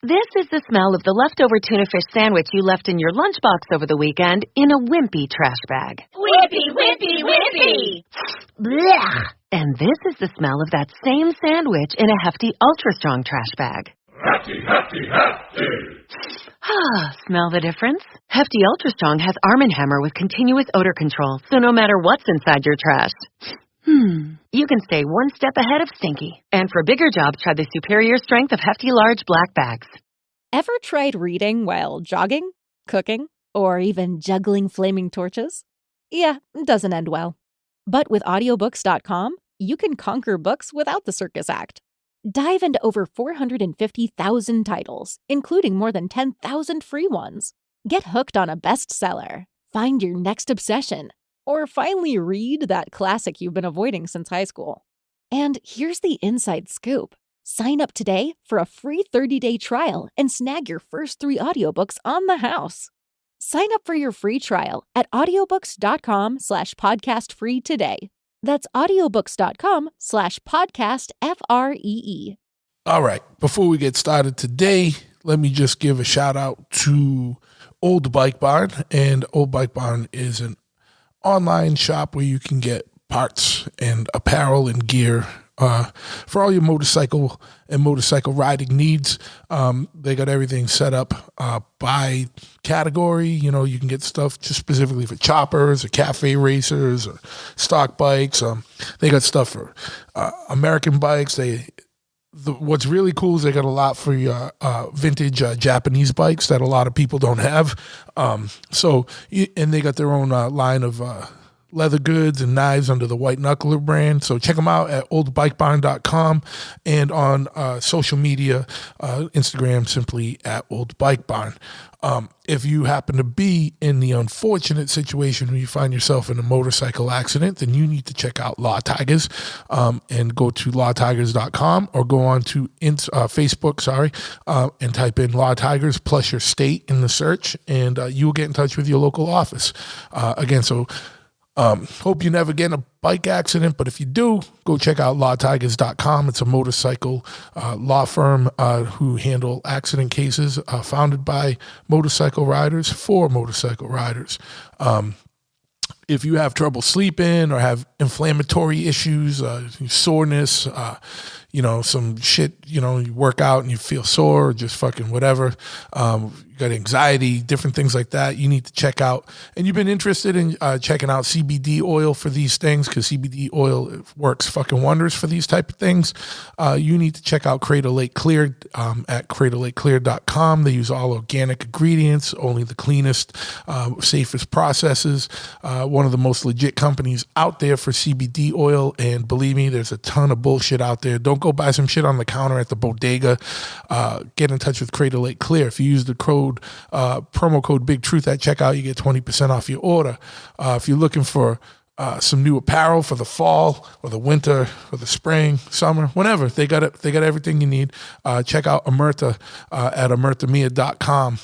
This is the smell of the leftover tuna fish sandwich you left in your lunchbox over the weekend in a wimpy trash bag. Wimpy, wimpy, wimpy! Blech! And this is the smell of that same sandwich in a hefty, ultra-strong trash bag. Hefty, hefty, hefty! Smell the difference? Hefty Ultra Strong has Arm & Hammer with continuous odor control, so no matter what's inside your trash, you can stay one step ahead of stinky. And for bigger jobs, try the superior strength of Hefty Large Black Bags. Ever tried reading while jogging, cooking, or even juggling flaming torches? Yeah, it doesn't end well. But with audiobooks.com, you can conquer books without the circus act. Dive into over 450,000 titles, including more than 10,000 free ones. Get hooked on a bestseller, find your next obsession, or finally read that classic you've been avoiding since high school. And here's the inside scoop. Sign up today for a free 30-day trial and snag your first 3 audiobooks on the house. Sign up for your free trial at audiobooks.com/podcastfree today. That's audiobooks.com/podcastfree. All right. Before we get started today, let me just give a shout out to Old Bike Barn. And Old Bike Barn is an online shop where you can get parts and apparel and gear for all your motorcycle and motorcycle riding needs. They got everything set up by category. You know, you can get stuff just specifically for choppers or cafe racers or stock bikes. They got stuff for American bikes. What's really cool is they got a lot for your vintage Japanese bikes that a lot of people don't have. And they got their own line of leather goods and knives under the White Knuckler brand. So check them out at oldbikebarn.com and on social media, Instagram, simply at Old Bike Barn. If you happen to be in the unfortunate situation where you find yourself in a motorcycle accident, then you need to check out Law Tigers and go to lawtigers.com or go on to Facebook, and type in Law Tigers plus your state in the search, and you will get in touch with your local office. Hope you never get in a bike accident, but if you do, go check out lawtigers.com. It's a motorcycle law firm who handle accident cases founded by motorcycle riders for motorcycle riders. If you have trouble sleeping or have inflammatory issues, soreness, some shit, you work out and you feel sore or just fucking whatever, you got anxiety, different things like that, you need to check out. And you've been interested in checking out CBD oil for these things, because CBD oil works fucking wonders for these type of things. You need to check out Cradle Lake Clear at cradlelakeclear.com. They use all organic ingredients, only the cleanest, safest processes. One of the most legit companies out there for CBD oil. And believe me, there's a ton of bullshit out there. Don't go buy some shit on the counter at the bodega. Get in touch with Cradle Lake Clear. If you use the promo code Big Truth at checkout, you get 20% off your order. If you're looking for some new apparel for the fall or the winter or the spring, summer, whenever, they got it. They got everything you need. Check out Omerta at omertamia.com.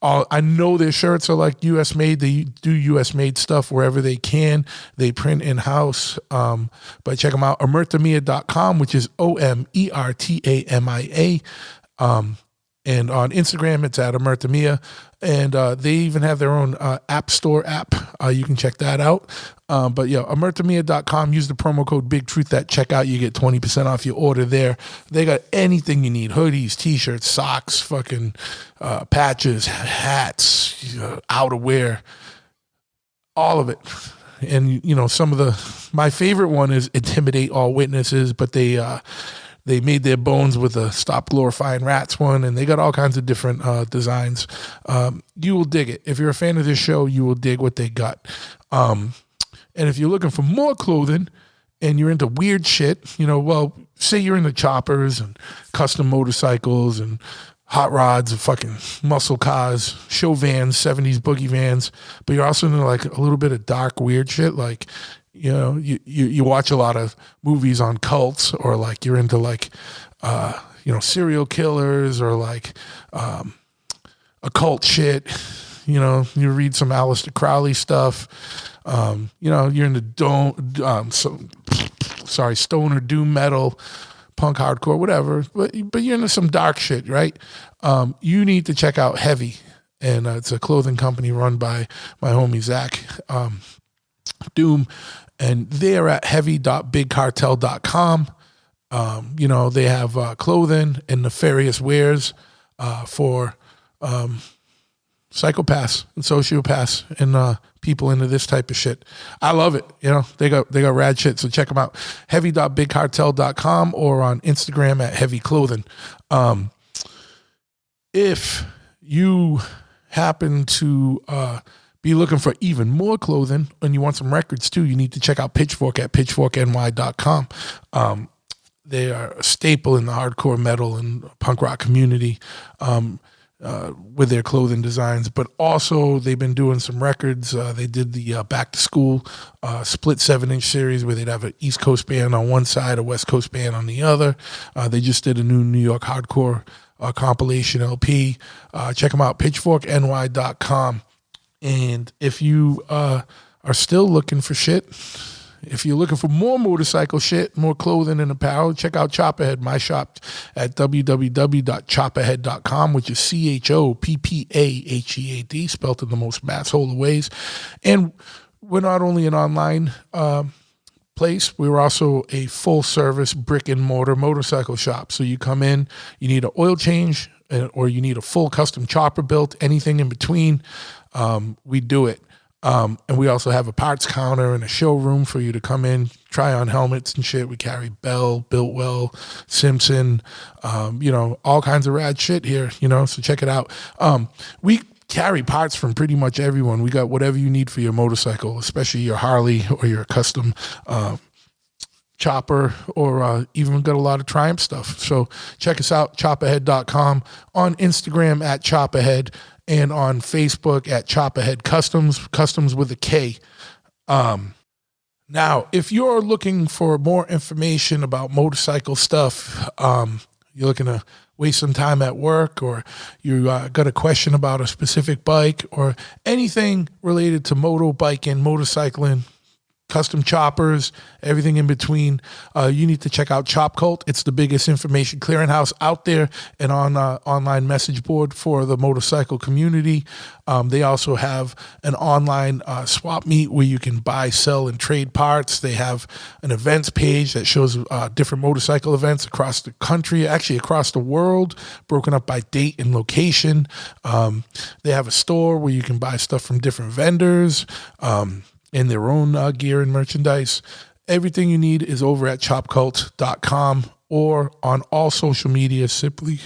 I know their shirts are like U.S. made. They do U.S. made stuff wherever they can. They print in-house. But check them out, omertamia.com, which is OMERTAMIA. And on Instagram, it's at Omertamia. And they even have their own app store app. You can check that out. But yeah, omertamia.com. Use the promo code Big Truth at checkout. You get 20% off your order there. They got anything you need: hoodies, t-shirts, socks, fucking patches, hats, outerwear, all of it. And my favorite one is Intimidate All Witnesses, but they made their bones with a Stop Glorifying Rats one, and they got all kinds of different designs. You will dig it. If you're a fan of this show, you will dig what they got. And if you're looking for more clothing and you're into weird shit, say you're into choppers and custom motorcycles and hot rods and fucking muscle cars, show vans, 70s boogie vans, but you're also into like a little bit of dark, weird shit, like you watch a lot of movies on cults, or like you're into like, serial killers, or like occult shit. You read some Aleister Crowley stuff. You're into stoner doom metal, punk, hardcore, whatever, but you're into some dark shit, right? You need to check out Heavy. And it's a clothing company run by my homie Zach Doom. And they're at heavy.bigcartel.com. They have clothing and nefarious wares for psychopaths and sociopaths and people into this type of shit. I love it. They got rad shit. So check them out. Heavy.bigcartel.com or on Instagram at Heavy Clothing. If you happen to be looking for even more clothing and you want some records too, you need to check out Pitchfork at pitchforkny.com. They are a staple in the hardcore metal and punk rock community with their clothing designs, but also they've been doing some records. They did the Back to School split 7-inch series where they'd have an East Coast band on one side, a West Coast band on the other. They just did a new New York hardcore compilation LP. Check them out, pitchforkny.com. And if you are still looking for shit, if you're looking for more motorcycle shit, more clothing and apparel, check out Chopperhead, my shop at www.chopperhead.com, which is CHOPPAHEAD, spelled in the most masshole of ways. And we're not only an online place, we're also a full-service brick-and-mortar motorcycle shop. So you come in, you need an oil change, or you need a full custom chopper built, anything in between, we do it. And we also have a parts counter and a showroom for you to come in, try on helmets and shit. We carry Bell, Biltwell, Simpson, all kinds of rad shit here, so check it out. We carry parts from pretty much everyone. We got whatever you need for your motorcycle, especially your Harley or your custom chopper, or even got a lot of Triumph stuff. So check us out, chopperhead.com, on Instagram at chopperhead, and on Facebook at Chopperhead Customs with a K. Now, if you're looking for more information about motorcycle stuff, you're looking to waste some time at work, or you got a question about a specific bike, or anything related to motobiking, motorcycling, custom choppers, everything in between, you need to check out Chop Cult. It's the biggest information clearinghouse out there and on online message board for the motorcycle community. They also have an online swap meet where you can buy, sell, and trade parts. They have an events page that shows different motorcycle events across the country, actually across the world, broken up by date and location. They have a store where you can buy stuff from different vendors, and their own gear and merchandise. Everything you need is over at chopcult.com or on all social media, simply,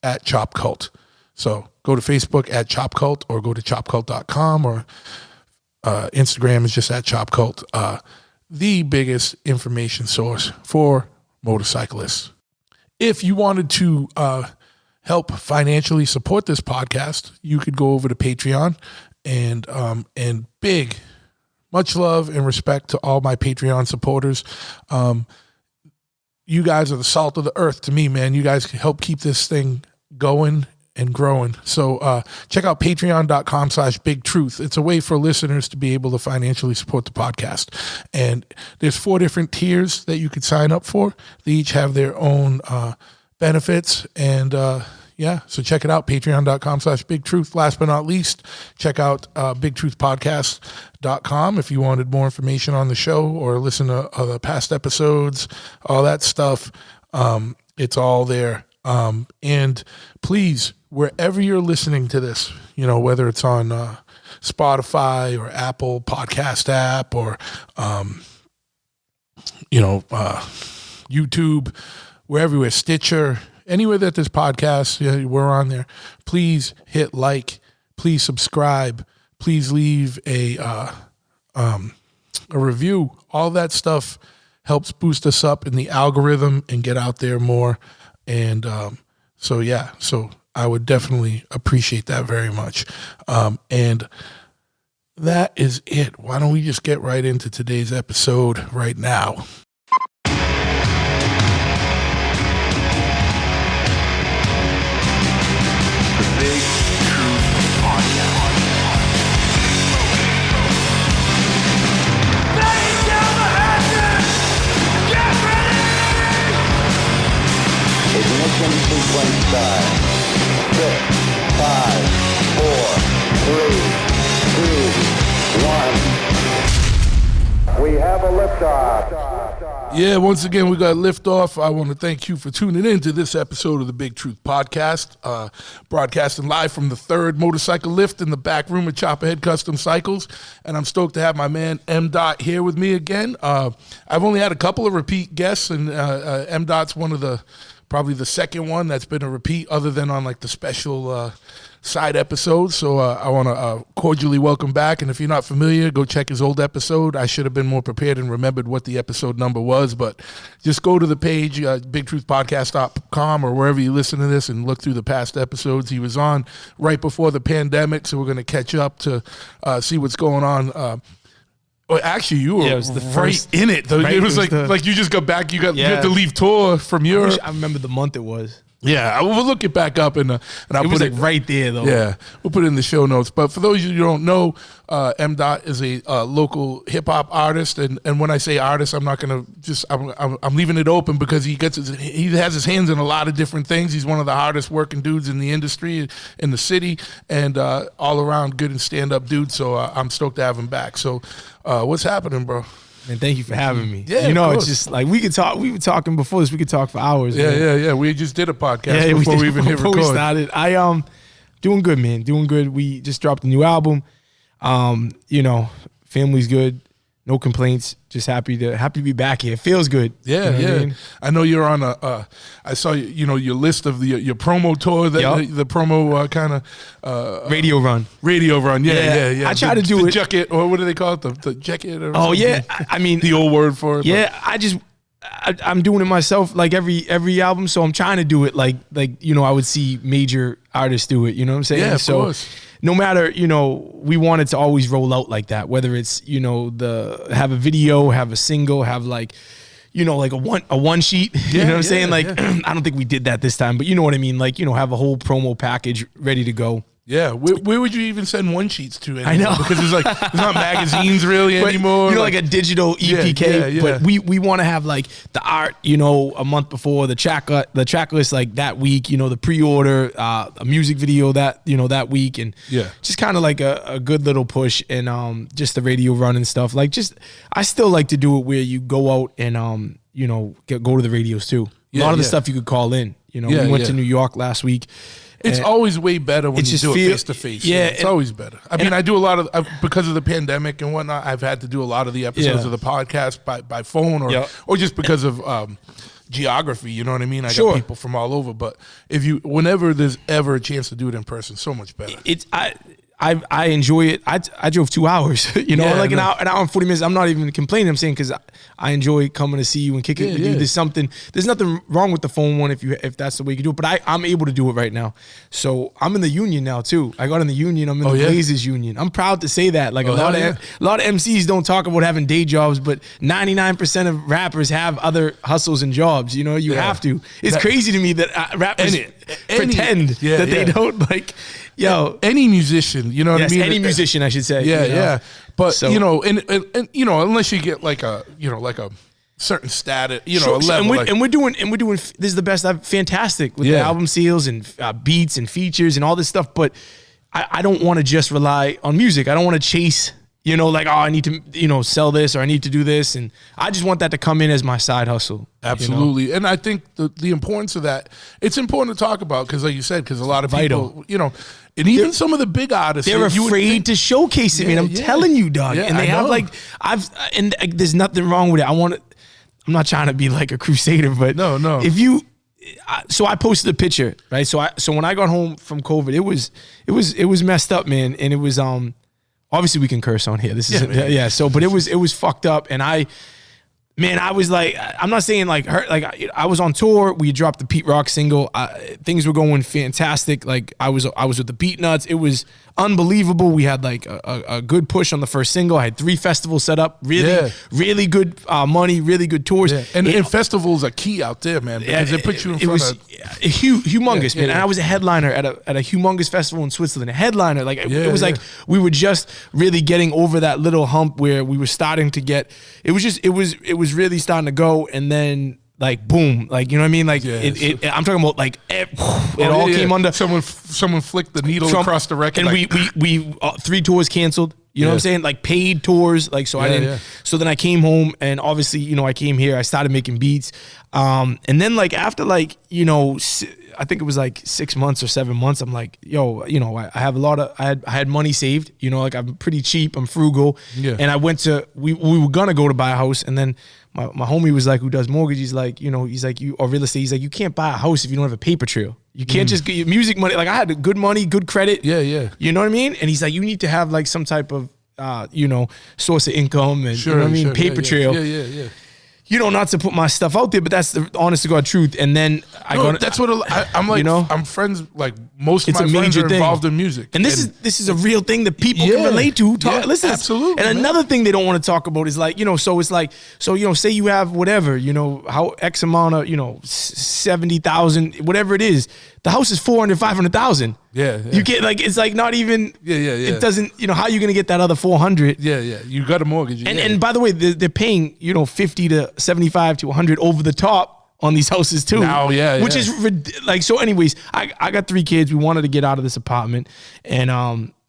at ChopCult. So go to Facebook at ChopCult, or go to chopcult.com, or Instagram is just at ChopCult. The biggest information source for motorcyclists. If you wanted to help financially support this podcast, you could go over to Patreon. And big, much love and respect to all my Patreon supporters. You guys are the salt of the earth to me, man. You guys help keep this thing going and growing. So check out patreon.com/bigtruth. It's a way for listeners to be able to financially support the podcast. And there's 4 different tiers that you could sign up for. They each have their own benefits, and so check it out, patreon.com/bigtruth. Last but not least, check out bigtruthpodcast.com if you wanted more information on the show or listen to other past episodes, all that stuff. It's all there. And please, wherever you're listening to this, whether it's on Spotify or Apple Podcast app, or YouTube, we're everywhere, Stitcher, anywhere that there's podcasts, we're on there. Please hit like, please subscribe, please leave a review. All that stuff helps boost us up in the algorithm and get out there more. And so I would definitely appreciate that very much. And that is it. Why don't we just get right into today's episode right now? We have a liftoff. Yeah, once again, we got liftoff. I want to thank you for tuning in to this episode of the Big Truth Podcast, broadcasting live from the third motorcycle lift in the back room of Chopperhead Custom Cycles. And I'm stoked to have my man M. Dot here with me again. I've only had a couple of repeat guests, and M. Dot's one of probably the second one that's been a repeat, other than on like the special side episodes. So I want to cordially welcome back. And if you're not familiar, go check his old episode. I should have been more prepared and remembered what the episode number was, but just go to the page, bigtruthpodcast.com or wherever you listen to this, and look through the past episodes. He was on right before the pandemic, so we're going to catch up to see what's going on. Well, actually, you were it was the first, in it. Though. Right, it was like you just got back. You had to leave tour from Europe. I remember the month it was. Yeah, we'll look it back up, and I'll put it like right there though. Yeah, we'll put it in the show notes. But for those of you who don't know, M. Dot is a local hip hop artist, and when I say artist, I'm not gonna just I'm leaving it open because he has his hands in a lot of different things. He's one of the hardest working dudes in the industry, in the city, and all around good and stand up dude. So I'm stoked to have him back. So what's happening, bro? And thank you for having me. Yeah, you know, it's just like we could talk. We were talking before this. We could talk for hours. Yeah. We just did a podcast before we even hit record. We started. I doing good, man. Doing good. We just dropped a new album. You know, family's good. No complaints. Just happy to be back here. It feels good. Yeah, you know I mean? I know you're on I saw your list of your promo tour, the promo kind of radio run. Yeah. I try to do the it. Jacket, or what do they call it? The jacket. Or something? Yeah. I mean, the old word for it. Yeah, I'm doing it myself, like every album. So I'm trying to do it like I would see major artists do it. You know what I'm saying? Yeah, of course. No matter, we wanted to always roll out like that, whether it's, have a video, have a single, have like a one sheet, you know what I'm saying? Like, I don't think we did that this time, but you know what I mean? Like, have a whole promo package ready to go. Yeah, where would you even send one sheets to anymore? I know. Because it's not magazines really anymore. Like a digital EPK. Yeah. But we want to have like the art, a month before, the track list like that week, the pre-order, a music video that week, and just kind of like a good little push, and just the radio run and stuff. Like, I still like to do it where you go out and go to the radios too. A lot of the stuff you could call in. We went to New York last week. It's always way better when you do it face to face. Yeah, it's always better. I mean, I do a lot of because of the pandemic and whatnot. I've had to do a lot of the episodes of the podcast by phone or just because of geography. You know what I mean? I got people from all over. But whenever there's ever a chance to do it in person, so much better. I enjoy it. I drove 2 hours, an hour and 40 minutes. I'm not even complaining. I'm saying because I enjoy coming to see you and kicking it with you. There's nothing wrong with the phone one if that's the way you can do it. But I'm able to do it right now. So I'm in the union now too. I got in the union. I'm in the Blazers union. I'm proud to say that. Like a lot of MCs don't talk about having day jobs, but 99% of rappers have other hustles and jobs. You have to. It's crazy to me that rappers pretend that they don't like. Yo, any musician, you know what I mean? Any musician, I should say. Yeah. But and unless you get like a certain status, a level. And we're doing. This is the best. Fantastic with the album sales and beats and features and all this stuff. But I don't want to just rely on music. I don't want to chase. I need to, sell this or I need to do this. And I just want that to come in as my side hustle. Absolutely. And I think the importance of that, it's important to talk about because like you said, because a lot of people, and even some of the big artists. They're afraid to showcase it, man. I'm telling you, dog. Yeah, and they have there's nothing wrong with it. I'm not trying to be like a crusader, but no. So I posted a picture, right? So when I got home from COVID, it was messed up, man. And it was, obviously we can curse on here. This is So, but it was fucked up, and I was like, I'm not saying like hurt. Like I was on tour. We dropped the Pete Rock single. Things were going fantastic. Like I was with the Beatnuts. It was unbelievable. We had like a good push on the first single. I had 3 festivals set up. Really good money. Really good tours. Yeah. And festivals are key out there, man, because they put you in front of humongous, man. And I was a headliner at a humongous festival in Switzerland. A headliner, like it was like we were just really getting over that little hump where we were starting to get. It was really starting to go, and then like boom, like you know what I mean? Like I'm talking about like it all came under. Someone flicked the needle across the record, and like, we 3 tours canceled. You know what I'm saying? Like paid tours. Like so I didn't. Yeah. So then I came home and obviously you know I came here. I started making beats, and then like after like you know. I think it was like 6 months or 7 months. I'm like, yo, you know, I have a lot of, I had money saved, you know, like I'm pretty cheap, I'm frugal. Yeah. And I went to, we were gonna go to buy a house. And then my homie was like, who does mortgage, he's like, you know, he's like, or real estate, he's like, you can't buy a house if you don't have a paper trail. You can't just get your music money. Like I had good money, good credit. Yeah, yeah. You know what I mean? And he's like, you need to have like some type of, you know, source of income and, you know what I mean? Paper trail. Yeah. You know, not to put my stuff out there, but that's the honest to God truth. And then that's what I'm like. You know, I'm friends. Like most of my friends are involved in music, and this is a real thing that people can relate to. Listen, absolutely. And another thing they don't want to talk about is like, you know, so it's like, so you know, say you have whatever, you know, how X amount of, you know, 70,000, whatever it is. The house is 400, 500,000. Yeah. You get like, it's like not even. Yeah. It doesn't. You know, how are you gonna get that other 400? Yeah. You got a mortgage. And by the way, they're paying, you know, 50 to 75 to 100 over the top on these houses too. Now, which is like so. Anyways, I got 3 kids. We wanted to get out of this apartment, and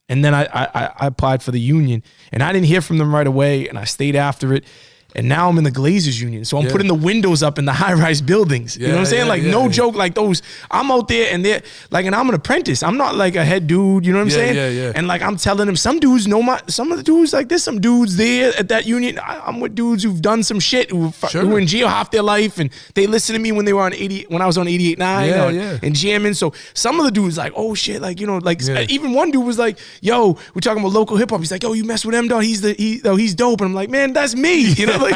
then I applied for the union, and I didn't hear from them right away, and I stayed after it. And now I'm in the Glazers union. So I'm putting the windows up in the high-rise buildings. You know what I'm saying? Like, no joke, like those, I'm out there and they're like, and I'm an apprentice. I'm not like a head dude, you know what I'm saying? Yeah. And like, I'm telling them, some dudes know some of the dudes, like there's some dudes there at that union. I'm with dudes who've done some shit, who were in jail half their life. And they listened to me when they were on when I was on 88.9 and jamming. So some of the dudes like, oh shit, like, you know, like even one dude was like, yo, we're talking about local hip hop. He's like, yo, you mess with him, dog. He's dope. And I'm like, man, that's me. You know, like,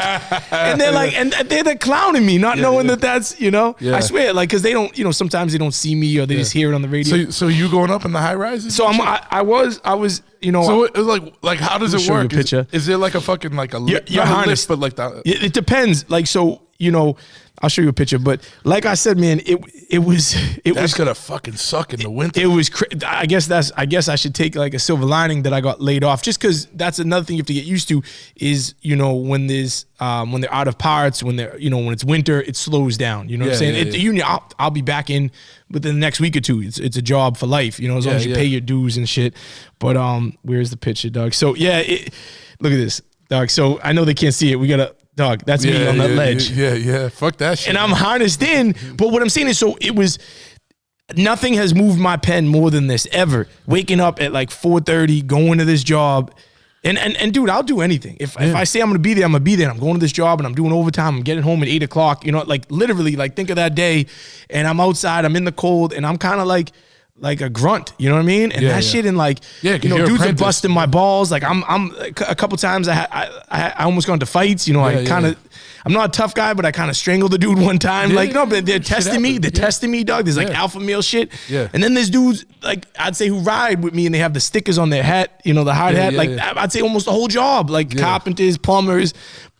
and they're like, and they're clowning me, not knowing that that's, you know, I swear, like, because they don't, you know, sometimes they don't see me or they just hear it on the radio. So you going up in the high rises? So I was, you know. So it was like how does it work? Is there like a fucking like a lift, your harness, but like that? It depends. Like, so, you know, I'll show you a picture, but like I said, man, it was gonna fucking suck in the winter. It was. I guess I should take like a silver lining that I got laid off, just because that's another thing you have to get used to is, you know, when there's when they're out of parts, when they're, you know, when it's winter, it slows down. You know what I'm saying? The union, I'll be back in within the next week or two. It's a job for life, you know, as long as you pay your dues and shit. But where's the picture, dog? So look at this, dog. So I know they can't see it. We gotta. Dog, that's me on that ledge. Yeah. Fuck that shit. And I'm harnessed in. But what I'm saying is, so it was, nothing has moved my pen more than this ever. Waking up at like 4:30, going to this job. And dude, I'll do anything. If I say I'm going to be there, I'm going to be there. I'm going to this job and I'm doing overtime. I'm getting home at 8 o'clock. You know, like literally, like think of that day. And I'm outside, I'm in the cold, and I'm kind of like a grunt, you know what I mean? And that shit, and like, you know, dudes are busting my balls. Like I'm a couple times I almost got into fights. You know, I'm not a tough guy, but I kind of strangled the dude one time. Like, no, but they're testing me. They're testing me, dog. There's like alpha male shit. Yeah. And then there's dudes like I'd say who ride with me and they have the stickers on their hat. You know, the hard hat. Like I'd say almost the whole job. Like carpenters, plumbers,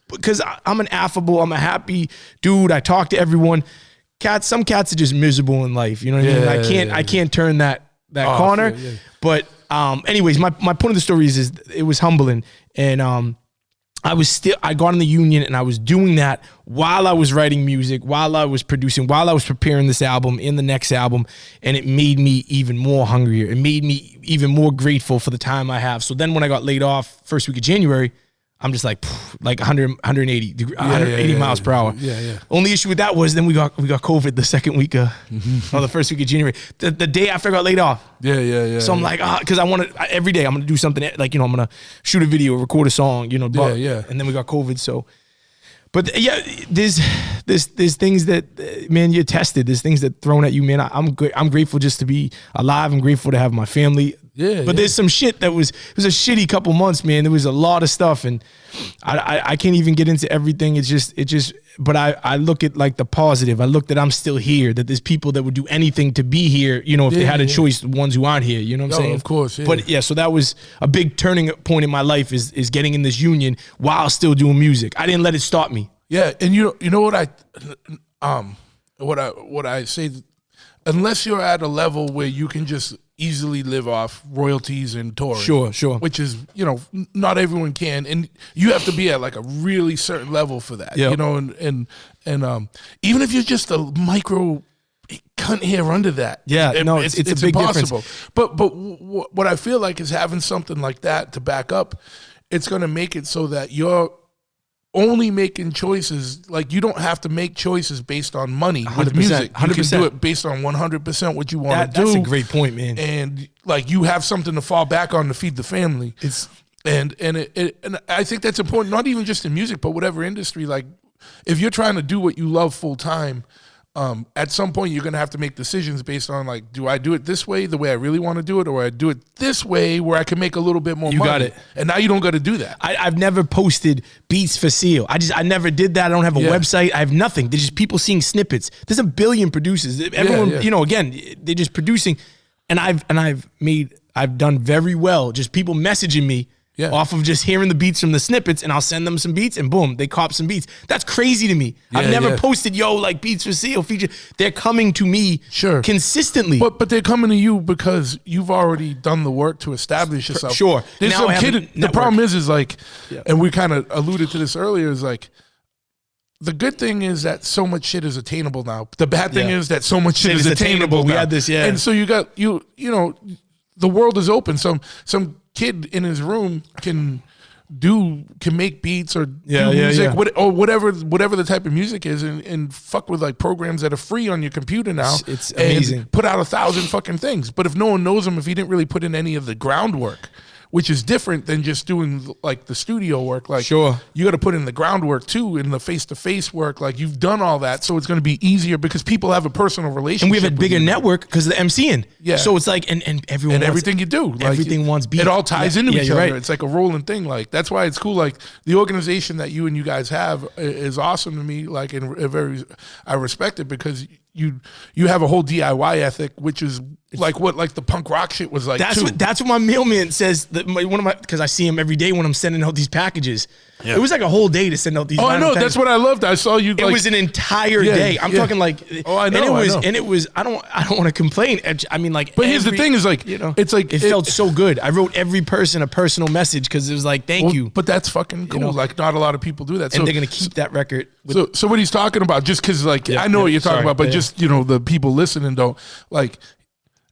because I'm an affable. I'm a happy dude. I talk to everyone. Some cats are just miserable in life. You know what I mean? I can't turn that corner. But anyways, my point of the story is it was humbling. And I got in the union and I was doing that while I was writing music, while I was producing, while I was preparing this album and the next album. And it made me even more hungrier. It made me even more grateful for the time I have. So then when I got laid off first week of January, I'm just like 180 miles per hour. Yeah. Only issue with that was then we got COVID the second week or the first week of January. The day after I got laid off. Yeah. So I'm like, because I want to, every day I'm going to do something like, you know, I'm going to shoot a video, record a song, you know, and then we got COVID. So, but there's things that, man, you're tested. There's things that thrown at you, man. I'm grateful just to be alive. I'm grateful to have my family. But there's some shit it was a shitty couple months, man. There was a lot of stuff, and I can't even get into everything. It just. But I look at like the positive. I look that I'm still here. That there's people that would do anything to be here. You know, if they had a choice, the ones who aren't here. You know what I'm saying? Of course. Yeah. But so that was a big turning point in my life is getting in this union while still doing music. I didn't let it stop me. Yeah, and you know what I say, unless you're at a level where you can just easily live off royalties and touring. Sure. Which is, not everyone can, and you have to be at like a really certain level for that. Yep. And even if you're just a micro cunt hair under that, it's a big impossible. Difference. But what I feel like is having something like that to back up, it's going to make it so that you're only making choices, like you don't have to make choices based on money with music. 100%. You can do it based on 100% what you want to do. That's a great point, man. And like you have something to fall back on to feed the family. And I think that's important, not even just in music, but whatever industry. Like if you're trying to do what you love full time, at some point you're going to have to make decisions based on like, do I do it this way, the way I really want to do it, or I do it this way where I can make a little bit more money? You got it. And now you don't got to do that. I've never posted beats for Seal. I never did that. I don't have a website. I have nothing. There's just people seeing snippets. There's a billion producers. Everyone, again, they're just producing. And I've done very well. Just people messaging me. Yeah. Off of just hearing the beats from the snippets, and I'll send them some beats, and boom, they cop some beats. That's crazy to me. I've never posted, like beats for Seal feature. They're coming to me consistently. But they're coming to you because you've already done the work to establish yourself. Sure. There's some kid. The problem is like, and we kind of alluded to this earlier, is like, the good thing is that so much shit is attainable now. The bad thing is that so much shit is attainable now. We had this, And so you got, the world is open. Some kid in his room can make beats or do music, or whatever the type of music is, and fuck with like programs that are free on your computer now. It's amazing. Put out 1,000 fucking things. But if no one knows him, if he didn't really put in any of the groundwork, which is different than just doing like the studio work. Like, you got to put in the groundwork too, in the face-to-face work. Like, you've done all that, so it's going to be easier because people have a personal relationship. And we have a bigger network because of the MCing. Yeah. So it's like, and everyone and everything you do, like, everything wants beats. It all ties into each other. Right. It's like a rolling thing. Like, that's why it's cool. Like, the organization that you guys have is awesome to me. Like, I respect it because you have a whole DIY ethic, which is like what the punk rock shit was like. That's what my mailman says. Because I see him every day when I'm sending out these packages. Yeah. It was like a whole day to send out these. Oh, I know. That's what I loved. I saw you. It was an entire day. I'm talking like. Oh, I know. And it was. I don't want to complain. I mean, like. But here's the thing: is like, it's like it felt so good. I wrote every person a personal message because it was like, thank you. But that's fucking cool. Like, not a lot of people do that. And they're gonna keep that record. So what he's talking about, just because like I know what you're talking about, but just the people listening don't like.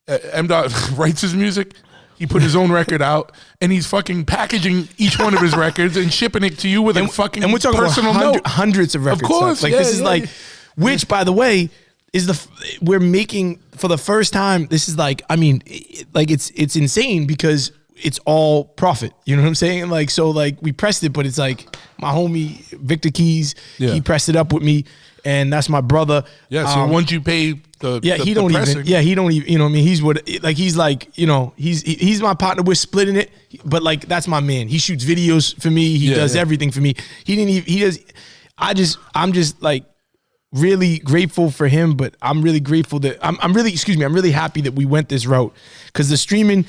M-Dot writes his music. He put his own record out, and he's fucking packaging each one of his records and shipping it to you with a fucking and we're talking personal about hundreds of records. Of course, like this is like, which by the way is we're making for the first time. This is like, I mean, like it's insane because it's all profit. You know what I'm saying? Like, so like we pressed it, but it's like my homie Victor Keys, he pressed it up with me. And that's my brother. Yeah. So once you pay he don't even. You know what I mean? He's my partner. We're splitting it, but like that's my man. He shoots videos for me. He does everything for me. I'm just like really grateful for him, but I'm really grateful that I'm really happy that we went this route because the streaming.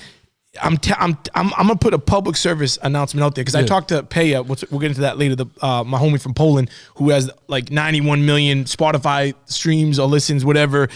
I'm gonna put a public service announcement out there because I talked to Peja. We'll get into that later. My homie from Poland who has like 91 million Spotify streams or listens, whatever.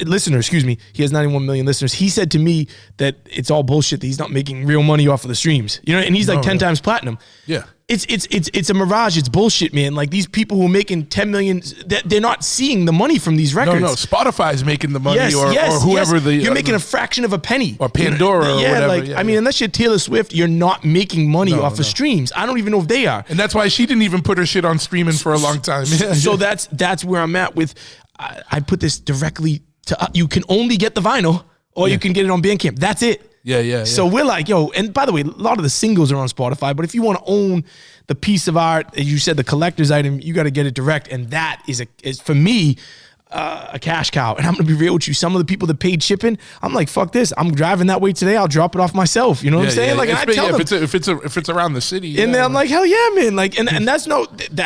Listener, excuse me. He has 91 million listeners. He said to me that it's all bullshit. That he's not making real money off of the streams. And he's like 10 times platinum. Yeah. It's a mirage. It's bullshit, man. Like these people who are making 10 million, they're not seeing the money from these records. No, Spotify's making the money, or whoever you're making a fraction of a penny, or Pandora, or whatever. I mean, unless you're Taylor Swift, you're not making money off of streams. I don't even know if they are, and that's why she didn't even put her shit on streaming for a long time. So that's where I'm at with. I put this directly to. You can only get the vinyl, or you can get it on Bandcamp. That's it. Yeah. So we're like, and by the way, a lot of the singles are on Spotify, but if you want to own the piece of art, as you said, the collector's item, you got to get it direct. And that is for me, a cash cow. And I'm going to be real with you. Some of the people that paid shipping, I'm like, fuck this. I'm driving that way today. I'll drop it off myself. You know what I'm saying? Like, and I tell them. If it's around the city. And then I'm like, hell yeah, man. Like, and that's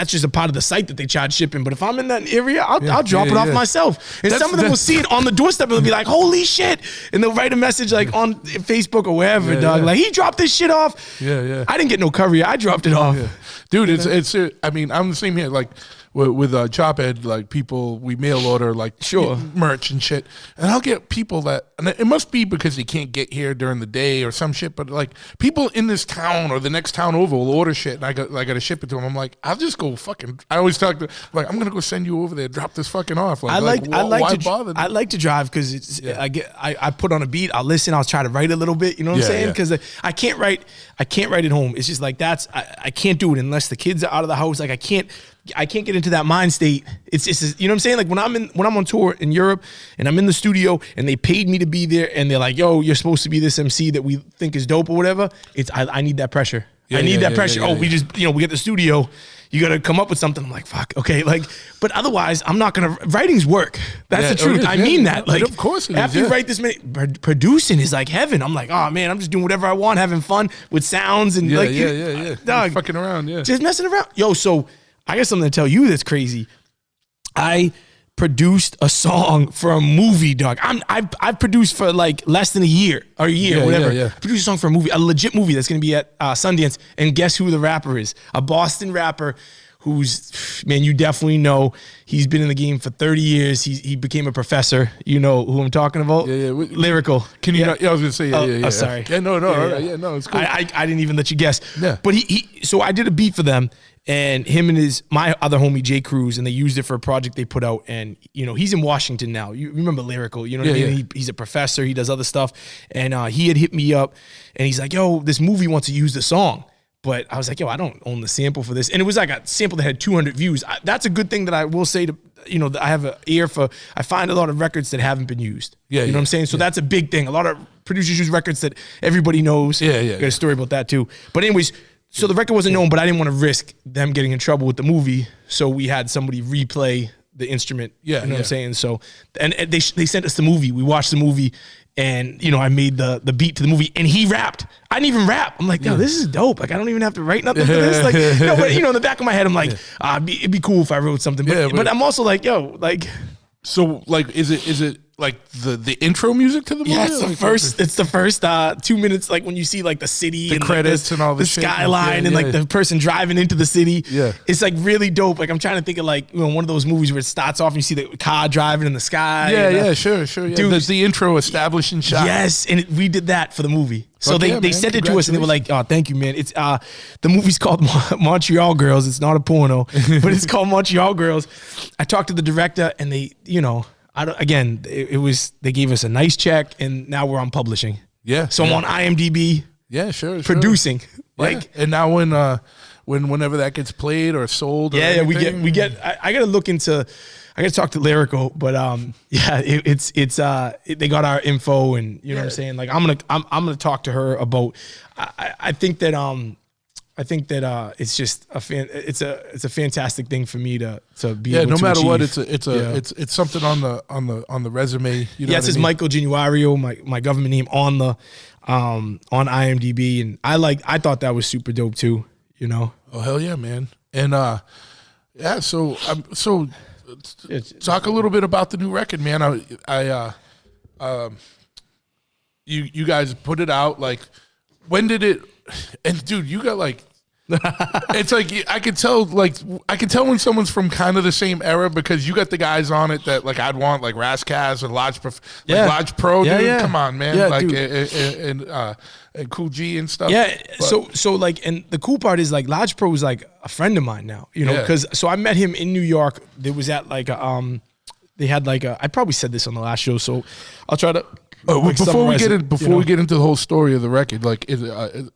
just a part of the site that they charge shipping. But if I'm in that area, I'll drop it off myself. And some of them will see it on the doorstep and they'll be like, holy shit. And they'll write a message like on Facebook or wherever, dog. Like, he dropped this shit off. I didn't get no courier. I dropped it off. Dude, it's I mean, I'm the same here. Like, with Chop Ed, like people, we mail order like merch and shit, and I'll get people that, and it must be because they can't get here during the day or some shit, but like people in this town or the next town over will order shit, and I got to ship it to them. I'm like, I'll just go fucking. I always talk to like, I'm gonna go send you over there, drop this fucking off. Like, I like to drive because it's I put on a beat, I'll listen, I'll try to write a little bit. You know what I'm saying? Because I can't write at home. It's just like I can't do it unless the kids are out of the house. Like I can't get into that mind state. It's just, you know what I'm saying? Like when I'm on tour in Europe and I'm in the studio and they paid me to be there and they're like, yo, you're supposed to be this MC that we think is dope or whatever. I need that pressure. I need that pressure. We just, we get the studio. You got to come up with something. I'm like, fuck, okay. Like, but otherwise I'm not going to, writing's work. That's the truth. I mean that. Like, of course it after is, you write this many, producing is like heaven. I'm like, oh man, I'm just doing whatever I want, having fun with sounds and dog, fucking around. Yeah. Just messing around. Yo, so I got something to tell you that's crazy. I produced a song for a movie, dog. I've produced for like less than a year or whatever. I produced a song for a movie, a legit movie that's going to be at Sundance. And guess who the rapper is? A Boston rapper who's, man, you definitely know. He's been in the game for 30 years. He became a professor. You know who I'm talking about? Yeah. Lyrical. Can you not? Yeah, I was going to say, yeah. Oh, sorry. Yeah, no. All right. Yeah, no, it's cool. I didn't even let you guess. Yeah. But so I did a beat for them. And him and my other homie, Jay Cruz, and they used it for a project they put out. And, he's in Washington now. You remember Lyrical, you know what I mean? Yeah. He's a professor. He does other stuff. And he had hit me up, and he's like, yo, this movie wants to use the song. But I was like, yo, I don't own the sample for this. And it was like a sample that had 200 views. That's a good thing that I will say to, that I have an ear for. I find a lot of records that haven't been used. Yeah, you know what I'm saying? So that's a big thing. A lot of producers use records that everybody knows. Yeah. Got a story about that too. But anyways, so the record wasn't known, but I didn't want to risk them getting in trouble with the movie. So we had somebody replay the instrument. You know what I'm saying? So, and they sent us the movie. We watched the movie, and I made the beat to the movie, and he rapped. I didn't even rap. I'm like, yo, this is dope. Like, I don't even have to write nothing for this. Like, but in the back of my head, I'm like, it'd be cool if I wrote something. But I'm also like, yo, like. So, like, is it like the intro music to the movie? Yeah, it's the first 2 minutes, like when you see like the city, the and credits, and all the skyline, and like the person driving into the city. Yeah, it's like really dope. Like I'm trying to think of like one of those movies where it starts off and you see the car driving in the sky. Sure. Yeah. Dude, there's the intro establishing shot. Yes, and we did that for the movie. So they sent it to us and they were like, "Oh, thank you, man." It's the movie's called Montreal Girls. It's not a porno, but it's called Montreal Girls. I talked to the director, and they, they gave us a nice check, and now we're on publishing. Yeah. So I'm on IMDb. Yeah, sure. Producing. Like, and now whenever that gets played or sold. I gotta look into. I gotta talk to Lyrical, but they got our info, and you know what I'm saying. Like I'm gonna talk to her about. I think that it's just it's a fantastic thing for me to be able no to matter achieve. what, it's something on the resume. You know it says Michael Genuario, my government name on the on IMDb, and I thought that was super dope too. Oh hell yeah, man! And so talk a little bit about the new record, man. You guys put it out, like, when did it? And dude, you got like, it's like I could tell when someone's from kind of the same era, because you got the guys on it that like I'd want, like Razzcast and Lodge Pro, dude. Yeah. Come on, man. Yeah, like and Cool G and stuff. Yeah. But, so like, and the cool part is like Lodge Pro is like a friend of mine now. Because so I met him in New York. There was at like they had like I probably said this on the last show, so I'll try to. Before we get into the whole story of the record, like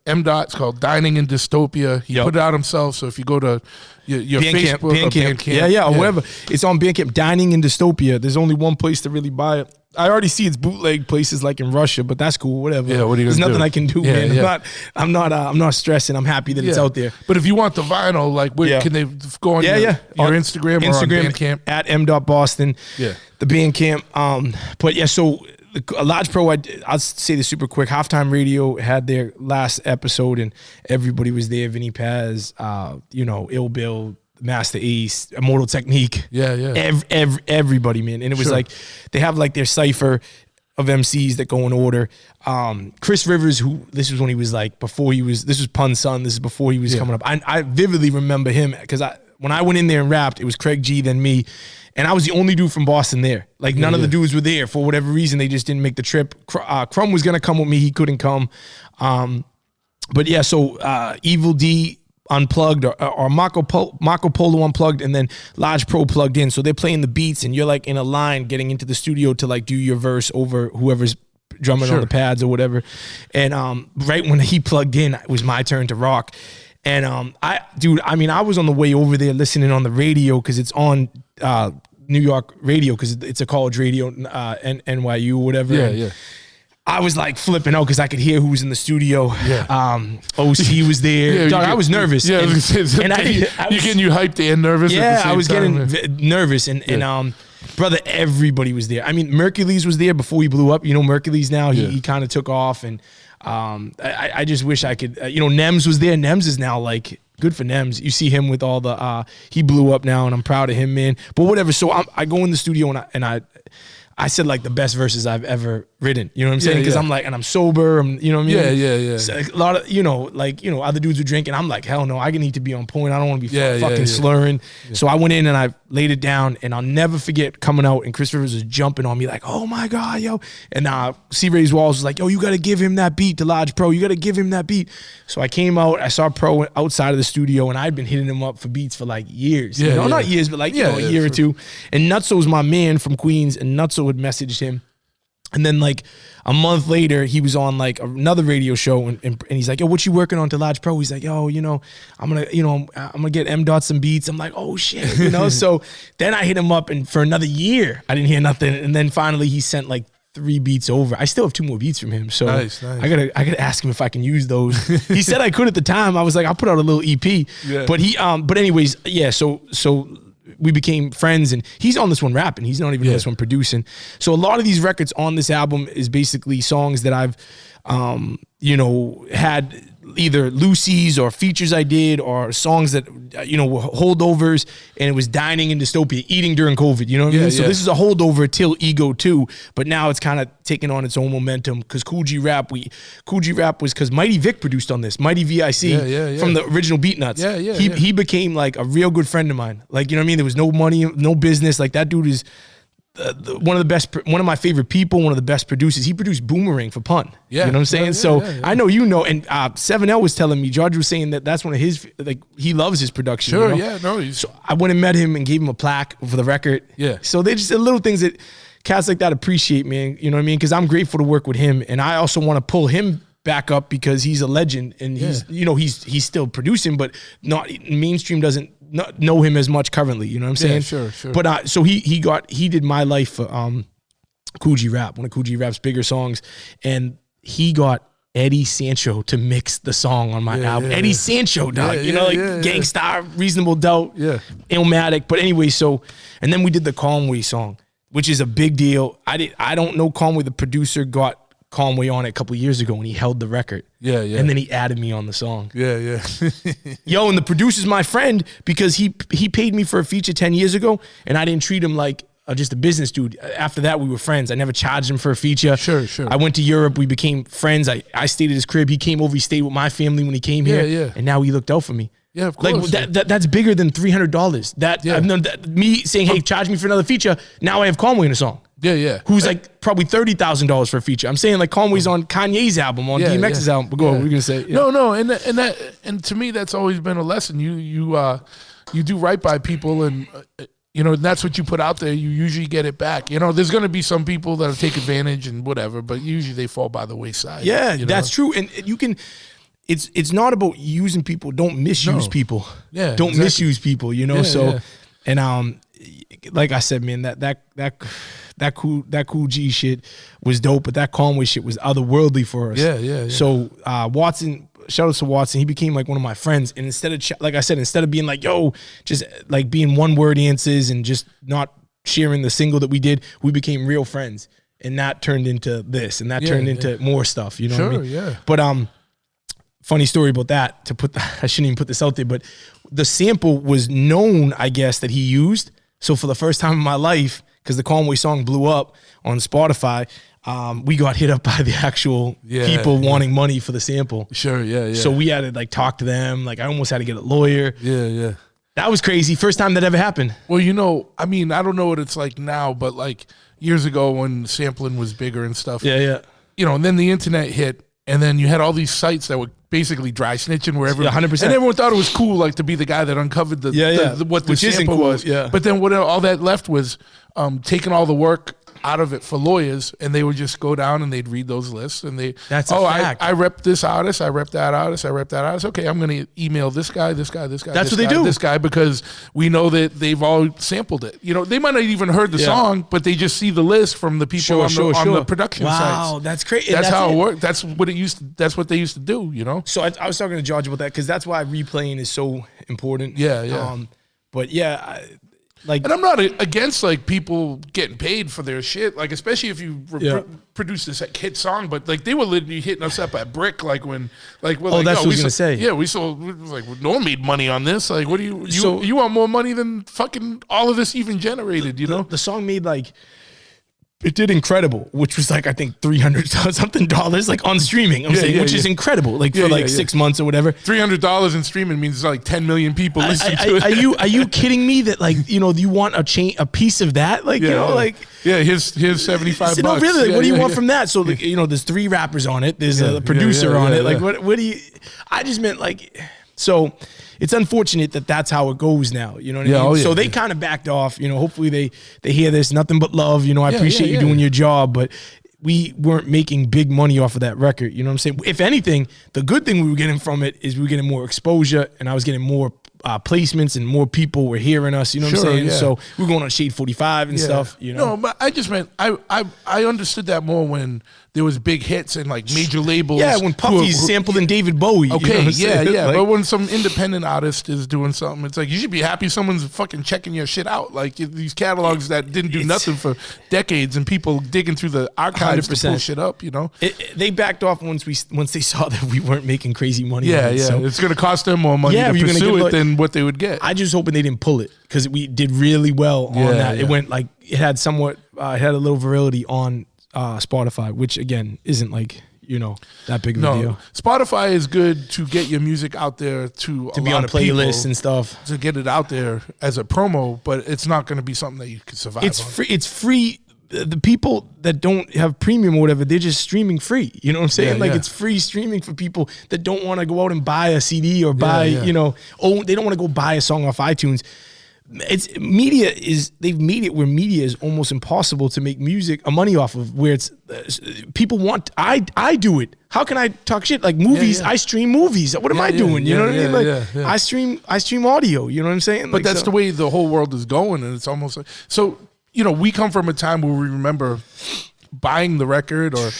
M.Dot's called Dining in Dystopia. He put it out himself. So if you go to your Facebook or Bandcamp, or whatever, it's on Bandcamp. Dining in Dystopia. There's only one place to really buy it. I already see it's bootleg places like in Russia, but that's cool. Whatever. Yeah, what are you gonna do? There's nothing I can do, man. Yeah. I'm not stressing. I'm happy that it's out there. But if you want the vinyl, like, where can they go on your Instagram or on Bandcamp at M.Boston. Yeah, the Bandcamp. But yeah, so. A Lodge Pro, I'll say this super quick. Halftime Radio had their last episode, and everybody was there. Vinny Paz, Ill Bill, Master Ace, Immortal Technique. Yeah. Everybody, man. And it was like, they have like their cipher of MCs that go in order. Chris Rivers, this was when he was like, this was Pun's son. This is before he was coming up. I vividly remember him because when I went in there and rapped, it was Craig G, then me. And I was the only dude from Boston there. Like, none of the dudes were there. For whatever reason, they just didn't make the trip. Crumb was going to come with me. He couldn't come. But yeah, so Evil D Unplugged or Marco Polo Unplugged, and then Large Pro plugged in. So they're playing the beats, and you're like in a line getting into the studio to like do your verse over whoever's drumming on the pads or whatever. And right when he plugged in, it was my turn to rock. And I was on the way over there listening on the radio because it's on New York radio because it's a college radio, NYU or whatever. Yeah. I was like flipping out because I could hear who was in the studio. Yeah. OC was there. Dog, I was nervous. Yeah, and you're getting you hyped and nervous. Yeah, at the same I was time. getting nervous, and brother, everybody was there. I mean, Mercules was there before he blew up. You know, Mercules now he kind of took off, and I just wish I could. Nems was there. Nems is now like. Good for Nems. You see him with all the he blew up now, and I'm proud of him, man. But whatever. So I go in the studio and I said like the best verses I've ever written. You know what I'm saying? Because I'm like, and I'm sober. You know what I mean? Yeah. So a lot of other dudes were drinking. I'm like, hell no, I need to be on point. I don't want to be fucking slurring. Yeah. So I went in and I laid it down, and I'll never forget coming out and Chris Rivers was jumping on me like, oh my God, yo. And C. Ray's Walls was like, yo, you got to give him that beat to Large Pro. You got to give him that beat. So I came out, I saw Pro outside of the studio, and I'd been hitting him up for beats for like years. Not years, but like a year or two. And Nutso was my man from Queens, and Nutso had messaged him. And then like a month later, he was on like another radio show, and he's like, yo, what you working on to Large Pro? He's like, yo, I'm gonna get M. Dot some beats. I'm like, oh shit, So then I hit him up, and for another year, I didn't hear nothing. And then finally he sent like 3 beats over. I still have 2 more beats from him. So nice. I gotta ask him if I can use those. He said I could at the time. I was like, I'll put out a little EP. Yeah. But anyways, yeah, so we became friends, and he's on this one rapping. He's not even on this one producing. So a lot of these records on this album is basically songs that I've, had either Lucy's or features I did, or songs that, were holdovers, and it was dining in dystopia, eating during COVID, you know what I mean? So this is a holdover till Ego 2, but now it's kind of taking on its own momentum because Cool G Rap was because Mighty Vic produced on this, Mighty VIC from the original Beatnuts. He became like a real good friend of mine. Like, you know what I mean? There was no money, no business. Like, that dude is one of my favorite people, one of the best producers. He produced Boomerang for Pun. You know what I'm saying? I know and 7L was telling me, George was saying that's one of his, like, he loves his production. So I went and met him and gave him a plaque for the record. So they just little things that cats like that appreciate, man. You know what I mean? Because I'm grateful to work with him, and I also want to pull him back up because he's a legend, and he's still producing, but not mainstream doesn't not know him as much currently, you know what I'm saying? Sure. But so he did My Life for Cool G Rap, one of Cool G Rap's bigger songs, and he got Eddie Sancho to mix the song on my album. Eddie Sancho, dog, Gangstar, Reasonable Doubt, Illmatic. But anyway, and then we did the Conway song, which is a big deal. I don't know Conway, the producer, got Conway on it a couple of years ago, and he held the record. And then he added me on the song. Yo, and the producer's my friend because he paid me for a feature 10 years ago, and I didn't treat him like just a business dude. After that, we were friends. I never charged him for a feature. Sure. I went to Europe. We became friends. I stayed at his crib. He came over. He stayed with my family when he came here. And now he looked out for me. Yeah, of course. Like that's bigger than $300. Me saying, hey, charge me for another feature. Now I have Conway in a song. Who's like probably $30,000 for a feature. I'm saying like Conway's on Kanye's album, on DMX's album. But go on, what were you gonna say? No, and to me that's always been a lesson. You do right by people, and that's what you put out there. You usually get it back. There's gonna be some people that'll take advantage and whatever, but usually they fall by the wayside. That's true, and you can. It's not about using people. Don't misuse people. Don't misuse people. And like I said, man, that cool G shit was dope, but that Conway shit was otherworldly for us. So Watson, shout out to Watson, he became like one of my friends, and instead of being like, yo, just like being one word answers and just not sharing the single that we did, we became real friends, and that turned into this, and that turned into more stuff. You know what I mean? But funny story about that. I shouldn't even put this out there, but the sample was known, I guess, that he used. So for the first time in my life, because the Conway song blew up on Spotify, we got hit up by the actual people wanting money for the sample. Sure. So we had to like talk to them. Like I almost had to get a lawyer. That was crazy. First time that ever happened. Well, I mean, I don't know what it's like now, but like years ago when sampling was bigger and stuff. Yeah. And then the internet hit, and then you had all these sites that were basically dry snitching wherever. 100%. And everyone thought it was cool, like to be the guy that uncovered what the Which isn't sample cool, was. yeah. But then what all that left was taking all the work out of it for lawyers, and they would just go down and they'd read those lists, and That's a fact. I rep this artist, I rep that artist, I rep that artist. Okay, I'm going to email this guy, this guy, this guy. That's this what they guy, do. This guy, because we know that they've all sampled it. They might not even heard the song, but they just see the list from the people on the production sites. Wow, that's crazy. That's how it worked. That's what they used to do. So I was talking to George about that because that's why replaying is so important. Yeah. But yeah, and I'm not against like people getting paid for their shit, like especially if you produce this hit song. But like they were literally hitting us up at Brick, like when like we're like, that's what I was gonna say. Yeah, we was like no one made money on this. Like, what do you want more money than fucking all of this even generated? The song made like. It did incredible, which was like I think $300 something like on streaming. I'm saying, which is incredible, like for 6 months or whatever. $300 in streaming means like 10 million people listen to it. Are you kidding me? That like you want a piece of that? Like here's $75. No, really. Like, what do you want from that? So like, there's 3 rappers on it. There's a producer on it. Like what do you? I just meant like so. It's unfortunate that that's how it goes now. You know what I mean? So they kind of backed off. Hopefully they hear this. Nothing but love. I appreciate you doing your job, but we weren't making big money off of that record. You know what I'm saying? If anything, the good thing we were getting from it is we were getting more exposure, and I was getting more placements, and more people were hearing us. You know what I'm saying? Yeah. So we were going on Shade 45 and stuff. No, but I just meant I understood that more when there was big hits and like major labels. Yeah, when Puffy's sampling David Bowie. Okay, you know like, but when some independent artist is doing something, it's like you should be happy someone's fucking checking your shit out. Like these catalogs that didn't do nothing for decades, and people digging through the archives 100%. To pull shit up. They backed off once they saw that we weren't making crazy money. So it's going to cost them more money to pursue it than what they would get. I just hoping they didn't pull it because we did really well on that. It went like it had somewhat it had a little virility on Spotify, which again isn't like that big of a deal. Spotify is good to get your music out there to be on playlists and stuff, to get it out there as a promo, but it's not going to be something that you can survive. It's free. It's free. The people that don't have premium or whatever, they're just streaming free. You know what I'm saying? It's free streaming for people that don't want to go out and buy a CD or buy, they don't want to go buy a song off iTunes. They've made it where media is almost impossible to make money off of, where it's people want. I do it. How can I talk shit? Like movies, I stream movies. What am I doing? You know what I mean? Like I stream audio. You know what I'm saying? But that's the way the whole world is going, and it's almost like so. We come from a time where we remember buying the record or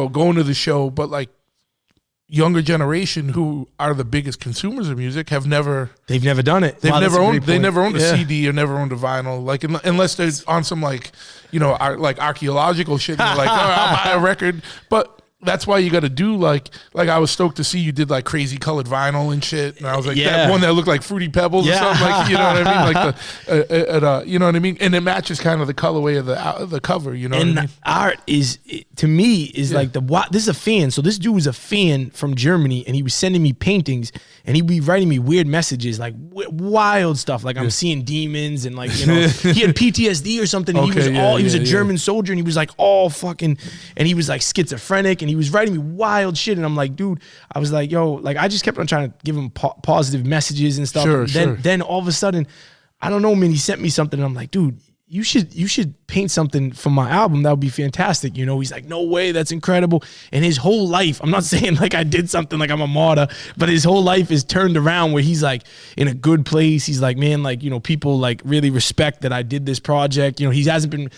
going to the show, but like younger generation who are the biggest consumers of music they've never done it. They never owned a CD or never owned a vinyl, like unless they're on some like archaeological shit. They're like, I'll buy a record, but that's why you got to do like I was stoked to see you did like crazy colored vinyl and shit, and I was like that one that looked like Fruity Pebbles or something, like you know what I mean, like you know what I mean, and it matches kind of the colorway of the cover, you know. And what I mean? Art is to me is like this is a fan. So this dude was a fan from Germany, and he was sending me paintings, and he'd be writing me weird messages like wild stuff, like I'm seeing demons, and like he had PTSD or something. And he was a German soldier, and he was like all fucking, and he was like schizophrenic. And he was writing me wild shit, and I'm like, dude, I was like, yo, like I just kept on trying to give him positive messages and stuff. Then all of a sudden, I don't know, man, he sent me something, and I'm like, dude, you should paint something for my album. That would be fantastic. He's like, no way, that's incredible. And his whole life, I'm not saying like I did something like I'm a martyr, but his whole life is turned around where he's like in a good place. He's like, man, like, people like really respect that I did this project. He hasn't been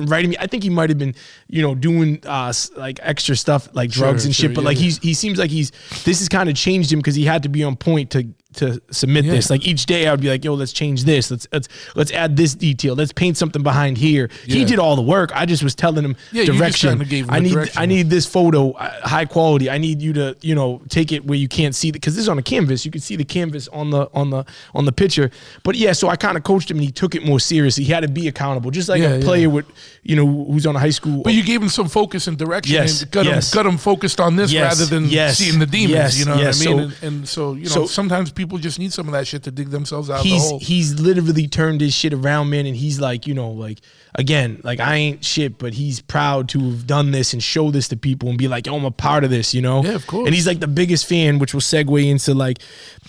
writing me. I think he might've been, doing like extra stuff like drugs and shit. But like he seems like this has kind of changed him because he had to be on point to submit this. Like each day I would be like, yo, let's change this. Let's add this detail. Let's paint something behind here. He did all the work. I just was telling him direction. I need this photo high quality. I need you to, take it where you can't see it, because this is on a canvas. You can see the canvas on the picture. But yeah, so I kind of coached him, and he took it more seriously. He had to be accountable, just like a player with, who's on a high school. But you gave him some focus and direction, and got him focused on this rather than seeing the demons. You know what I mean? So sometimes people just need some of that shit to dig themselves out of the hole. He's literally turned his shit around, man, and he's like, you know, like, again, like, I ain't shit, but he's proud to have done this and show this to people and be like, yo, I'm a part of this, you know? Yeah, of course. And he's like the biggest fan, which will segue into like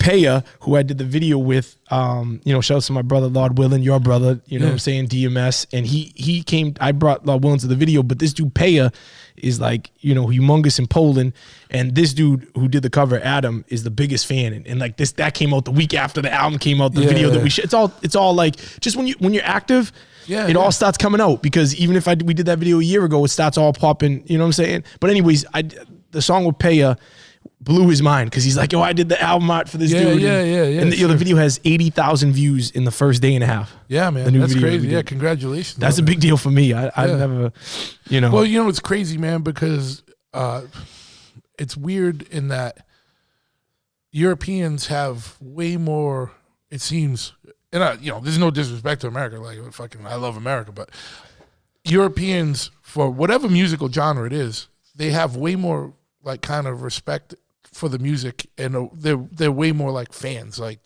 Paya, who I did the video with. You know, shout out to my brother Lord Willen, your brother, you know what I'm saying, DMS. And he came, I brought Lord Willen to the video, but this dude Paya is like, you know, humongous in Poland. And this dude who did the cover, Adam, is the biggest fan. And like that came out the week after the album came out, the video that we it's all like, just when you're active, it all starts coming out, because even if we did that video a year ago, it starts all popping, you know what I'm saying? But anyways, the song with Paya blew his mind, because he's like, yo, I did the album art for this dude. And the video has 80,000 views in the first day and a half. Yeah, man, that's crazy. Yeah, congratulations. That's a big deal for me. I never, you know. Well, you know, it's crazy, man, because it's weird in that Europeans have way more, it seems, and you know, there's no disrespect to America, like fucking, I love America, but Europeans, for whatever musical genre it is, they have way more like kind of respect for the music, and they're way more like fans, like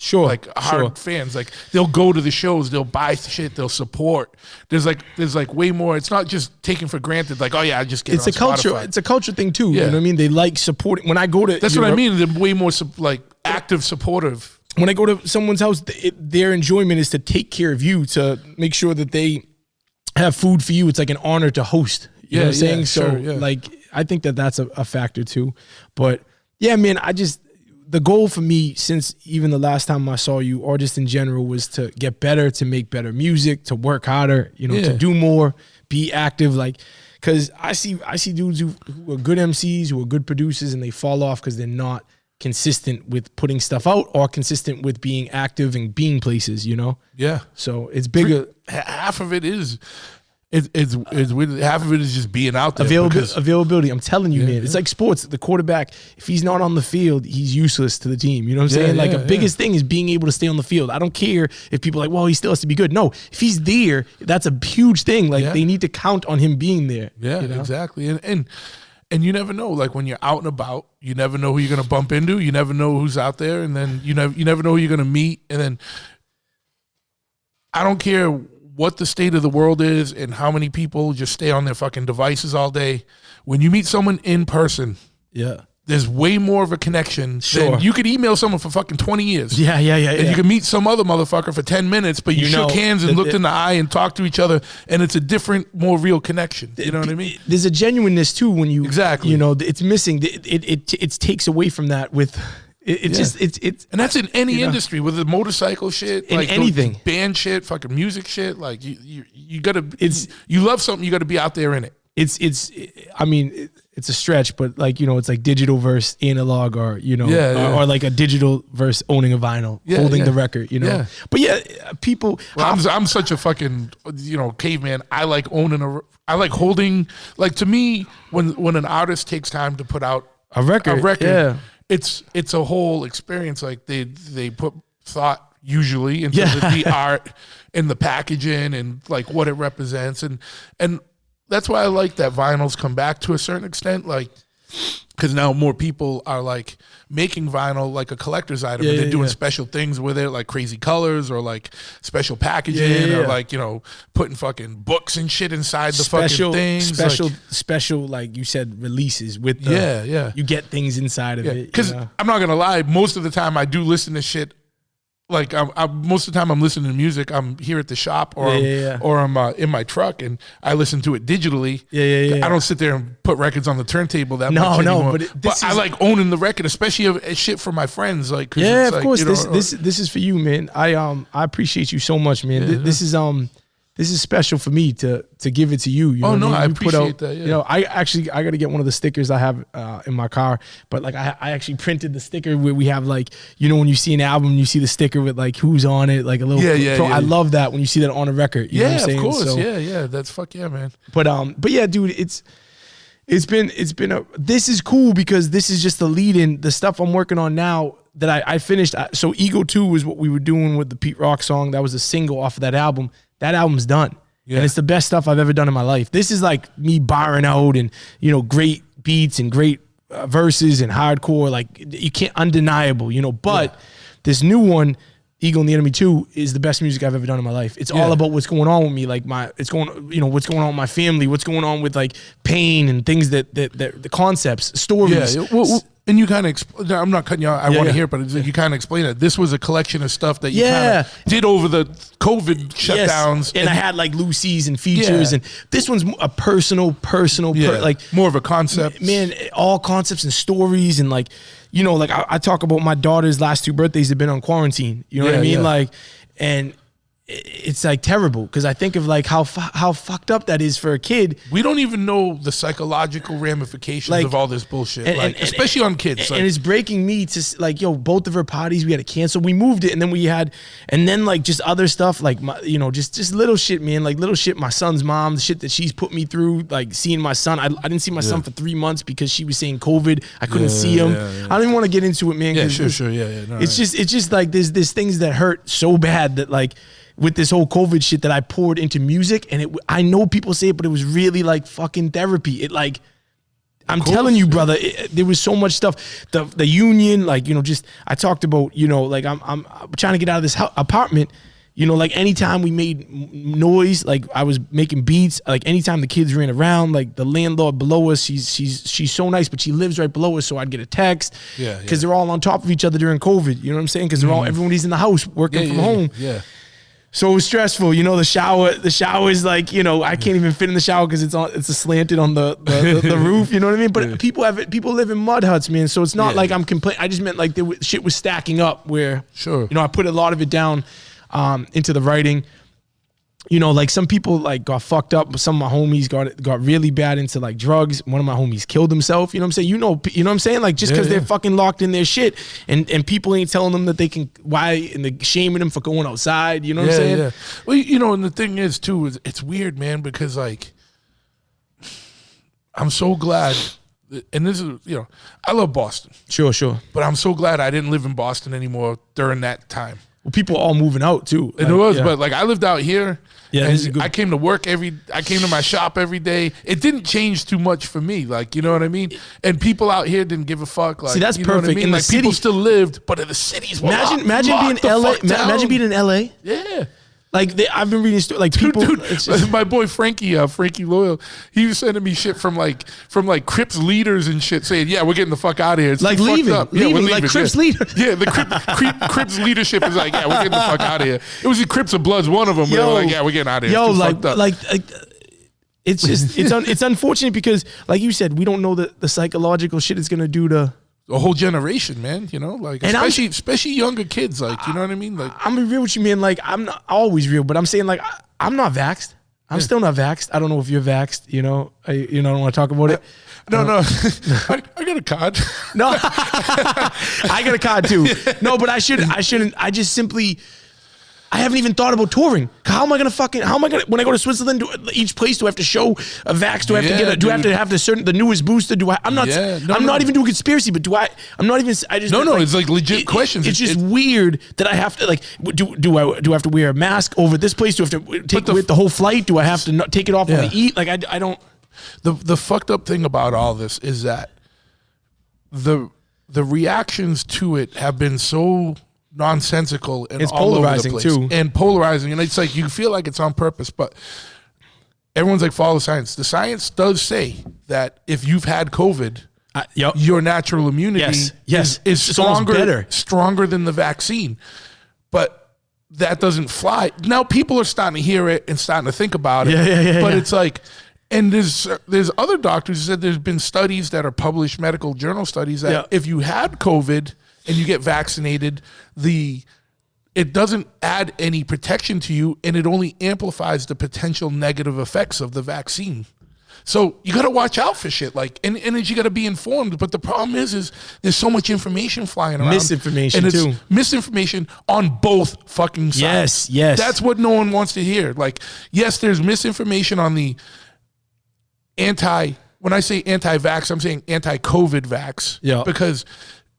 hard fans. Like they'll go to the shows, they'll buy shit, they'll support. There's like way more. It's not just taken for granted. Like, oh yeah, I just get. It's a culture. Spotify. It's a culture thing too. You know what I mean? They like supporting. When I go to, that's what I mean. They're way more like active, supportive. When I go to someone's house, their enjoyment is to take care of you, to make sure that they have food for you. It's like an honor to host. You know what I'm saying? So like, I think that's a factor too. But yeah, man, the goal for me, since even the last time I saw you, or just in general, was to get better, to make better music, to work harder, you know, to do more, be active. Like, because I see dudes who are good MCs, who are good producers, and they fall off because they're not consistent with putting stuff out, or consistent with being active and being places, you know? Yeah. So it's bigger. Half of it is... It's weird. Half of it is just being out there. Availability. I'm telling you, man. It's like sports. The quarterback, if he's not on the field, he's useless to the team. You know what I'm saying? Like, the biggest thing is being able to stay on the field. I don't care if people are like, well, he still has to be good. No, if he's there, that's a huge thing. Like, they need to count on him being there. Yeah, you know? Exactly. And you never know. Like, when you're out and about, you never know who you're gonna bump into. You never know who's out there, and then you never know who you're gonna meet. And then I don't care what the state of the world is and how many people just stay on their fucking devices all day. When you meet someone in person, there's way more of a connection than you could email someone for fucking 20 years. And you can meet some other motherfucker for 10 minutes, but you shook hands and looked in the eye and talked to each other, and it's a different, more real connection. You know what I mean? There's a genuineness too when you, you know, it's missing. It takes away from that with... It's and that's in any industry, with the motorcycle shit, in like anything, band shit, fucking music shit. Like you gotta, you love something, you gotta be out there in it. I mean, it's a stretch, but like, you know, it's like digital versus analog, or you know, or like a digital versus owning a vinyl, holding the record, you know. But people. Well, I'm such a fucking, you know, caveman. I like I like holding. Like, to me, when an artist takes time to put out a record. It's a whole experience. Like, they put thought usually into the art and the packaging and like what it represents, and that's why I like that vinyls come back to a certain extent, like, because now more people are like making vinyl like a collector's item, and they're doing special things with it, like crazy colors, or like special packaging, or like, you know, putting fucking books and shit inside the fucking things. Special, like you said, releases with you get things inside of it. Because I'm not gonna lie, most of the time I do listen to shit. Like, most of the time I'm listening to music, I'm here at the shop, or I'm in my truck, and I listen to it digitally. I don't sit there and put records on the turntable that much anymore. But I like owning the record, especially shit for my friends. Like, of course, you know, this is for you, man. I appreciate you so much, man. This is special for me to give it to you. You know I appreciate that. You know, I got to get one of the stickers I have in my car. But like, I actually printed the sticker where we have, like, you know, when you see an album, you see the sticker with like who's on it, like a little. I love that when you see that on a record. You know what I'm saying? Of course. So, that's fuck yeah, man. But yeah, dude, it's been this is cool, because this is just the lead in the stuff I'm working on now that I finished. So Ego 2 was what we were doing with the Pete Rock song. That was a single off of that album. That album's done. And it's the best stuff I've ever done in my life. This is like me barring out, and, you know, great beats and great verses and hardcore. Like, you can't, undeniable, you know, but this new one, Eagle and the Enemy 2, is the best music I've ever done in my life. It's all about what's going on with me, like what's going on with my family, what's going on with like pain and things that the concepts, stories. Yeah, well, and you kind of I'm not cutting you out. I want to hear it, but you kind of explain it. This was a collection of stuff that you kind of did over the COVID shutdowns. And I had like Lucy's and features, and this one's a personal, like more of a concept. Man, all concepts and stories, and like, you know, like I talk about my daughter's last 2 birthdays have been on quarantine. You know what I mean? Like, and it's like terrible because I think of like how fucked up that is for a kid. We don't even know the psychological ramifications of all this bullshit, especially on kids. And it's breaking me to like, yo, both of her parties we had to cancel. We moved it, and then like just other stuff like just little shit, man, like little shit. My son's mom, the shit that she's put me through, like seeing my son. I didn't see my son for 3 months because she was saying COVID. I couldn't see him. I don't even want to get into it, man. Yeah, sure. No, it's just like there's things that hurt so bad that like. With this whole COVID shit that I poured into music, and I know people say it, but it was really like fucking therapy. It like, I'm telling you, brother, there was so much stuff. The union, like, you know, just I talked about, you know, like I'm trying to get out of this apartment. You know, like anytime we made noise, like I was making beats, like anytime the kids ran around, like the landlord below us, she's so nice, but she lives right below us, so I'd get a text. Because they're all on top of each other during COVID. You know what I'm saying? Because they're all everybody's in the house working from home. Yeah. So it was stressful, you know. The shower is like, you know, I can't even fit in the shower because it's slanted on the roof. You know what I mean? But people live in mud huts, man. So it's not like I'm complaining. I just meant like shit was stacking up where, you know, I put a lot of it down into the writing. You know, like some people like got fucked up. Some of my homies got really bad into like drugs. One of my homies killed himself. You know what I'm saying? You know what I'm saying? Like just because they're fucking locked in their shit, and people ain't telling them that they can. Why, and they're shaming them for going outside. You know what I'm saying? Yeah. Well, you know, and the thing is too, is it's weird, man, because like I'm so glad. And this is, you know, I love Boston. Sure. But I'm so glad I didn't live in Boston anymore during that time. Well, people all moving out too. Like, it was, but like I lived out here. Yeah, and I came to work I came to my shop every day. It didn't change too much for me, like, you know what I mean? And people out here didn't give a fuck. Like, see, that's you know perfect. What I mean? In like the city, people still lived, but in the cities, imagine being in LA. Imagine being in LA. Yeah. Like I've been reading like people. Dude, my boy Frankie Loyal, he was sending me shit from Crips leaders and shit, saying, "Yeah, we're getting the fuck out of here." It's like leaving, like Crips leaders. Yeah, the Crips leadership is like, "Yeah, we're getting the fuck out of here." It was the Crips of Bloods, one of them. They were like, "Yeah, we're getting out of here." Like it's just it's unfortunate because, like you said, we don't know the psychological shit it's gonna do to a whole generation, man, you know, like especially younger kids, like, you know what I mean? Like, I'm gonna be real with you, man. Like, I'm not always real, but I'm saying like I'm not vaxxed. I'm still not vaxxed. I don't know if you're vaxxed. You know, I don't want to talk about it. No. I got a card. No, I got a card too. No, but I shouldn't. I just simply. I haven't even thought about touring. How am I gonna when I go to Switzerland, each place do I have to show a vax? Do I have to get do I have to have the newest booster? I'm not even doing conspiracy, but I'm not even, I just. No, it's like legit questions. It's just weird that I have to like, do I have to wear a mask over this place? Do I have to take with the whole flight? Do I have to not take it off when I eat? Like I don't. The fucked up thing about all this is that the reactions to it have been so nonsensical and it's all polarizing over the place. Too, and polarizing, and it's like you feel like it's on purpose, but everyone's like, follow the science. The science does say that if you've had COVID, your natural immunity is stronger than the vaccine, but that doesn't fly. Now people are starting to hear it and starting to think about it, but it's like. And there's other doctors who said there's been studies that are published, medical journal studies, that if you had COVID and you get vaccinated, it doesn't add any protection to you, and it only amplifies the potential negative effects of the vaccine. So you got to watch out for shit, like, and you got to be informed. But the problem is there's so much information flying around, misinformation too, misinformation on both fucking sides. Yes, that's what no one wants to hear. Like, yes, there's misinformation on the when I say anti-vax, I'm saying anti-COVID vax. Yeah. Because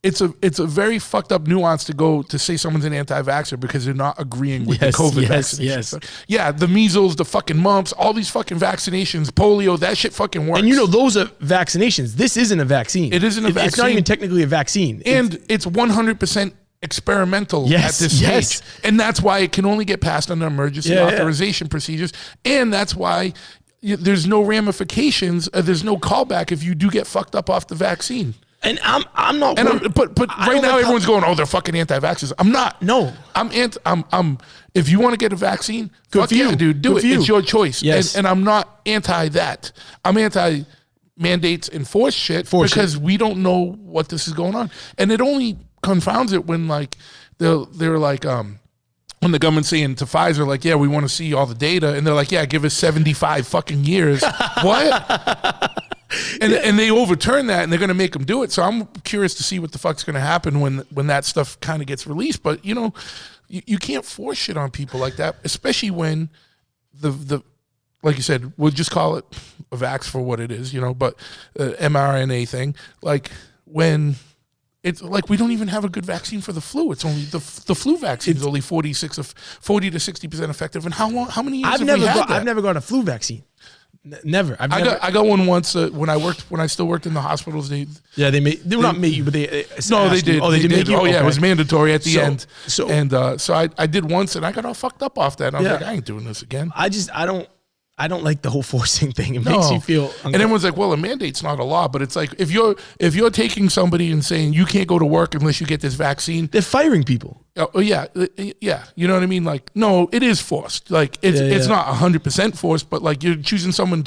it's a very fucked up nuance to say someone's an anti-vaxxer because they're not agreeing with the COVID vaccination. Yeah, the measles, the fucking mumps, all these fucking vaccinations, polio, that shit fucking works. And you know, those are vaccinations. This isn't a vaccine. It isn't a vaccine. It's not even technically a vaccine. And it's 100% experimental Yes, at this yes. stage. And that's why it can only get passed under emergency authorization procedures. And that's why there's no ramifications. There's no callback if you do get fucked up off the vaccine. And I'm not. And but right now everyone's going, oh, they're fucking anti-vaxxers. I'm not. No. I'm if you want to get a vaccine, fuck for you. yeah, dude, do Good it. for you. It's your choice. Yes. And I'm not anti that. I'm anti mandates and force shit because we don't know what this is going on. And it only confounds it when like they're like when the government's saying to Pfizer, like, yeah, we want to see all the data, and they're like, yeah, give us 75 fucking years. What? And they overturn that, and they're going to make them do it. So I'm curious to see what the fuck's going to happen when that stuff kind of gets released. But you know, you can't force shit on people like that, especially when the like you said, we'll just call it a vax for what it is, you know. But mRNA thing, like when it's like we don't even have a good vaccine for the flu. It's only the flu vaccine is only 40 to 60% effective. And how many years have we had that? I've never gotten a flu vaccine. Never. I got one once when I still worked in the hospitals. They not made you, but they did. Oh, they did make you. Oh yeah, it was mandatory at the end. So I did once, and I got all fucked up off that. And I was like, I ain't doing this again. I don't like the whole forcing thing. It makes you feel uncomfortable. And everyone's like, well, a mandate's not a law, but it's like if you're taking somebody and saying you can't go to work unless you get this vaccine, they're firing people. Oh yeah, you know what I mean? Like, no, it is forced. Like it's not 100% forced, but like you're choosing someone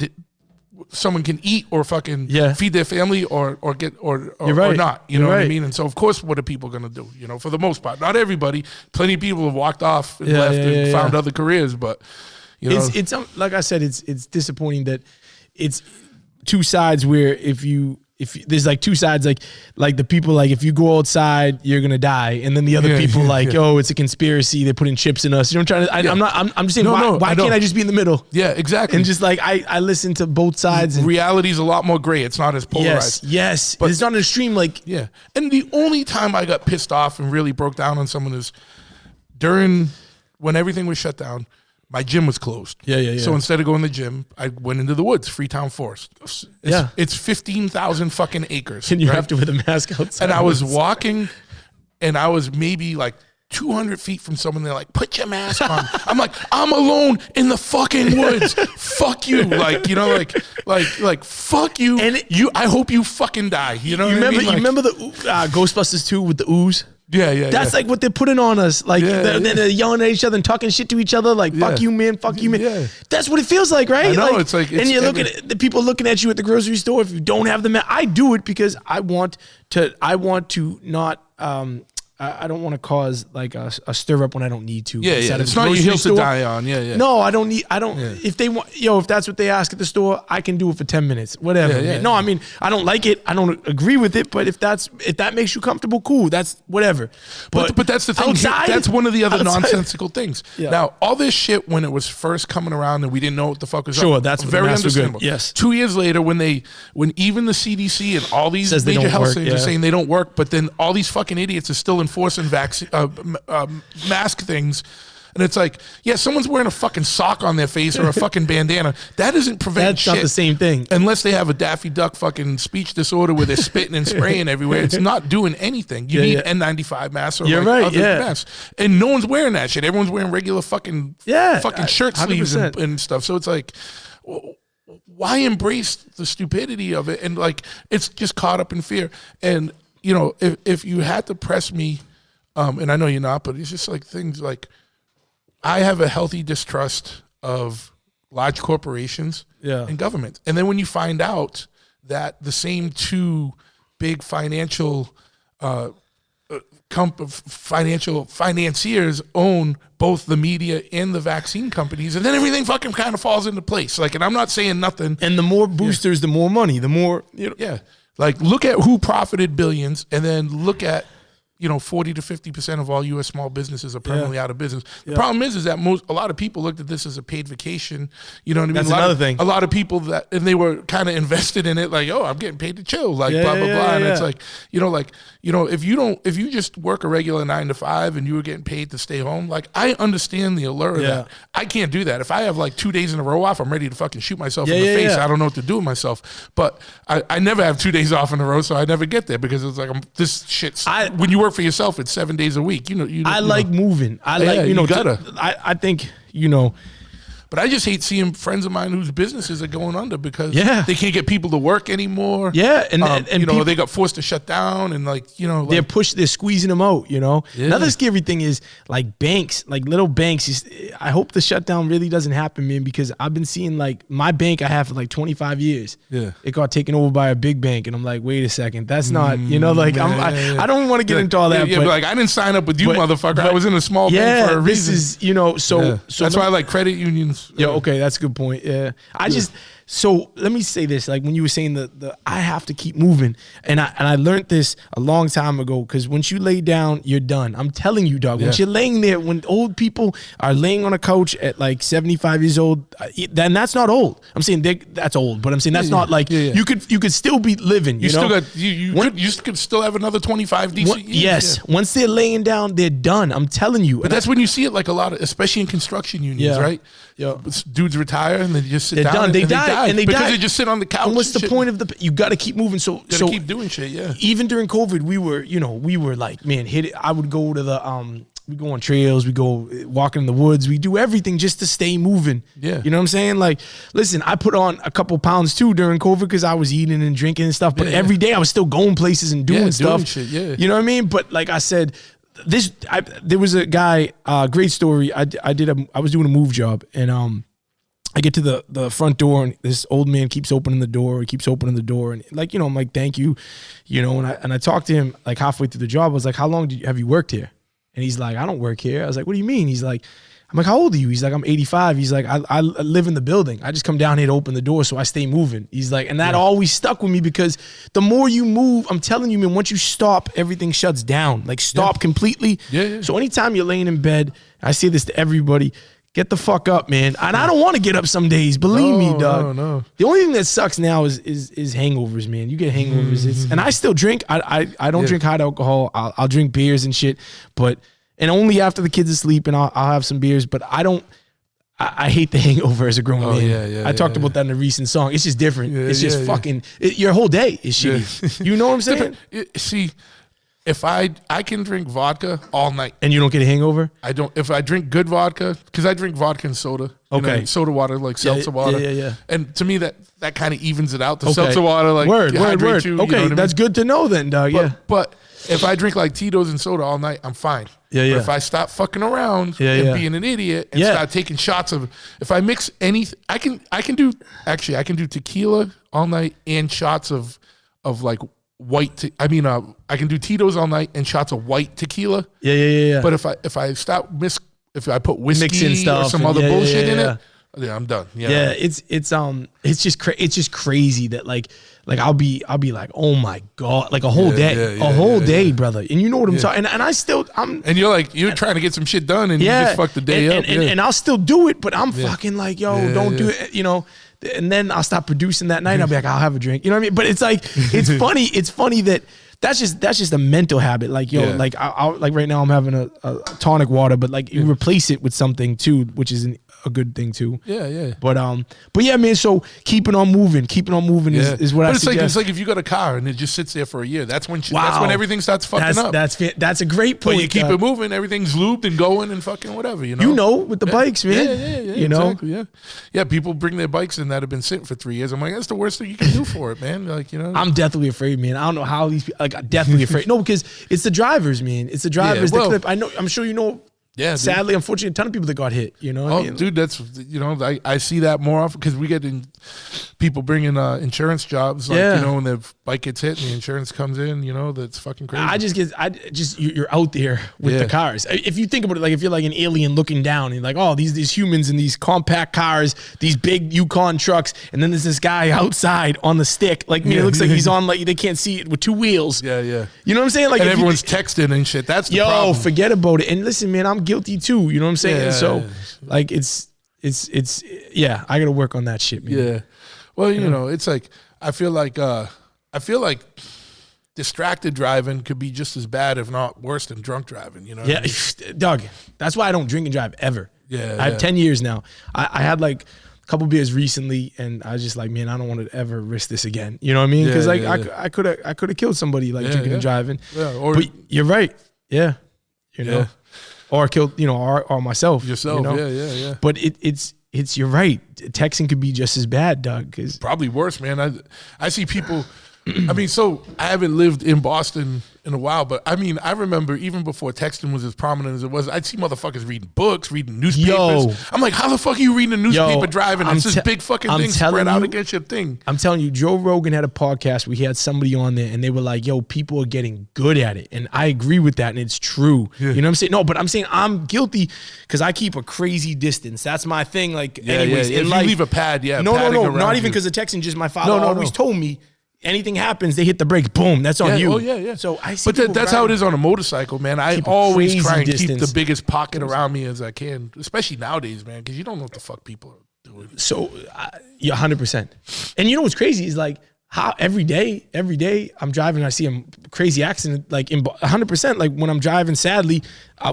can eat or fucking feed their family or get or not. You know what I mean? And so of course, what are people gonna do? You know, for the most part, not everybody. Plenty of people have walked off and left and found other careers, but. You know? It's like I said, it's disappointing that it's two sides where if there's like two sides, like the people like if you go outside you're gonna die, and then the other people oh, it's a conspiracy, they're putting chips in us. You know what I'm trying to I'm just saying why can't I just be in the middle? Yeah, exactly. And just like I listen to both sides. And reality's a lot more gray. It's not as polarized. Yes. But it's not an extreme like And the only time I got pissed off and really broke down on someone is when everything was shut down. My gym was closed. Yeah. So instead of going to the gym, I went into the woods, Freetown Forest. It's 15,000 fucking acres. And you have to wear the mask outside. And I was walking, and I was maybe like 200 feet from someone. They're like, put your mask on. I'm like, I'm alone in the fucking woods. Fuck you. Like, you know, like fuck you. And I hope you fucking die. You know what I mean? You remember the Ghostbusters 2 with the ooze? Yeah. That's like what they're putting on us. Like they're yelling at each other and talking shit to each other. Like fuck you, man. Fuck you, man. Yeah. That's what it feels like, right? I know. It's like, and you're looking at the people looking at you at the grocery store. If you don't have the mask, I do it because I want to not. I don't want to cause like a stir up when I don't need to. Yeah. It's not your hill to die on. Yeah. No, I don't. If they want, if that's what they ask at the store, I can do it for 10 minutes, whatever. Yeah. No, I mean, I don't like it. I don't agree with it. But if that makes you comfortable, cool. That's whatever. But that's the thing. That's one of the other nonsensical things. Yeah. Now, all this shit when it was first coming around and we didn't know what the fuck was up. That's very understandable. Yes. 2 years later, when even the CDC and all these major health things are saying they don't work, but then all these fucking idiots are still enforcing vaccine mask things. And it's like, someone's wearing a fucking sock on their face or a fucking bandana. That doesn't prevent shit. That's not the same thing. Unless they have a Daffy Duck fucking speech disorder where they're spitting and spraying everywhere. It's not doing anything. You need N95 masks or other masks. And no one's wearing that shit. Everyone's wearing regular fucking shirt sleeves and stuff. So it's like, why embrace the stupidity of it? And like, it's just caught up in fear. And, you know, if you had to press me, and I know you're not, but it's just like things like I have a healthy distrust of large corporations and government. And then when you find out that the same two big financial financiers own both the media and the vaccine companies, and then everything fucking kind of falls into place. Like, and I'm not saying nothing. And the more boosters, the more money, the more, you know. Like, look at who profited billions, and then look at, 40 to 50% of all U.S. small businesses are permanently out of business. The problem is that a lot of people looked at this as a paid vacation. You know what I mean? That's another thing. A lot of people and they were kind of invested in it, like, oh, I'm getting paid to chill, like blah blah blah. And it's like, if you just work a regular 9 to 5 and you were getting paid to stay home, like, I understand the allure of that. I can't do that. If I have like 2 days in a row off, I'm ready to fucking shoot myself in the face. I don't know what to do with myself. But I never have 2 days off in a row, so I never get there because it's like this shit's when you work work for yourself, it's 7 days a week. I like moving. I like, you gotta. I think, But I just hate seeing friends of mine whose businesses are going under because Yeah. they can't get people to work anymore. Yeah, and people, they got forced to shut down, and they're squeezing them out. Yeah. Another scary thing is like banks, like little banks. I hope the shutdown really doesn't happen, man, because I've been seeing like my bank I have for like 25 years. Yeah, it got taken over by a big bank, and I'm like, wait a second, that's not, I don't want to get into all that. Yeah, but like I didn't sign up with you, motherfucker. I was in a small bank for a reason. This is, so that's why I like credit unions. Yeah, okay, that's a good point. Yeah, so let me say this: like when you were saying the I have to keep moving, and I learned this a long time ago, because once you lay down, you're done. I'm telling you, dog. Once you're laying there, when old people are laying on a couch at like 75 years old, then that's not old. I'm saying that's old, but I'm saying that's not like you could still be living. You still got you could still have another 25 decent years. Yes, once they're laying down, they're done. I'm telling you. But that's when you see it like a lot of, especially in construction unions, right? Yeah, dudes retire and they just sit down. Done. They die because they just sit on the couch. And what's the point of you got to keep moving? So keep doing shit. Yeah. Even during COVID, we were like, man, hit it. I would go to we go on trails, we go walking in the woods, we do everything just to stay moving. Yeah. You know what I'm saying? Like, listen, I put on a couple pounds too during COVID because I was eating and drinking and stuff. But every day I was still going places and doing stuff. Shit, yeah. You know what I mean? But like I said, there was a guy, great story. I was doing a move job, and I get to the front door, and this old man keeps opening the door. He keeps opening the door, and like, I'm like, thank you, and I talked to him like halfway through the job. I was like, how long have you worked here? And he's like, I don't work here. I was like, what do you mean? He's like, I'm like, how old are you? He's like, I'm 85. He's like, I live in the building. I just come down here to open the door, so I stay moving. He's like, and that always stuck with me, because the more you move, I'm telling you, man, once you stop, everything shuts down. Like, stop completely. Yeah. So anytime you're laying in bed, I say this to everybody, get the fuck up, man. And I don't want to get up some days. Believe me, dog. No. The only thing that sucks now is hangovers, man. You get hangovers. And I still drink. I don't drink hot alcohol. I'll drink beers and shit, and only after the kids are asleep, and I'll have some beers. But I hate the hangover as a grown man. I talked about that in a recent song. It's just different. It's just fucking, your whole day is shitty. You know what I'm saying? See, if I can drink vodka all night. And you don't get a hangover? I don't. If I drink good vodka, because I drink vodka and soda. Okay. Soda water, like seltzer water. Yeah. And to me, that kind of evens it out. The seltzer water, like, word. You Okay, that's good to know then, dog. But if I drink like Tito's and soda all night, I'm fine. Yeah. But if I stop fucking around and being an idiot and start taking shots of, if I mix anything, I can do tequila all night and shots of like white. I can do Tito's all night and shots of white tequila. Yeah. But if I put whiskey Mixing stuff or some other bullshit in it, I'm done. Yeah, it's just crazy that like I'll be like, oh my God, like a whole day, brother. And you know what I'm talking. And I still and you're trying to get some shit done, and you just fuck the day up. And I'll still do it, but I'm fucking like, don't do it, And then I'll stop producing that night. And I'll be like, I'll have a drink. You know what I mean? But it's like, it's funny. It's funny that that's just a mental habit. Like, like I'll like right now I'm having a tonic water, but like you replace it with something too, which is a good thing too. Yeah. But yeah, man. So keeping on moving is what I suggest. It's like if you got a car and it just sits there for a year, that's when everything starts fucking up. That's a great point. But you keep it moving, everything's lubed and going and fucking whatever. With the bikes, man. Yeah. Exactly, yeah. People bring their bikes in that have been sitting for 3 years. I'm like, that's the worst thing you can do for it, man. Like, I'm deathly afraid, man. I don't know how these people, I'm deathly afraid. No, because it's the drivers, man. It's the drivers. The clip. I'm sure you know. Yeah, sadly, unfortunately, a ton of people that got hit. Dude, that's I see that more often because we get people bringing insurance jobs. Like, when the bike gets hit and the insurance comes in, that's fucking crazy. You're out there with the cars. If you think about it, like if you're like an alien looking down, and you're like, oh, these humans in these compact cars, these big Yukon trucks, and then there's this guy outside on the stick. Like, it looks like he's on, like they can't see it, with two wheels. Yeah. You know what I'm saying? Like, and everyone's texting and shit. That's the problem. Forget about it. And listen, man, I'm guilty too. You know what I'm saying? Yeah. So like it's I gotta work on that shit, man. Yeah. Well, it's like I feel like distracted driving could be just as bad, if not worse, than drunk driving. You know? Yeah, Doug. That's why I don't drink and drive ever. Yeah. I have 10 years now. I had like couple beers recently, and I was just like, man, I don't want to ever risk this again. You know what I mean? Because I could have killed somebody like drinking and driving. Yeah, but you're right. Yeah, you know, or killed or myself. Yourself. You know? Yeah. But it's you're right. Texting could be just as bad, Doug. Cause probably worse, man. I see people. I mean, so I haven't lived in Boston in a while, but I mean, I remember even before texting was as prominent as it was, I'd see motherfuckers reading books, reading newspapers. I'm like, how the fuck are you reading a newspaper driving? It's this big fucking thing spread out against your thing. I'm telling you, Joe Rogan had a podcast where he had somebody on there and they were like, yo, people are getting good at it. And I agree with that, and it's true. Yeah. You know what I'm saying? No, but I'm saying I'm guilty because I keep a crazy distance. That's my thing. Like, anyways, if life, you leave a pad, no, not even because of texting. Just my father always told me, anything happens, they hit the brakes. Boom, that's on you. Oh yeah. So I see. But that's how it is on a motorcycle, man. I always try and keep the biggest pocket around me as I can, especially nowadays, man, because you don't know what the fuck people are doing. So, yeah, 100%. And you know what's crazy is like how every day I'm driving, and I see a crazy accident. Like 100%. Like when I'm driving, sadly,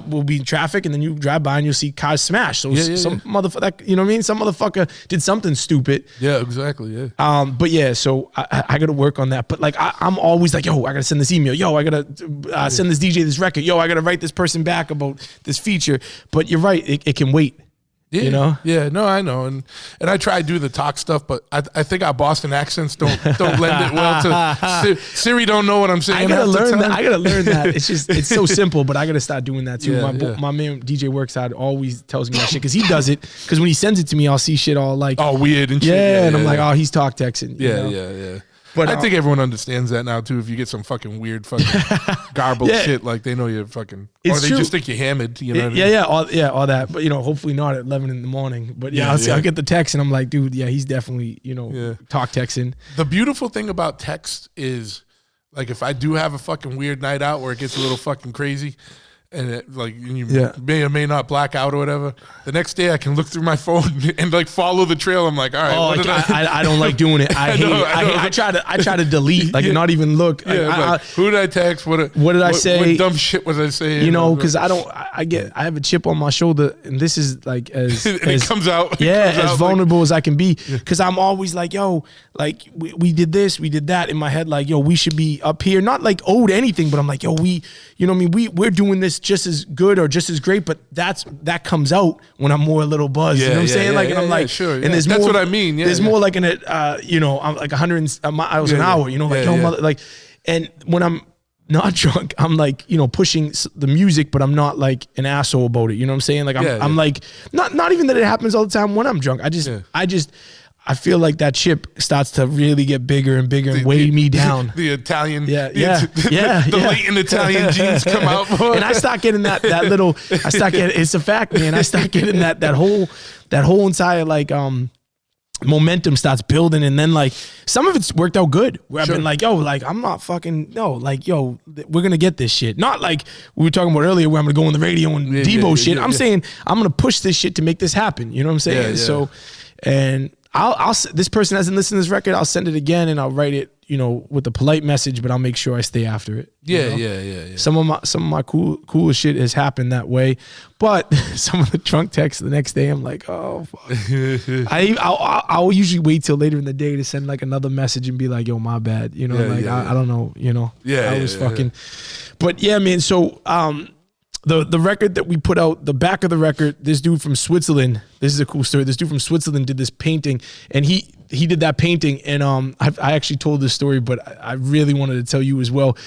we'll be in traffic, and then you drive by and you'll see cars smash. So some motherfucker, you know what I mean? Some motherfucker did something stupid. Yeah, exactly. Yeah. But yeah, so I got to work on that. But like I'm always like, yo, I got to send this email. Yo, I got to send this DJ this record. Yo, I got to write this person back about this feature. But you're right, it can wait. Yeah, you know? Yeah, no, I know, and I try to do the talk stuff, but I think our Boston accents don't lend it well to Siri. Don't know what I'm saying. I gotta learn that. I gotta learn that. It's so simple, but I gotta start doing that too. My man DJ Workside always tells me that shit because he does it. Because when he sends it to me, I'll see shit all like weird and shit. Yeah, and I'm like, oh, he's talk texting. Yeah. But I think everyone understands that now too. If you get some fucking weird fucking garbled shit, like they know you're fucking, or they just think you're hammered. You know what I mean? All that. But hopefully not at 11 in the morning. But I'll get the text and I'm like, dude, he's definitely talk texting. The beautiful thing about text is, like, if I do have a fucking weird night out where it gets a little fucking crazy, and you may or may not black out or whatever, the next day I can look through my phone and like follow the trail. I'm like, all right. I don't like doing it. I hate it. I try to delete, like not even look. Who did I text? What did I say? What dumb shit was I saying? Because I have a chip on my shoulder, and this is like as it comes out. As vulnerable as I can be, because I'm always like, yo, like we did this, we did that in my head, like, yo, we should be up here, not like owed anything, but I'm like, yo, we're doing this just as good or just as great, but that comes out when I'm more a little buzzed. You know what I'm saying? And I'm like, sure. And there's that's more, what I mean. Yeah, there's more like I'm like 100 miles an hour. Like, and when I'm not drunk, I'm like, pushing the music, but I'm not like an asshole about it. You know what I'm saying? Like I'm like, not even that it happens all the time when I'm drunk. I feel like that chip starts to really get bigger and bigger and weigh me down. The Italian, the latent Italian genes come out more. And I start getting it's a fact, man. I start getting that whole entire like momentum starts building, and then like some of it's worked out good. Where I've been like, yo, like I'm not fucking like, yo, we're gonna get this shit. Not like we were talking about earlier, where I'm gonna go on the radio and Devo shit. I'm saying I'm gonna push this shit to make this happen. You know what I'm saying? So, and I'll this person hasn't listened to this record. I'll send it again and I'll write it, with a polite message, but I'll make sure I stay after it. Yeah. Some of my coolest shit has happened that way, but some of the drunk texts the next day, I'm like, oh fuck. I'll usually wait till later in the day to send like another message and be like, yo, my bad. I don't know. I was fucking. But yeah, man. So The record that we put out, the back of the record, this dude from Switzerland, this is a cool story. This dude from Switzerland did this painting, and he did that painting, and I actually told this story, but I really wanted to tell you as well.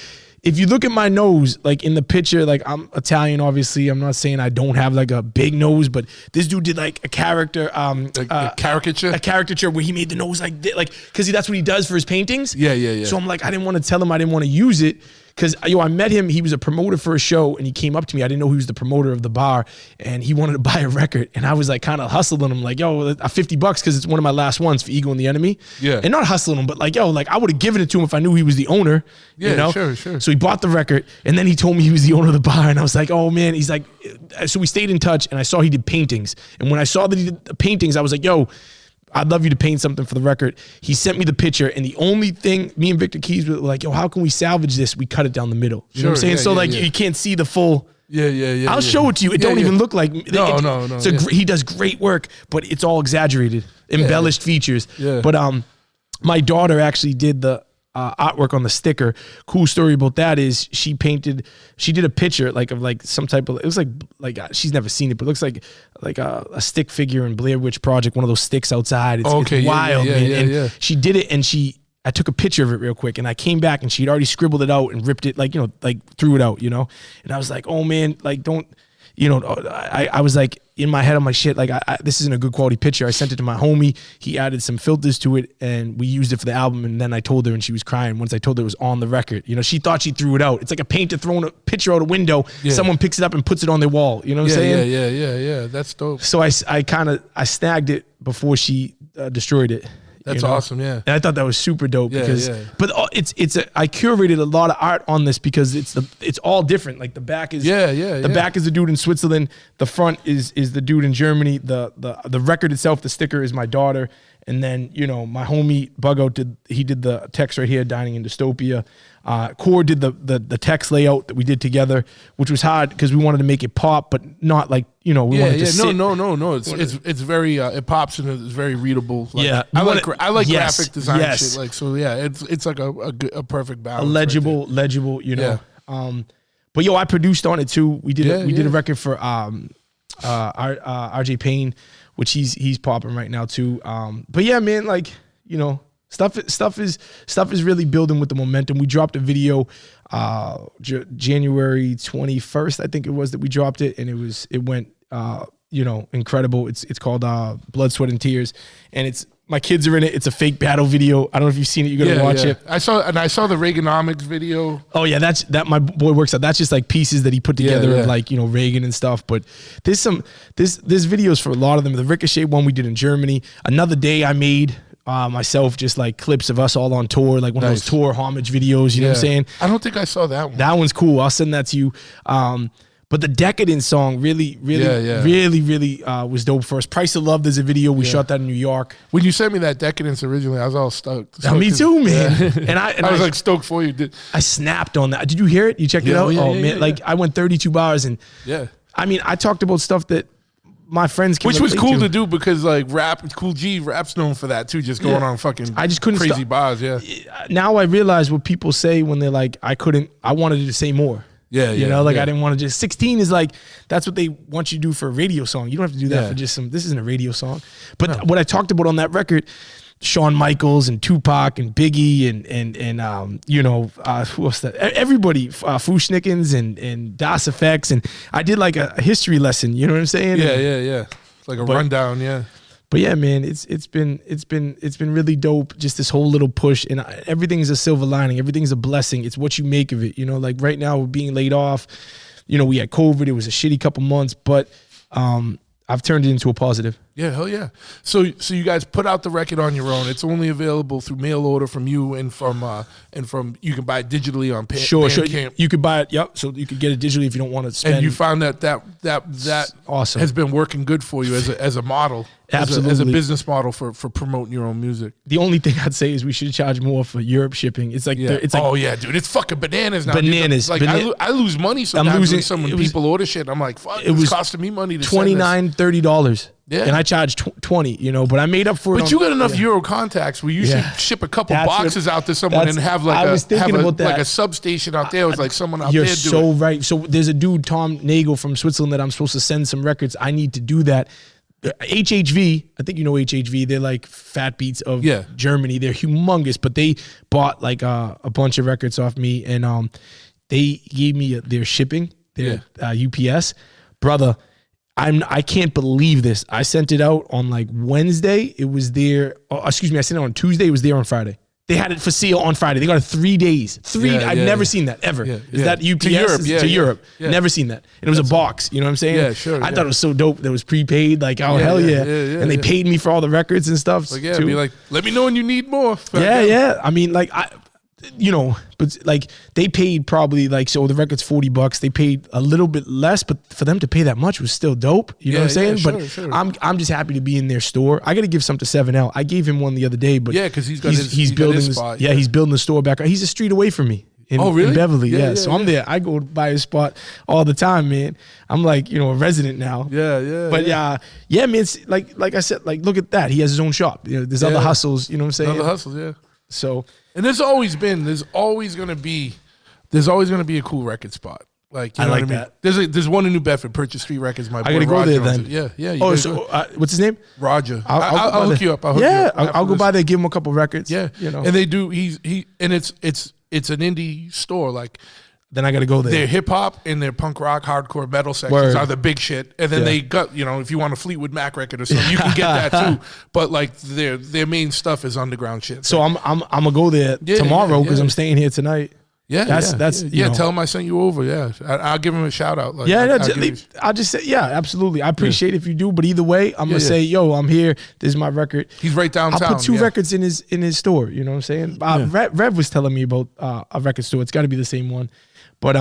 If you look at my nose, like in the picture, like I'm Italian, obviously. I'm not saying I don't have like a big nose, but this dude did like a character, a caricature, a caricature where he made the nose like because that's what he does for his paintings. Yeah. So I'm like, I didn't want to tell him I didn't want to use it. Because I met him, he was a promoter for a show, and he came up to me. I didn't know he was the promoter of the bar, and he wanted to buy a record. And I was like kind of hustling him, like, yo, $50 because it's one of my last ones for Ego and the Enemy. Yeah. And not hustling him, but like, yo, like I would have given it to him if I knew he was the owner. Yeah, sure. So he bought the record, and then he told me he was the owner of the bar, and I was like, oh man. He's like, so we stayed in touch, and I saw he did paintings. And when I saw that he did paintings, I was like, yo, I'd love you to paint something for the record. He sent me the picture, and the only thing, me and Victor Keys were like, yo, how can we salvage this? We cut it down the middle. You know what I'm saying? You can't see the full. Yeah. I'll show it to you. It don't even look like. No. He does great work, but it's all exaggerated. embellished features. Yeah. But my daughter actually did the artwork on the sticker. Cool story about that is she did a picture like of like some type of, it was like she's never seen it, but it looks like a stick figure in Blair Witch Project, one of those sticks outside. It's wild, man. And she did it, and I took a picture of it real quick, and I came back and she'd already scribbled it out and ripped it, like, threw it out, and I was like, oh man, like don't, I was like, in my head, I'm like, shit, like this isn't a good quality picture. I sent it to my homie. He added some filters to it, and we used it for the album. And then I told her, and she was crying once I told her it was on the record. She thought she threw it out. It's like a painter throwing a picture out a window. Yeah. Someone picks it up and puts it on their wall. You know what I'm saying? Yeah. That's dope. So I snagged it before she destroyed it. That's awesome, yeah. And I thought that was super dope because, but I curated a lot of art on this because it's all different. Like the back is, back is the dude in Switzerland. The front is the dude in Germany. The record itself, the sticker is my daughter. And then, my homie Buggo did the text right here, Dining in Dystopia. Core did the text layout that we did together, which was hard because we wanted to make it pop, but not like, we wanted to sit. No. It's very, it pops and it's very readable. Like, I like graphic design shit. Like, so yeah, it's like a perfect balance. Legible, but I produced on it too. We did a record for RJ Payne, which he's popping right now too. But yeah, man, like, stuff is really building with the momentum. We dropped a video January 21st, I think it was, that we dropped it, and it went incredible. It's called Blood, Sweat, and Tears, and my kids are in it. It's a fake battle video. I don't know if you've seen it. You gotta watch it. I saw the Reaganomics video. Oh yeah, that my boy works out. That's just like pieces that he put together of like Reagan and stuff. But there's videos for a lot of them. The Ricochet one we did in Germany. Another Day I made myself, just like clips of us all on tour, like one of those tour homage videos. You know what I'm saying? I don't think I saw that one. That one's cool. I'll send that to you. But the Decadence song really was dope for us. Price of Love, there's a video. We shot that in New York. When you sent me that Decadence originally, I was all stoked. Me too, man. And I was like stoked for you. I snapped on that. Did you hear it? You checked it out? Man. Like I went 32 bars and I mean, I talked about stuff that my friends can Which was cool to do because like Cool G rap's known for that too, just going on fucking I just couldn't crazy bars, Now I realize what people say when they're like, I wanted to say more. I didn't want to just, 16 is like, that's what they want you to do for a radio song. You don't have to do that for just this isn't a radio song. But what I talked about on that record, Shawn Michaels and Tupac and Biggie and who else that? Everybody, Fushnikins and Das Effects. And I did like a history lesson, you know what I'm saying? Yeah. It's like a rundown, But yeah, man, it's been really dope. Just this whole little push, and everything's a silver lining. Everything's a blessing. It's what you make of it. Like right now we're being laid off. We had COVID. It was a shitty couple months, but I've turned it into a positive. Yeah, hell yeah. So you guys put out the record on your own. It's only available through mail order from you and from you can buy it digitally on Bandcamp. You could buy it. Yep. So you could get it digitally if you don't want to spend. And you found that awesome has been working good for you as a model. Absolutely. As a business model for promoting your own music. The only thing I'd say is we should charge more for Europe shipping. It's like it's like, oh yeah, dude, it's fucking bananas now. Bananas. Like I lose money sometimes when people order shit. I'm like, fuck, it was costing me money to $29, $30. Yeah. And I charged 20, but I made up for it. But you got enough Euro contacts where you should ship a couple boxes out to someone and have like a substation out there. It was like someone out there doing it. You're so right. So there's a dude, Tom Nagel from Switzerland, that I'm supposed to send some records. I need to do that. HHV, I think you know HHV. They're like Fat Beats of Germany. They're humongous, but they bought like a bunch of records off me, and they gave me their shipping, their UPS. Brother, I can't believe this. I sent it out on like Wednesday. It was there. I sent it on Tuesday. It was there on Friday. They had it for sale on Friday. They got it 3 days. I've never seen that ever. Is that UPS? To Europe, to Europe. Never seen that. And it was a box. You know what I'm saying? Yeah, sure. I thought it was so dope. That was prepaid. Like, oh, hell yeah. And they paid me for all the records and stuff. Like, too. Be like, let me know when you need more. Yeah. I mean, like, but like they paid probably like, so the record's $40. They paid a little bit less, but for them to pay that much was still dope. You know what I'm saying? Sure. I'm just happy to be in their store. I got to give some to 7L. I gave him one the other day, but because he's building his spot. Yeah, he's building the store back. He's a street away from me. in Beverly. Yeah, So I'm there. I go by his spot all the time, man. I'm like, a resident now. But yeah, man. It's like I said, like look at that. He has his own shop. There's other hustles. You know what I'm saying? Other hustles, yeah. So, and there's always gonna be a cool record spot. Like, you know what I mean? That. There's one in New Bedford, Purchase Street Records. My boy I gotta go Roger there then. Yeah. What's his name? Roger. I'll hook you up. I'll go by there, give him a couple records. Yeah, and they do. And it's an indie store. Like, then I gotta go there. Their hip hop and their punk rock, hardcore metal sections are the big shit. And then they got, if you want a Fleetwood Mac record or something, you can get that too. But like their main stuff is underground shit. So I'm gonna go there tomorrow because I'm staying here tonight. Yeah, that's tell him I sent you over. Yeah, I'll give him a shout out. Like, I'll just say, absolutely. I appreciate if you do, but either way, I'm gonna say, yo, I'm here. This is my record. He's right downtown. I'll put 2 records in his store. You know what I'm saying? Rev was telling me about a record store. It's got to be the same one, but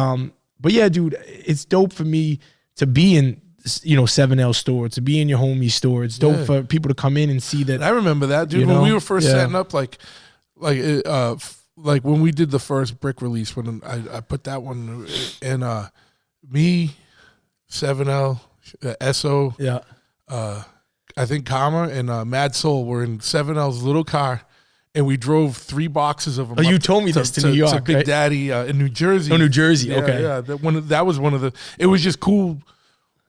yeah, dude, it's dope for me to be in 7L store, to be in your homie's store. It's dope for people to come in and see that. I remember that, dude. When we were first setting up, like when we did the first Brick release, when I put that one in, me, 7L, SO, I think Karma and Mad Soul were in 7L's little car, and we drove 3 boxes of them. Oh, you told me this to New York, to Big Daddy in New Jersey. Oh, New Jersey, okay. Yeah, that was one of the. It was just cool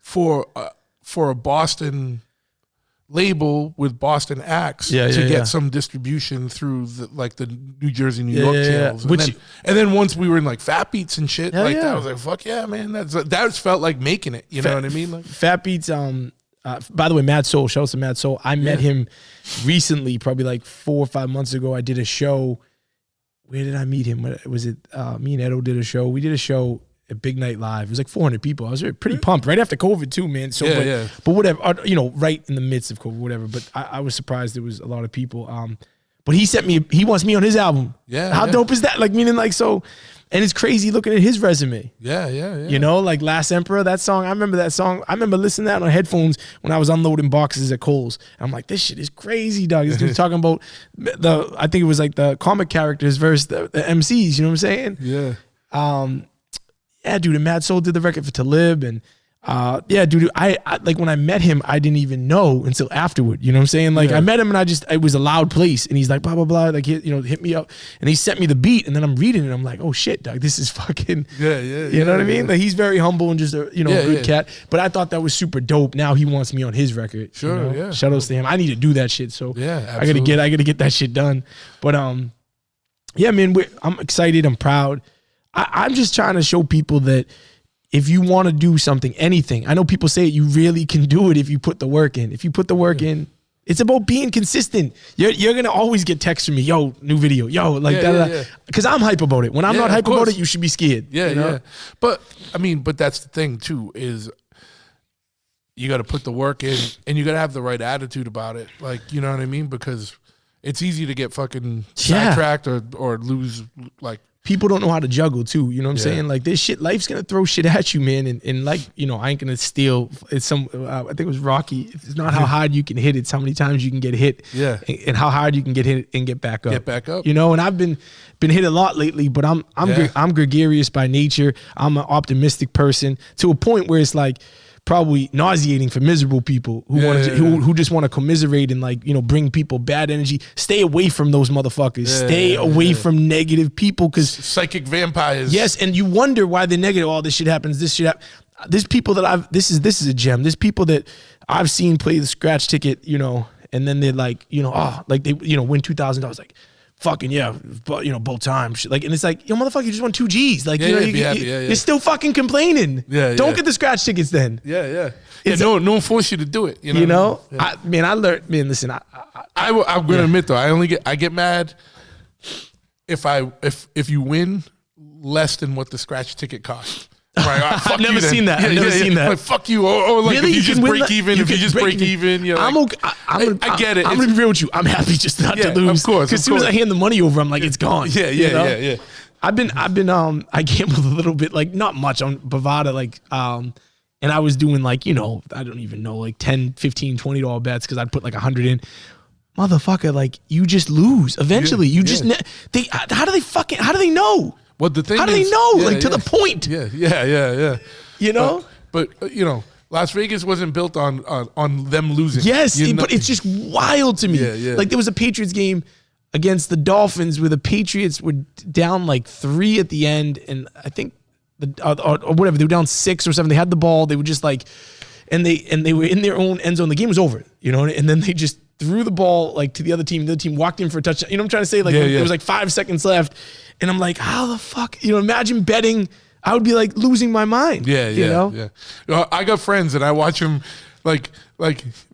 for a Boston label with Boston acts to get some distribution through the New Jersey, New York channels. And then once we were in like Fat Beats and shit that, I was like, fuck yeah, man. That felt like making it. You know what I mean? Like, Fat Beats, by the way, Mad Soul, shout out to Mad Soul. I met him recently, probably like 4 or 5 months ago. I did a show. Where did I meet him? Was it me and Edo did a show? We did a show at Big Night Live. It was like 400 people. I was pretty pumped right after COVID too, man. So, but whatever, right in the midst of COVID, whatever. But I was surprised there was a lot of people. But he wants me on his album. Yeah. How dope is that? Like, meaning like, so, and it's crazy looking at his resume. Yeah. Like Last Emperor, that song. I remember that song. I remember listening to that on headphones when I was unloading boxes at Kohl's. And I'm like, this shit is crazy, dog. This dude's talking about I think it was like the comic characters versus the MCs. You know what I'm saying? Yeah. Yeah, dude, and Mad Soul did the record for Talib, and dude, I like when I met him, I didn't even know until afterward. You know what I'm saying? Like I met him, and it was a loud place, and he's like blah blah blah, like hit me up, and he sent me the beat, and then I'm reading it, I'm like, oh shit, dog, this is fucking You know what I mean? Like he's very humble and just a good cat, but I thought that was super dope. Now he wants me on his record. Sure, yeah. Shout outs to him. I need to do that shit, so I gotta get that shit done. But yeah, man, I'm excited. I'm proud. I'm just trying to show people that if you want to do something, anything, I know people say you really can do it if you put the work in. If you put the work in, it's about being consistent. You're going to always get texts from me, yo, new video, yo, like that. Because I'm hype about it. When I'm not hype about it, you should be scared. Yeah. But that's the thing too, is you got to put the work in and you got to have the right attitude about it. Like, you know what I mean? Because it's easy to get fucking sidetracked or lose, like, people don't know how to juggle too. You know what I'm saying? Like this shit, life's gonna throw shit at you, man. And like, I ain't gonna steal. It's I think it was Rocky. It's not how hard you can hit, it's how many times you can get hit. Yeah. And how hard you can get hit and get back up. You know, and I've been hit a lot lately, but I'm gregarious by nature. I'm an optimistic person to a point where it's like probably nauseating for miserable people who just want to commiserate and like, bring people bad energy. Stay away from those motherfuckers. Stay away from negative people, because psychic vampires. Yes, and you wonder why they're negative. All this shit happens. This shit happens. There's people that this is a gem. There's people that I've seen play the scratch ticket, and then they're like, like they, win $2,000. Like, fucking but both times, like, and it's like, yo, motherfucker, you just won 2 G's, like, you're still fucking complaining. Don't get the scratch tickets then. No one forced you to do it. I learned, man. Listen, I'm gonna admit though, I get mad if you win less than what the scratch ticket cost. Right, I've never seen that. I've never seen that. Like, fuck you. Or like, really? if you just break even. If you just break even, I'm okay. I get it. I'm gonna be real with you. I'm happy just not to lose. Of course. Because as soon as I hand the money over, I'm like, it's gone. Yeah. I've been I gambled a little bit, like not much on Bovada, like and I was doing like, I don't even know, like $10, $15, $20 bets because I'd put like 100 in. Motherfucker, like, you just lose eventually. How do they know? Well, the thing How do they is- know? yeah, To yeah. the point. Yeah. You know? But Las Vegas wasn't built on them losing. Yes, You know- but it's just wild to me. Yeah. Like there was a Patriots game against the Dolphins where the Patriots were down like 3 at the end, and I think or whatever, they were down 6 or 7. They had the ball. They were just like, and they were in their own end zone. The game was over, and then they just threw the ball like to the other team. The other team walked in for a touchdown. You know what I'm trying to say? Like there was like 5 seconds left, and I'm like, how the fuck? Imagine betting. I would be like losing my mind. Yeah. I got friends and I watch them like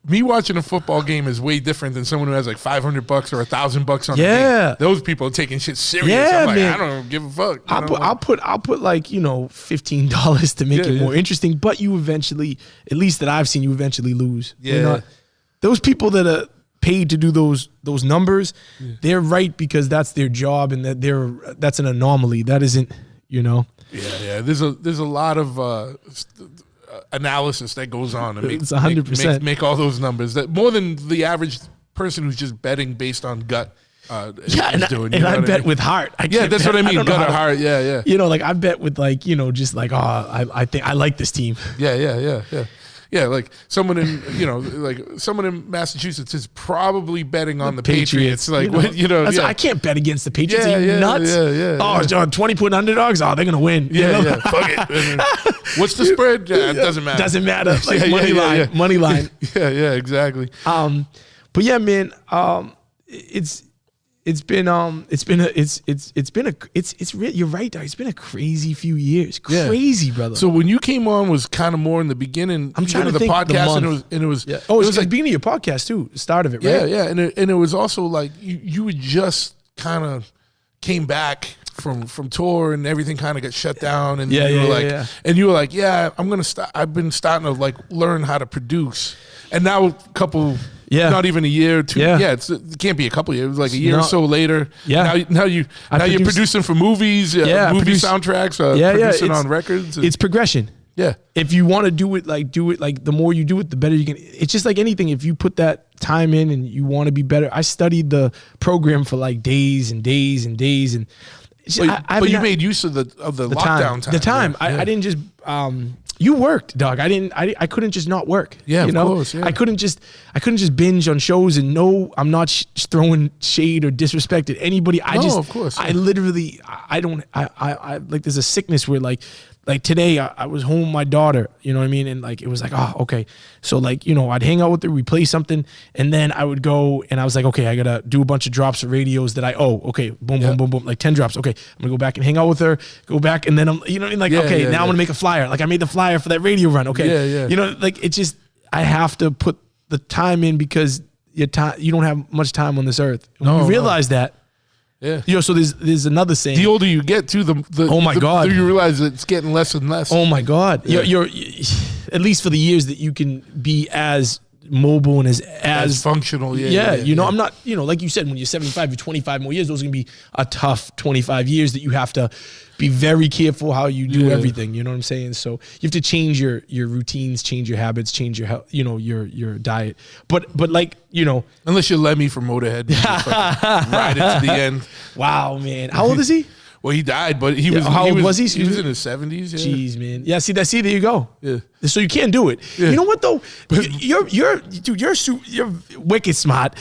me watching a football game is way different than someone who has like $500 or $1,000 on the game. Those people are taking shit serious. Yeah, I'm like, man. I don't give a fuck. I'll put like, $15 to make it more interesting, but you eventually, at least that I've seen, you eventually lose. Yeah. Those people that are paid to do those numbers, they're right because that's their job and that's an anomaly. That isn't, Yeah. There's a lot of analysis that goes on to It's 100%. make all those numbers. That more than the average person who's just betting based on gut. and doing, I bet with heart. That's what I mean. Gut or heart. Yeah. I bet with just like, I think I like this team. Yeah. Yeah, like someone in someone in Massachusetts is probably betting on the Patriots. Like I can't bet against the Patriots. Are you nuts? Yeah. Oh, 20-point underdogs. Oh, they're gonna win. Yeah. Fuck it. What's the spread? Yeah, it doesn't matter. Doesn't matter. Like money line. Yeah, exactly. But yeah, man. You're right, dog. It's been a crazy few years. Crazy, brother. So when you came on was kind of more in the beginning. I'm trying to the think podcast, the month. and it was Oh, it was like the beginning of your podcast too. The start of it, right? Yeah. And it was also like you had just kind of came back from tour and everything kind of got shut down, and and you were like, I'm gonna start. I've been starting to like learn how to produce, and now a couple. Yeah. Not even a year or two. Yeah. It can't be a couple of years. It was like a year or so later. Yeah. Now you're producing for movies, movie soundtracks, producing on records. It's progression. Yeah. If you want to do it like the more you do it, the better you can. It's just like anything. If you put that time in and you want to be better. I studied the program for like days and days and days. And but you made use of the lockdown time. The time. Yeah. I didn't just you worked, dog. I couldn't just not work. Yeah, of course. Yeah. I couldn't just binge on shows and no, I'm not throwing shade or disrespect at anybody. Of course. I literally, I don't, I like, there's a sickness where like today I was home with my daughter, you know what I mean? And like, it was like, oh, okay. So like, I'd hang out with her, we play something, and then I would go and I was like, okay, I gotta do a bunch of drops of radios that okay, boom, like 10 drops. Okay, I'm gonna go back and hang out with her, go back, and then I'm, you know what I mean? Like, now I'm gonna make a flyer. Like I made the flyer for that radio run. Okay. Like it's just, I have to put the time in because you don't have much time on this earth. When you realize that, yeah. So there's another saying. The older you get, too, oh my God, you realize that it's getting less and less. Oh my God, you're at least for the years that you can be as mobile and as functional. I'm not. Like you said, when you're 75, you're 25 more years. Those are gonna be a tough 25 years that you have to be very careful how you do everything. You know what I'm saying? So you have to change your routines, change your habits, change your health, your diet. But like, unless you're Lemmy from Motorhead, ride it to the end. Wow, man. How old is he? Well, he died, but he was. How old was he? He was in his 70s. Yeah. Jeez, man. Yeah, see, there you go. Yeah. So you can't do it. Yeah. You know what though? You're wicked smart.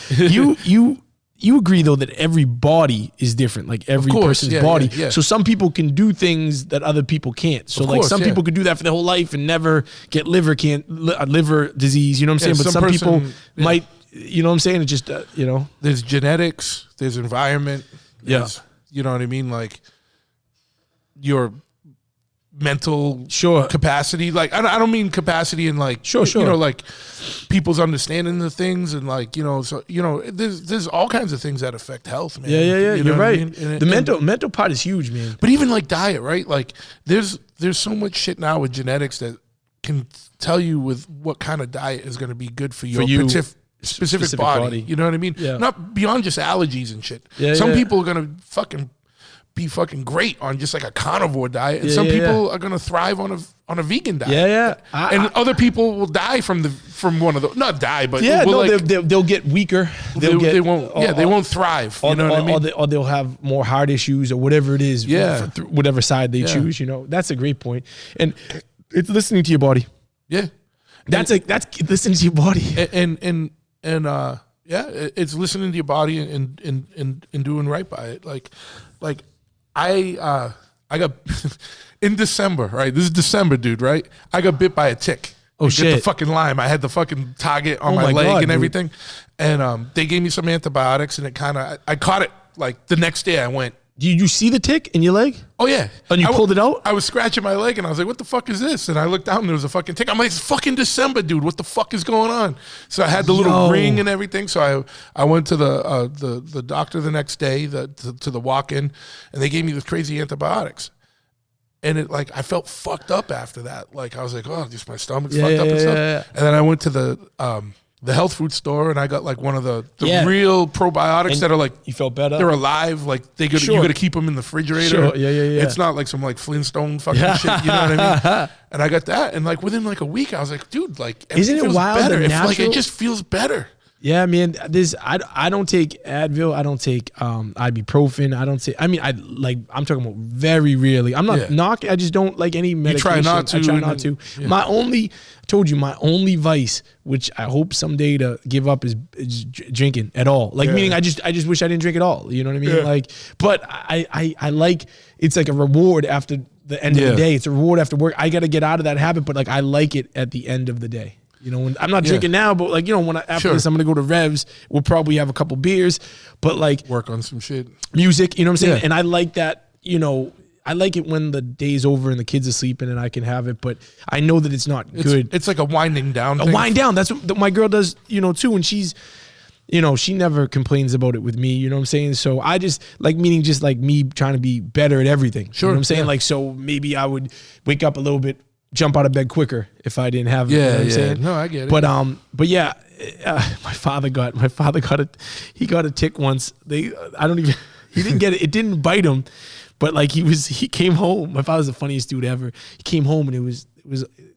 You agree though that every body is different, like every person's body. Yeah. So some people can do things that other people can't. So some people could do that for their whole life and never get liver disease. You know what I'm saying? But some people might. You know what I'm saying? It just There's genetics. There's environment. There's, you know what I mean? Like your mental capacity. Like I don't mean capacity in like like people's understanding the things and like there's all kinds of things that affect health, man. You're right. I mean? The mental part is huge, man. But even like diet, right? Like there's so much shit now with genetics that can tell you with what kind of diet is going to be good for your specific body. You know what I mean? Yeah. Not beyond just allergies and shit. Yeah, Some people are going to fucking be fucking great on just like a carnivore diet, and some people are gonna thrive on a vegan diet. And other people will die from one of those. Not die, but they'll get weaker. They won't thrive. You know what I mean? Or they'll have more heart issues or whatever it is. Yeah, whatever side they choose. You know, that's a great point. And it's listening to your body. Yeah, that's listening to your body. It's listening to your body and doing right by it. Like I got in December, right? This is December, dude, right? I got bit by a tick. Oh shit! Get the fucking Lyme. I had the fucking target on my leg and everything, and they gave me some antibiotics, and I caught it like the next day. I went. Did you see the tick in your leg? Oh yeah, and you pulled it out. I was scratching my leg, and I was like, "What the fuck is this?" And I looked down, and there was a fucking tick. I'm like, "It's fucking December, dude. What the fuck is going on?" So I had the little ring and everything. So I went to the doctor the next day to the walk-in, and they gave me this crazy antibiotics. And it I felt fucked up after that. Like I was like, oh, just my stomach's fucked up and stuff. Yeah. And then I went to the health food store, and I got like one of the real probiotics and that are like, you felt better. They're alive. Like you got to keep them in the refrigerator. Sure. Yeah. It's not like some like Flintstone fucking shit. You know what I mean? And I got that, and like within like a week, I was like, dude, like isn't it wild? Better. It just feels better. Yeah, man. I don't take Advil. I don't take ibuprofen. I don't take. I mean, I'm talking about very rarely. I'm not knocking. I just don't like any medication. You try not to. I try not to. Yeah. My only vice, which I hope someday to give up, is drinking at all. Like meaning, I just wish I didn't drink at all. You know what I mean? Yeah. Like, but I like it's like a reward after the end of the day. It's a reward after work. I got to get out of that habit, but like I like it at the end of the day. You know, when I'm not drinking now, but like, you know, after this, I'm going to go to Revs. We'll probably have a couple beers, but like work on some shit, music, you know what I'm saying? Yeah. And I like that, you know, I like it when the day's over and the kids are sleeping and I can have it, but I know that it's not good. It's like a winding down thing. A wind down. That's what my girl does, you know, too. And she's, you know, she never complains about it with me, you know what I'm saying? So I just like, meaning just like me trying to be better at everything. Sure. You know what I'm saying? Like, so maybe I would wake up a little bit, jump out of bed quicker if I didn't have it. You know what I'm saying? No, I get it. But yeah, my father got a tick once. He didn't get it. It didn't bite him, but like he came home. My father's the funniest dude ever. He came home and it was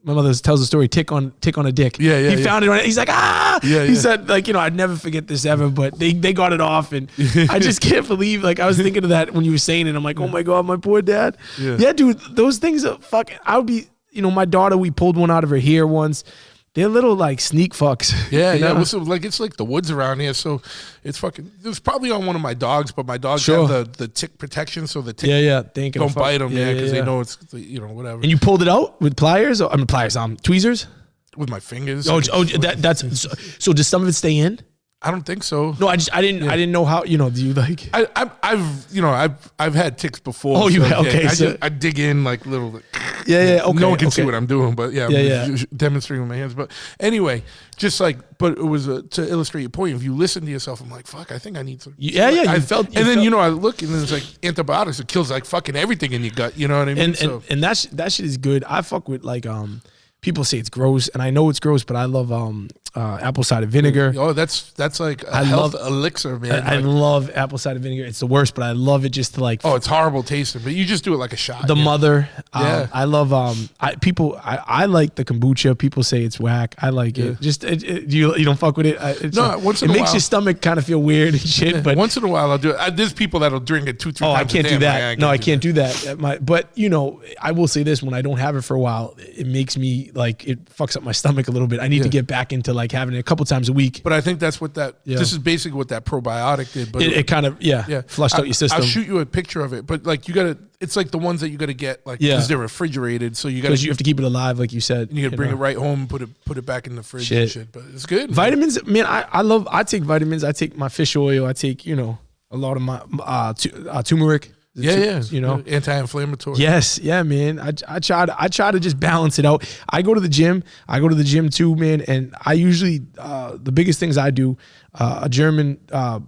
my mother tells the story, tick on a dick. Yeah. He found it on it. He's like, he said, like, you know, I'd never forget this ever, but they got it off, and I just can't believe, like, I was thinking of that when you were saying it. I'm like, oh my God, my poor dad. Yeah, dude, those things are fucking, I would be, you know, my daughter, we pulled one out of her hair once. They're little like sneak fucks. Yeah, you know? Well, so, like it's like the woods around here, so it's fucking. It was probably on one of my dogs, but my dogs have the tick protection, so the tick don't bite them. Because they know it's whatever. And you pulled it out with pliers or tweezers? With my fingers. That's so. Does some of it stay in? I don't think so. No, I didn't know how. You know, do you like? I've had ticks before. Oh, you okay? I dig in like little. Yeah. Okay. No one can see what I'm doing, but demonstrating with my hands. But anyway, just like, but it was to illustrate your point. If you listen to yourself, I'm like, fuck, I think I need some. You felt. And then I look, and then it's like antibiotics. It kills like fucking everything in your gut. You know what I mean? And that shit is good. I fuck with like people say it's gross, and I know it's gross, but I love apple cider vinegar. Oh, that's like a health elixir, man. I love apple cider vinegar. It's the worst, but I love it just to like. Oh, it's horrible tasting, but you just do it like a shot. The mother. I love. I like the kombucha. People say it's whack. I like it. Just you don't fuck with it. Once in a while, it makes your stomach kind of feel weird and shit. But once in a while, I'll do it. There's people that'll drink it 2-3 times. Oh, I can't do that. I can't do that. But you know, I will say this: when I don't have it for a while, it makes me like it fucks up my stomach a little bit. I need to get back into like having it a couple times a week. But I think that's what this is basically what that probiotic did. But it kind of flushed out your system. I'll shoot you a picture of it. But like it's like the ones that you got to get like because they're refrigerated, so you have to keep it alive, like you said. And you got to bring it right home, put it back in the fridge and shit. But it's good. Vitamins, man. I take vitamins. I take my fish oil. I take a lot of my turmeric. You know, anti-inflammatory. Yes, yeah, man. I try to just balance it out. I go to the gym. Too, man. And I usually the biggest things I do. A German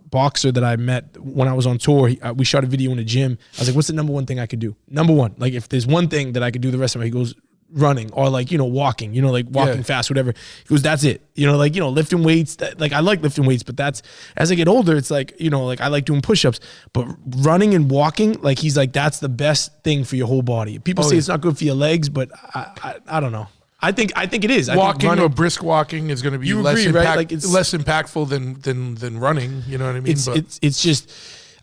boxer that I met when I was on tour. We shot a video in the gym. I was like, "What's the number one thing I could do? Number one, like if there's one thing that I could do the rest of my," he goes, running or like, walking, like walking fast, whatever. He goes, that's it. Like, lifting weights, like I like lifting weights, but that's, as I get older, it's like, like I like doing push-ups, but running and walking, like he's like, that's the best thing for your whole body. People say it's not good for your legs, but I don't know. I think it is. Walking or brisk walking is going to be less right? Like it's less impactful than running. You know what I mean? It's just,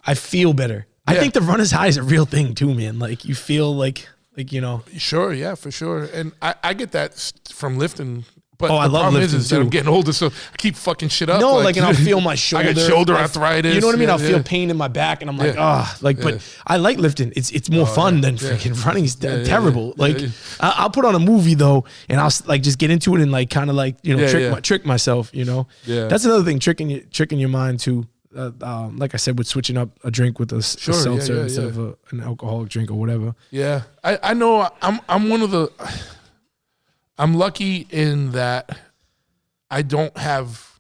I feel better. I think the runner's high is a real thing too, man. Like you feel like. Sure, yeah, for sure. And I get that from lifting. But I love lifting is that I'm getting older, so I keep fucking shit up. No, and I'll feel my shoulder. I got shoulder arthritis. You know what I mean? I'll feel pain in my back, and I'm like, but I like lifting. It's more fun than freaking running. It's terrible. I'll put on a movie though, and I'll like just get into it and like kind of like trick myself. That's another thing, tricking your mind too. Like I said, with switching up a drink with a seltzer instead of an alcoholic drink or whatever. Yeah, I know. I'm one of the. I'm lucky in that I don't have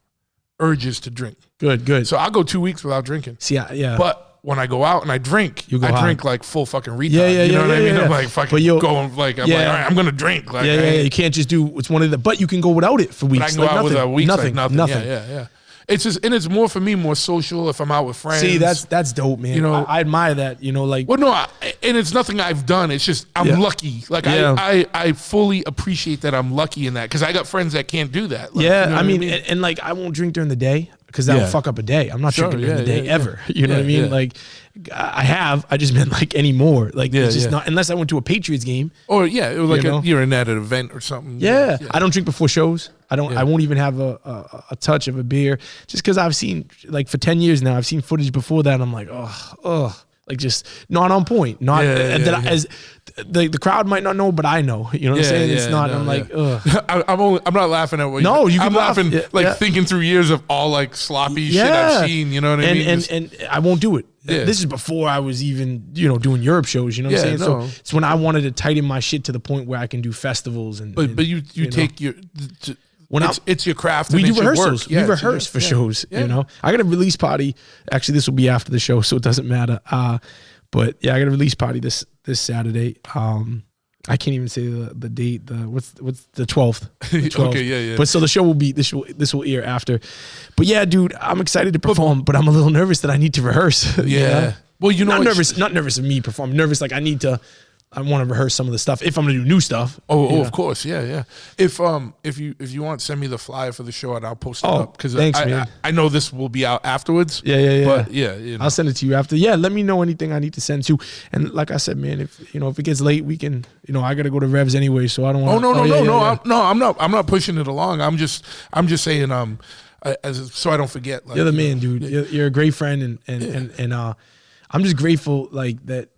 urges to drink. Good. So I'll go 2 weeks without drinking. See, yeah. But when I go out and I drink, drink like full fucking retard. Yeah, you know what I mean? Yeah. I'm like fucking going like, I'm like, all right, I'm gonna drink. Like, You can't just do what's one of the. But you can go without it for weeks. But I can go out nothing, with weeks nothing, like nothing. Nothing. Yeah. It's just, and it's more for me, more social if I'm out with friends. See, that's dope, man. I admire that. Like, well, no, and it's nothing I've done. It's just I'm lucky. Like I fully appreciate that I'm lucky in that because I got friends that can't do that. Like, I mean, and like I won't drink during the day because that will fuck up a day. I'm not drinking during the day ever. You know what I mean? Yeah. Like I just been like anymore. Like it's just not unless I went to a Patriots game. Or it was like you're in at an event or something. Yeah. I don't drink before shows. I won't even have a touch of a beer just because I've seen like for 10 years now. I've seen footage before that. And I'm like, like just not on point. Not as the crowd might not know, but I know. You know what I'm saying? It's not. I'm like, I'm not laughing at what. No, you I'm can laughing thinking through years of all like sloppy shit I've seen. You know what I mean? And I won't do it. Yeah. This is before I was even doing Europe shows. You know what I'm saying? So it's when I wanted to tighten my shit to the point where I can do festivals and. But you take your. It's your craft. We do rehearsals. We rehearse for shows. I got a release party. Actually, this will be after the show, so it doesn't matter. But I got a release party this Saturday. I can't even say the date. What's the 12th? The 12th. Okay, But so the show will be this will air after. But yeah, dude, I'm excited to perform, but I'm a little nervous that I need to rehearse. Yeah. Well, not nervous of me performing. Nervous like I want to rehearse some of the stuff if I'm going to do new stuff. Of course. Yeah. If you want, send me the flyer for the show and I'll post it up. Because I know this will be out afterwards. Yeah. But I'll send it to you after. Yeah, let me know anything I need to send to. And like I said, man, if it gets late, we can, I got to go to Revs anyway, so I don't want to. No, I'm not pushing it along. I'm just saying, so I don't forget. Like, you're the man, dude. You're a great friend. And I'm just grateful like that.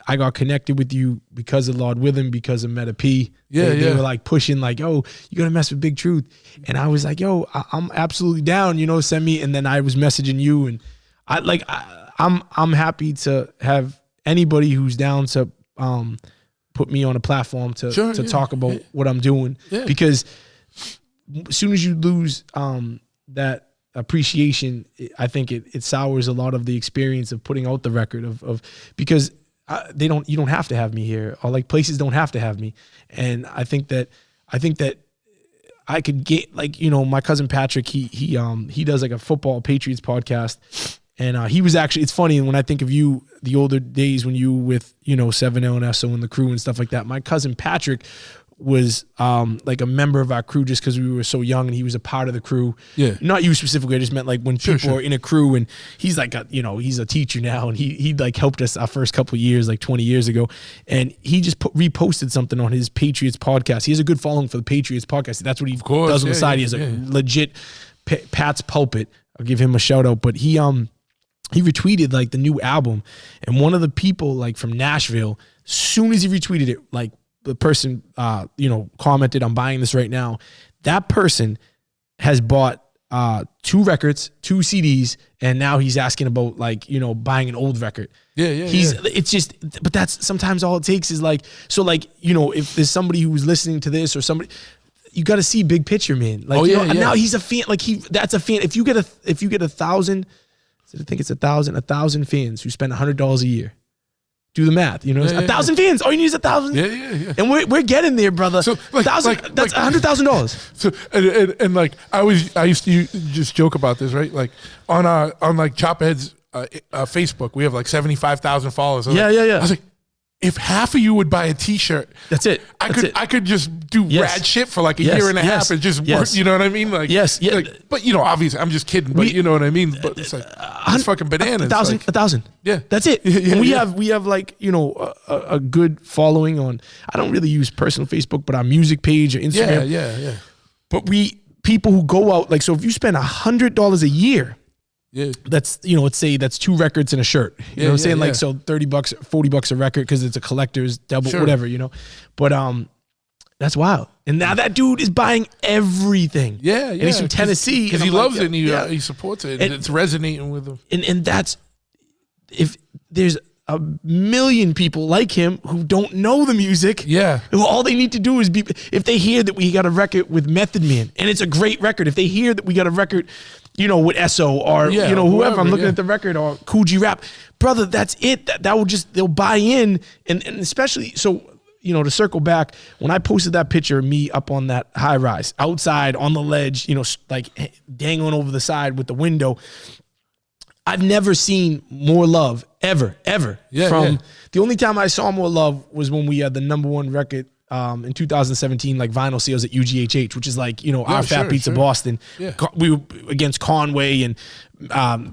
I got connected with you because of Lord Witham, because of Meta P. They were like pushing, like, yo, you gotta mess with Big Truth. And I was like, yo, I'm absolutely down, send me. And then I was messaging you, and I'm happy to have anybody who's down to put me on a platform to talk about what I'm doing. Yeah. Because as soon as you lose that appreciation, I think it sours a lot of the experience of putting out the record of because you don't have to have me here, or like places don't have to have me. And I think that I could get like, my cousin Patrick, he does like a football Patriots podcast. And he was actually, it's funny when I think of you, the older days when you were with, 7L and Esso and the crew and stuff like that. My cousin Patrick was like a member of our crew just because we were so young, and he was a part of the crew. Yeah. Not you specifically, I just meant like when people are in a crew, and he's like, he's a teacher now, and he like helped us our first couple of years, like 20 years ago. And he just reposted something on his Patriots podcast. He has a good following for the Patriots podcast. That's what he does on the side. He has a legit Pat's Pulpit. I'll give him a shout out. But he retweeted like the new album, and one of the people like from Nashville, soon as he retweeted it, like, the person, commented, I'm buying this right now. That person has bought 2 records, 2 CDs, and now he's asking about like, buying an old record. It's just, but that's sometimes all it takes is like, so like, if there's somebody who's listening to this or somebody, you got to see big picture, man. Like, now he's a fan. Like that's a fan. If you get 1,000, I think it's 1,000 fans who spend $100 a year. Do the math, 1,000 fans. All you need is 1,000. Yeah. And we're getting there, brother. So that's $100,000. So and like I used to just joke about this, right? Like on like Chophead's Facebook, we have like 75,000 followers. Yeah. I was like, if half of you would buy a T-shirt, that's it. I could just do rad shit for like a year and a half and just work. You know what I mean? Like Like, but obviously I'm just kidding. But you know what I mean? But it's like it's fucking bananas. 1,000. Yeah, that's it. And we have like a good following on. I don't really use personal Facebook, but our music page or Instagram. Yeah. But people who go out like, so if you spend $100 a year. Yeah, that's let's say that's 2 records and a shirt. You know what I'm saying? Yeah. Like, so $30, $40 a record because it's a collector's double, whatever. But that's wild. And now that dude is buying everything. Yeah. And he's from Tennessee because he loves it and he supports it and it's resonating with him. And that's, if there's a million people like him who don't know the music. Yeah. Who all they need to do is if they hear that we got a record with Method Man and it's a great record, if they hear that we got a record, with Esso or, whoever, I'm looking at the record, or Coogee Rap, brother, that's it. That will just, they'll buy in. And especially, so, to circle back, when I posted that picture of me up on that high rise, outside on the ledge, like dangling over the side with the window, I've never seen more love ever. The only time I saw more love was when we had the #1 record in 2017, like vinyl sales at UGHH, which is like, our Fat Beats of Boston. Yeah. We were against Conway and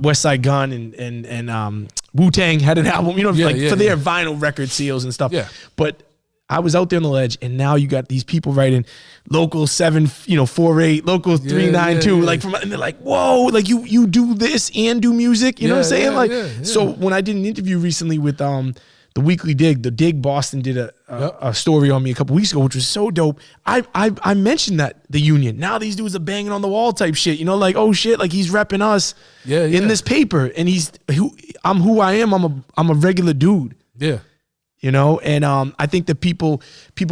West Side Gun and Wu-Tang had an album, for their vinyl record sales and stuff. Yeah. But I was out there on the ledge, and now you got these people writing local 748, local 392, like and they're like, whoa, like you do this and do music, you know what I'm saying? So when I did an interview recently with the Weekly Dig, the Dig Boston did a story on me a couple weeks ago, which was so dope. I mentioned that the union. Now these dudes are banging on the wall type shit, like, oh shit, like he's repping us in this paper, and I'm who I am. I'm a regular dude. Yeah. And I think that people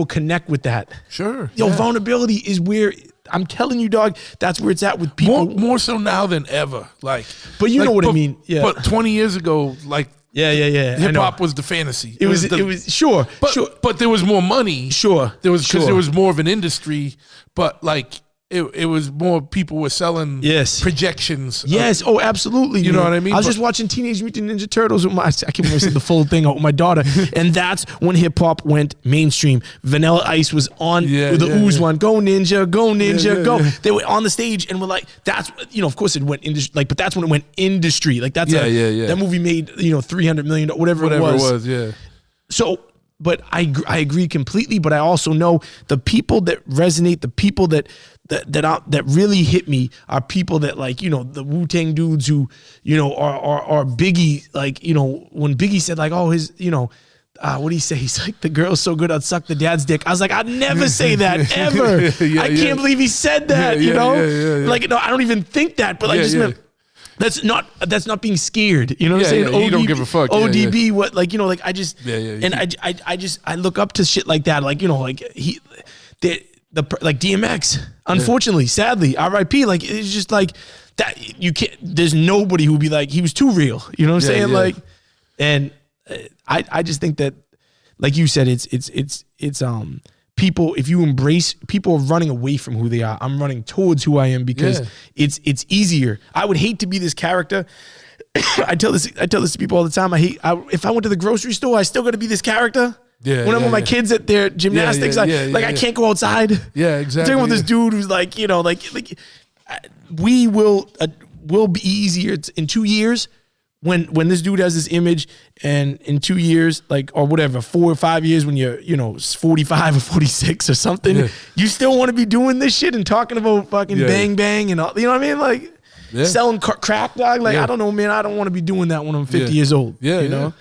connect with that. Sure. Vulnerability is where, I'm telling you, dog, that's where it's at with people. More so now than ever. Like, but you know what I mean. Yeah. But 20 years ago, like, yeah. hip hop was the fantasy. It was sure. But there was more money. Sure. There was more of an industry, but like it was more people were selling projections. Yes. Oh, absolutely. You know what I mean? I was just watching Teenage Mutant Ninja Turtles with I can't remember the full thing out with my daughter, and that's when hip hop went mainstream. Vanilla Ice was on with the Ooze one. Go Ninja, go. They were on the stage and were like, that's of course it went industry, like, but that's when it went industry. Like that's that movie made $300 million, whatever it was. Yeah. So. But I agree completely. But I also know the people that resonate, the people that really hit me are people that, like, the Wu-Tang dudes who are Biggie. Like, when Biggie said, like, oh, his what do he say? He's like, the girl's so good I'd suck the dad's dick. I was like, I'd never say that ever. I can't believe he said that. Like, no, I don't even think that. But I just meant. That's not being scared. You know what I'm saying? You don't give a fuck. ODB, what, like, like I just, and I look up to shit like that. Like, like like DMX, unfortunately, sadly, RIP, like, it's just like that. You can't, there's nobody who would be like, he was too real. You know what I'm saying? Yeah. Like, and I just think that, like you said, it's people, if you embrace, people are running away from who they are. I'm running towards who I am because it's easier. I would hate to be this character. I tell this to people all the time. If I went to the grocery store, I still got to be this character. Yeah. When I'm with my kids at their gymnastics, I can't go outside. Yeah, exactly. I'm talking about this dude who's like, we will be easier in 2 years. When this dude has this image, and in 2 years, like, or whatever, 4 or 5 years, when you're 45 or 46 or something, you still want to be doing this shit and talking about fucking bang bang and all, you know what I mean? Like selling crack, dog. Like, I don't know, man. I don't want to be doing that when I'm 50 years old. You know?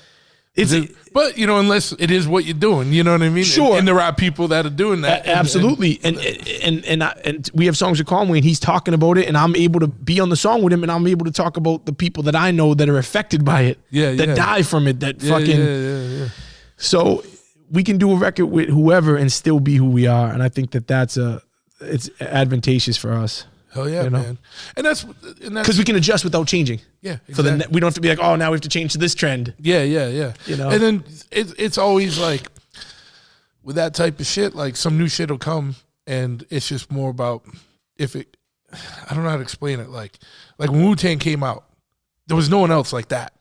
But unless it is what you're doing, you know what I mean? Sure. And there are people that are doing that. Absolutely. And we have songs with Conway, and he's talking about it, and I'm able to be on the song with him, and I'm able to talk about the people that I know that are affected by it, that die from it, that fucking. So we can do a record with whoever and still be who we are, and I think that it's advantageous for us. Hell yeah, man. And that's because we can adjust without changing. Yeah, exactly. We don't have to be like, oh, now we have to change to this trend. Yeah. You know, and then it's always like with that type of shit, like some new shit will come, and it's just more about if it. I don't know how to explain it. Like when Wu-Tang came out, there was no one else like that.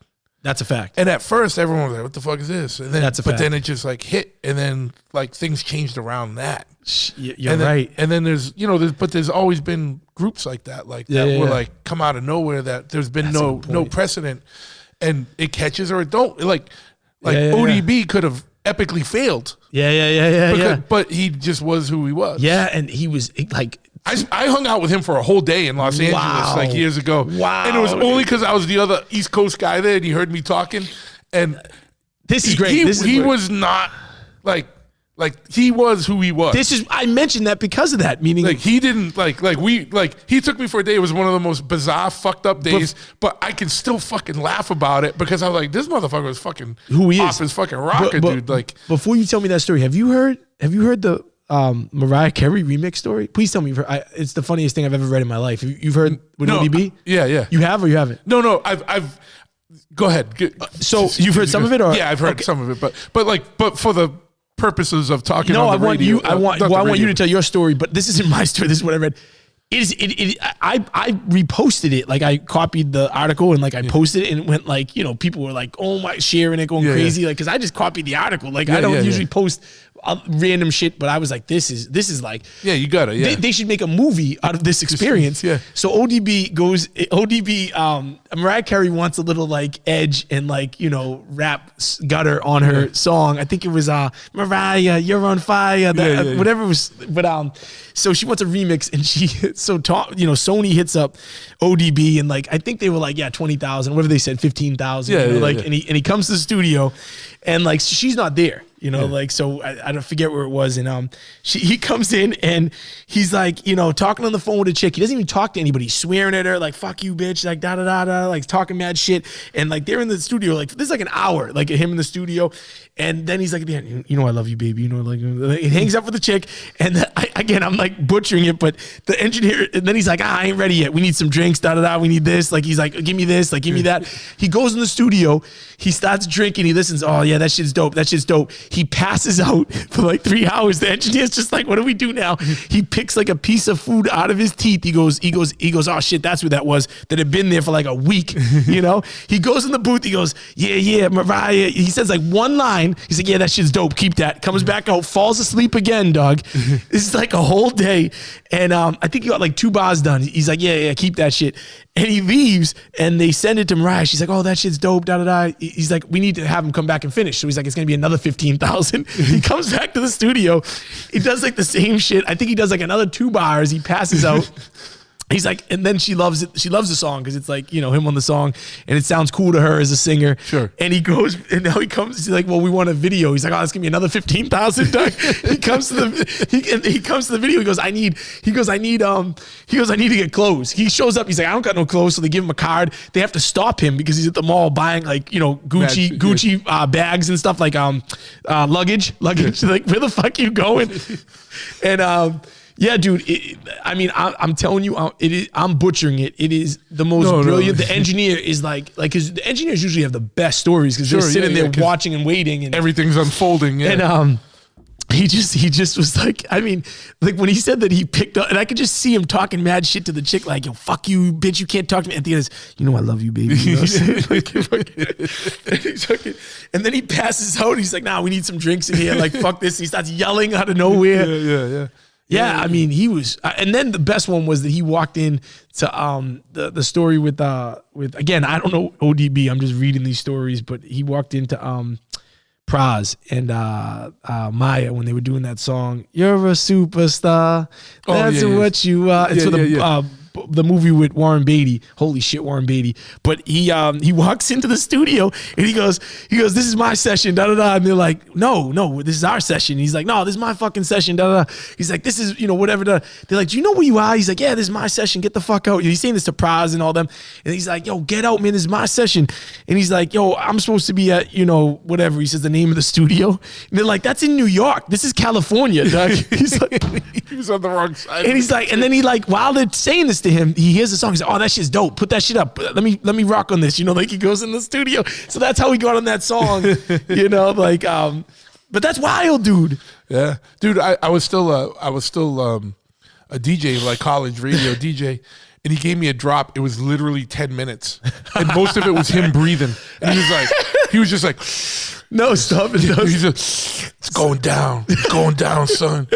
That's a fact. And at first, everyone was like, "What the fuck is this?" And then, That's a fact. But then it just like hit, and then like things changed around that. You're right. And then there's always been groups like that, were like come out of nowhere that there's been no precedent, and it catches or it don't. Like ODB could have epically failed. Yeah. But he just was who he was. Yeah, and he was like. I hung out with him for a whole day in Los Angeles like years ago. Wow. And it was only because I was the other East Coast guy there and he heard me talking. And this is great. He was not like he was who he was. I mentioned that because of that, meaning like he didn't he took me for a day. It was one of the most bizarre, fucked up days, but I can still fucking laugh about it because I was like, this motherfucker was fucking who he is. Off his fucking rocker, dude. Like, before you tell me that story, have you heard the Mariah Carey remix story? Please tell me you've heard. It's the funniest thing I've ever read in my life. You've heard with ODB? Yeah. You have or you haven't? No. I've. Go ahead. So you've heard some of it, or yeah, I've heard some of it, but for the purposes of talking. No, on the radio, I want you to tell your story, but this isn't my story. This is what I read. I reposted it. Like I copied the article and like I posted it and it went like, you know, people were like, oh my, sharing it, going crazy. Like, cause I just copied the article. Like I don't usually post random shit, but I was like, this is like, you got it. Yeah. They should make a movie out of this experience. Yeah. So Mariah Carey wants a little like edge and like, you know, rap gutter on her song. I think it was Mariah, you're on fire. Whatever it was. But so she wants a remix and Sony hits up ODB and like I think they were like 20,000, whatever they said, 15,000. And he comes to the studio and like she's not there. You know, like, so I don't forget where it was. And he comes in and he's like, you know, talking on the phone with a chick. He doesn't even talk to anybody, swearing at her, like, fuck you, bitch, like, da-da-da-da, like, talking mad shit. And, like, they're in the studio, like, this is like an hour, like, him in the studio. And then he's like, you know I love you, baby. You know, like, he hangs up with the chick. And I'm, like, butchering it. But the engineer, and then he's like, I ain't ready yet. We need some drinks, da-da-da. We need this. Like, he's like, give me this. Like, give me that. He goes in the studio. He starts drinking. He listens. Oh, yeah, that shit's dope. That shit's dope. He passes out for like 3 hours. The engineer's just like, what do we do now? He picks like a piece of food out of his teeth. He goes, oh shit, that's what that was. That had been there for like a week, you know? He goes in the booth. He goes, yeah, Mariah. He says like one line. He's like, yeah, that shit's dope. Keep that. Comes back out, falls asleep again, dog. This is like a whole day. And I think he got like 2 bars done. He's like, yeah, keep that shit. And he leaves and they send it to Mariah. She's like, oh, that shit's dope, da-da-da. He's like, we need to have him come back and finish. So he's like, it's going to be another 15,000. He comes back to the studio. He does like the same shit. I think he does like another 2 bars. He passes out. He's like, and then she loves it. She loves the song because it's like, you know, him on the song and it sounds cool to her as a singer. Sure. And he goes, and now he comes, he's like, well, we want a video. He's like, oh, it's gonna be another 15,000. He comes to the video. He goes, I need to get clothes. He shows up. He's like, I don't got no clothes. So they give him a card. They have to stop him because he's at the mall buying like, you know, Gucci bags and stuff like luggage. Like, where the fuck are you going? And yeah, dude. I'm telling you, I'm butchering it. It is the most brilliant. The engineer is like, because the engineers usually have the best stories because they're sitting there watching and waiting, and everything's unfolding. Yeah. And he just was like, I mean, like when he said that he picked up, and I could just see him talking mad shit to the chick, like, yo, fuck you, bitch, you can't talk to me. At the end, you know I love you, baby. You know? And then he passes out. He's like, nah, we need some drinks in here. Like, fuck this. He starts yelling out of nowhere. Yeah, I mean, he was, and then the best one was that he walked in to the story with again, I don't know ODB, I'm just reading these stories, but he walked into Praz and Maya when they were doing that song, "You're a Superstar, that's what you are." It's for the movie with Warren Beatty. Holy shit, Warren Beatty. But he walks into the studio and he goes, this is my session, da-da-da. And they're like, no, this is our session. He's like, no, this is my fucking session, da-da-da. He's like, this is, you know, whatever. They're like, do you know where you are? He's like, yeah, this is my session. Get the fuck out. He's saying this to Praz and all them. And he's like, yo, get out, man. This is my session. And he's like, yo, I'm supposed to be at, you know, whatever. He says the name of the studio. And they're like, that's in New York. This is California, Doug. He's like, he was on the wrong side. And he's like, and then he like, while they're saying this, to him. He hears the song. He's like, oh, that shit's dope. Put that shit up. Let me rock on this. You know, like he goes in the studio. So that's how he got on that song. You know, like, but that's wild, dude. Yeah, dude. I was still a DJ, like college radio DJ. And he gave me a drop. It was literally 10 minutes. And most of it was him breathing. And he was just like, no, stop it. He's just, it's going down. It's going down, son.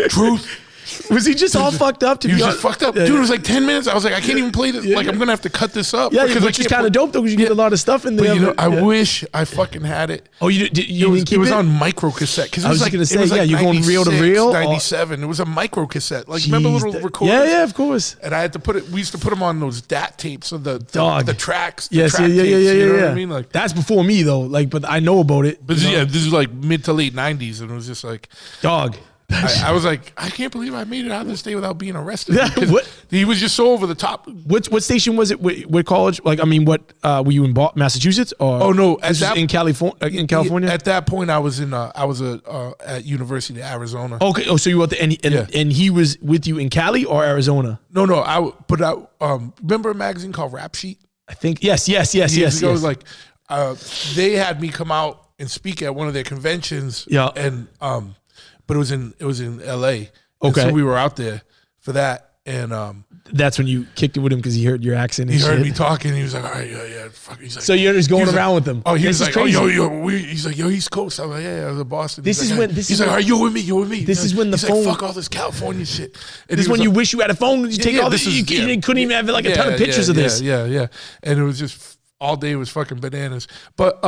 Truth. Was he just all fucked up? He was just fucked up. Dude, it was like 10 minutes. I was like, I can't even play this. Like, I'm going to have to cut this up. Yeah, which is kind of dope, though, because you get a lot of stuff in there. But, you know, I wish I fucking had it. Oh, you didn't keep it? It was on micro cassette. Because I was going to say, yeah, you're going reel to reel? 97. It was a micro cassette. Like, remember little recorders? Yeah, of course. And I had to put it, we used to put them on those DAT tapes of the tracks. Yes, yeah. You know what I mean? Like, that's before me, though. Like, but I know about it. But yeah, this is like mid to late 90s. And it was just like, dog. I was like, I can't believe I made it out of this day without being arrested. What? He was just so over the top. What station was it? What college? Like, I mean, what were you in Massachusetts or? Oh no, in California. In California. At that point, I was at University of Arizona. Okay. Oh, so you were and he was with you in Cali or Arizona? No. Remember a magazine called Rap Sheet? I think yes. Like, they had me come out and speak at one of their conventions. Yeah. And but it was in L.A. Okay. So we were out there for that, and that's when you kicked it with him because he heard your accent. He heard me talking. He was like, all right, yeah. Fuck. He's like, so you're just going around with him. Oh, he was like, crazy. Oh, he's like, yo, East Coast. I'm like, yeah, I was in Boston. He's like, all right, you're with me. This is when the phone. Like, fuck all this California shit. And this is when you wish you had a phone. You take all this. You couldn't even have like a ton of pictures of this. Yeah. And it was just all day was fucking bananas. But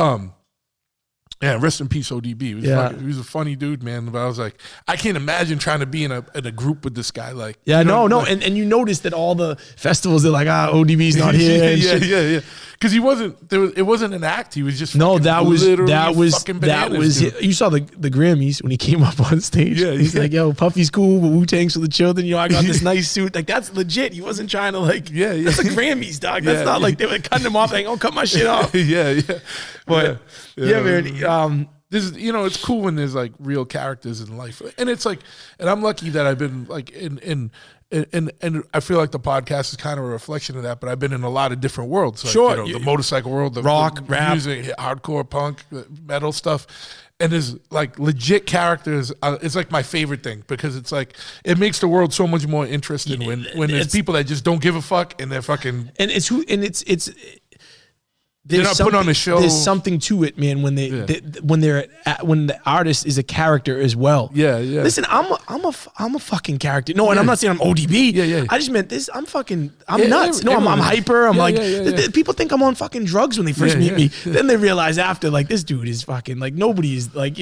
yeah, rest in peace, ODB. He was a funny dude, man. But I was like, I can't imagine trying to be in a group with this guy. Like, yeah, and you noticed that all the festivals, they're like, ODB's not here. yeah. Because he wasn't. It wasn't an act. He was just that was fucking bananas, you saw the Grammys when he came up on stage. Yeah, he's like, yo, Puffy's cool, but Wu-Tang's for the children. You know, I got this nice suit. Like, that's legit. He wasn't trying to like. Yeah. That's the Grammys, dog. That's not like they were cutting him off. Like, oh, cut my shit off. Yeah. But yeah, man. This is, it's cool when there's like real characters in life, and it's like, and I'm lucky that I've been like in I feel like the podcast is kind of a reflection of that. But I've been in a lot of different worlds. Like, sure, the motorcycle world, the rock, rap, music, hardcore, punk, metal stuff. And there's like legit characters. It's like my favorite thing because it's like it makes the world so much more interesting when there's people that just don't give a fuck and they're fucking they're not put on a show. There's something to it, man. When when the artist is a character as well. Yeah. Listen, I'm a fucking character. No, and I'm not saying I'm ODB. Yeah. I just meant this. I'm nuts. No, I'm hyper. I'm people think I'm on fucking drugs when they first meet me. Then they realize after, like, this dude is fucking like nobody is like,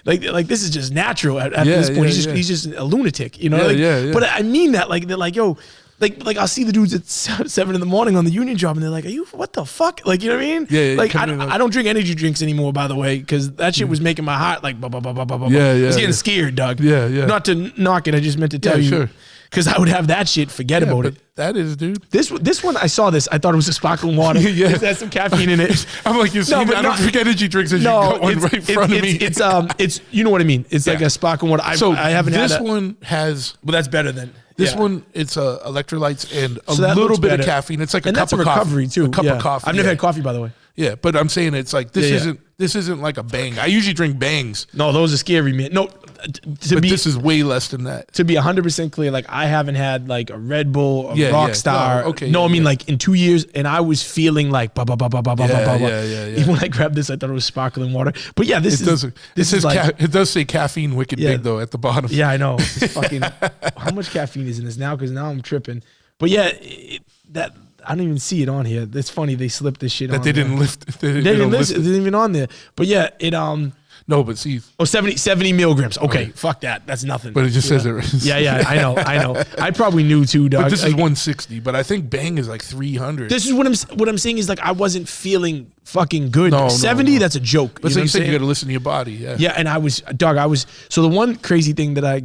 like this is just natural at this point. He's just a lunatic, But I mean that like they're like, yo. Like I'll see the dudes at 7 a.m. on the Union Job, and they're like, "Are you what the fuck?" Like, you know what I mean? Yeah. Like I don't drink energy drinks anymore, by the way, because that shit was making my heart like. Yeah. I was getting scared, dog. Yeah. Not to knock it, I just meant to tell you. Because I would have that shit. Forget about it. That is, dude. This one, I saw this. I thought it was a sparkling water. Yeah. It has some caffeine in it. I'm like, I don't drink energy drinks as you got one right in front of me. It's you know what I mean. It's like a sparkling water. I haven't had this one has. Well, that's better than. This one, it's electrolytes and a little bit of caffeine. It's like a cup of recovery coffee. Too. A cup of coffee. I've never had coffee, by the way. Yeah, but I'm saying it's like this isn't like a Bang. I usually drink Bangs. No, those are scary, man. No, this is way less than that. To be 100% clear, like I haven't had like a Red Bull, Rockstar. No, okay. No, I mean like in 2 years, and I was feeling like Yeah. Even when I grabbed this, I thought it was sparkling water. But yeah, it does say caffeine wicked big though at the bottom. Yeah, I know. It's fucking how much caffeine is in this now? Because now I'm tripping. But yeah, I don't even see it on here. It's funny they slipped this shit on. They didn't lift. They didn't list it. It didn't even on there. But yeah, it No, but see. 70 milligrams. Okay, fuck that. That's nothing. But it just says it. Yeah, I know. I probably knew too, dog. But this is 160. But I think Bang is like 300. This is what I'm saying is like I wasn't feeling fucking good. No, 70, that's a joke. But you said you got to listen to your body. Yeah. Yeah, and I was. So the one crazy thing that I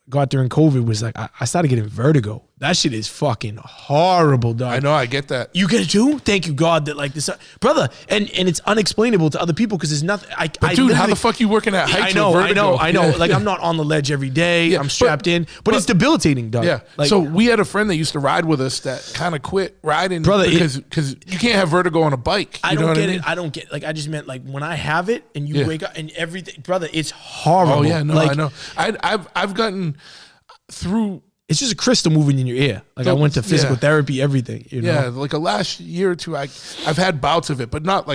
got during COVID was like I started getting vertigo. That shit is fucking horrible, dog. I know, I get that. You get it too? Thank you, God, that like this, brother. And it's unexplainable to other people because there's nothing. But dude, how the fuck you working at heights? I know. Yeah. Like I'm not on the ledge every day. Yeah, I'm strapped in, but it's debilitating, dog. Yeah. Like, so we had a friend that used to ride with us that kind of quit riding, brother, because you can't have vertigo on a bike. I don't get it. I don't get. Like I just meant like when I have it and you wake up and everything, brother. It's horrible. Oh yeah, no, like, I know. I've gotten through. It's just a crystal moving in your ear. Like I went to physical therapy, everything. You know? Yeah, like a last year or two, I've had bouts of it, but not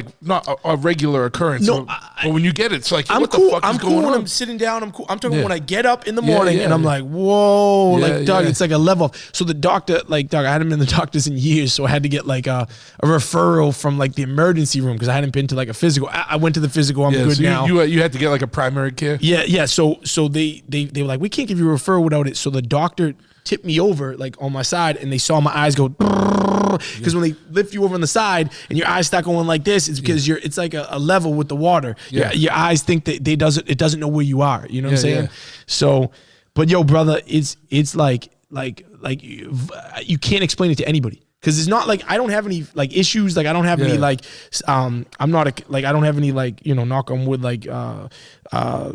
a regular occurrence. No, but when you get it, it's like, I'm what cool. the fuck is I'm cool going when on? I'm sitting down. I'm cool. I'm talking when I get up in the morning and I'm yeah. like, whoa, like dog, yeah. it's like a level. So the doctor, like dog, I hadn't been to the doctors in years, so I had to get like a referral from like the emergency room because I hadn't been to like a physical. I went to the physical. I'm good so now. You had to get like a primary care. Yeah. So they were like, we can't give you a referral without it. So the doctor tipped me over like on my side and they saw my eyes go because when they lift you over on the side and your eyes start going like this, it's because it's like a level with the water. Yeah. Your eyes think that it doesn't know where you are. You know what I'm saying? Yeah. So, but yo, brother, it's like you can't explain it to anybody. Cause it's not like I don't have any like issues. Like I don't have any like I'm not I don't have any like, you know, knock on wood, like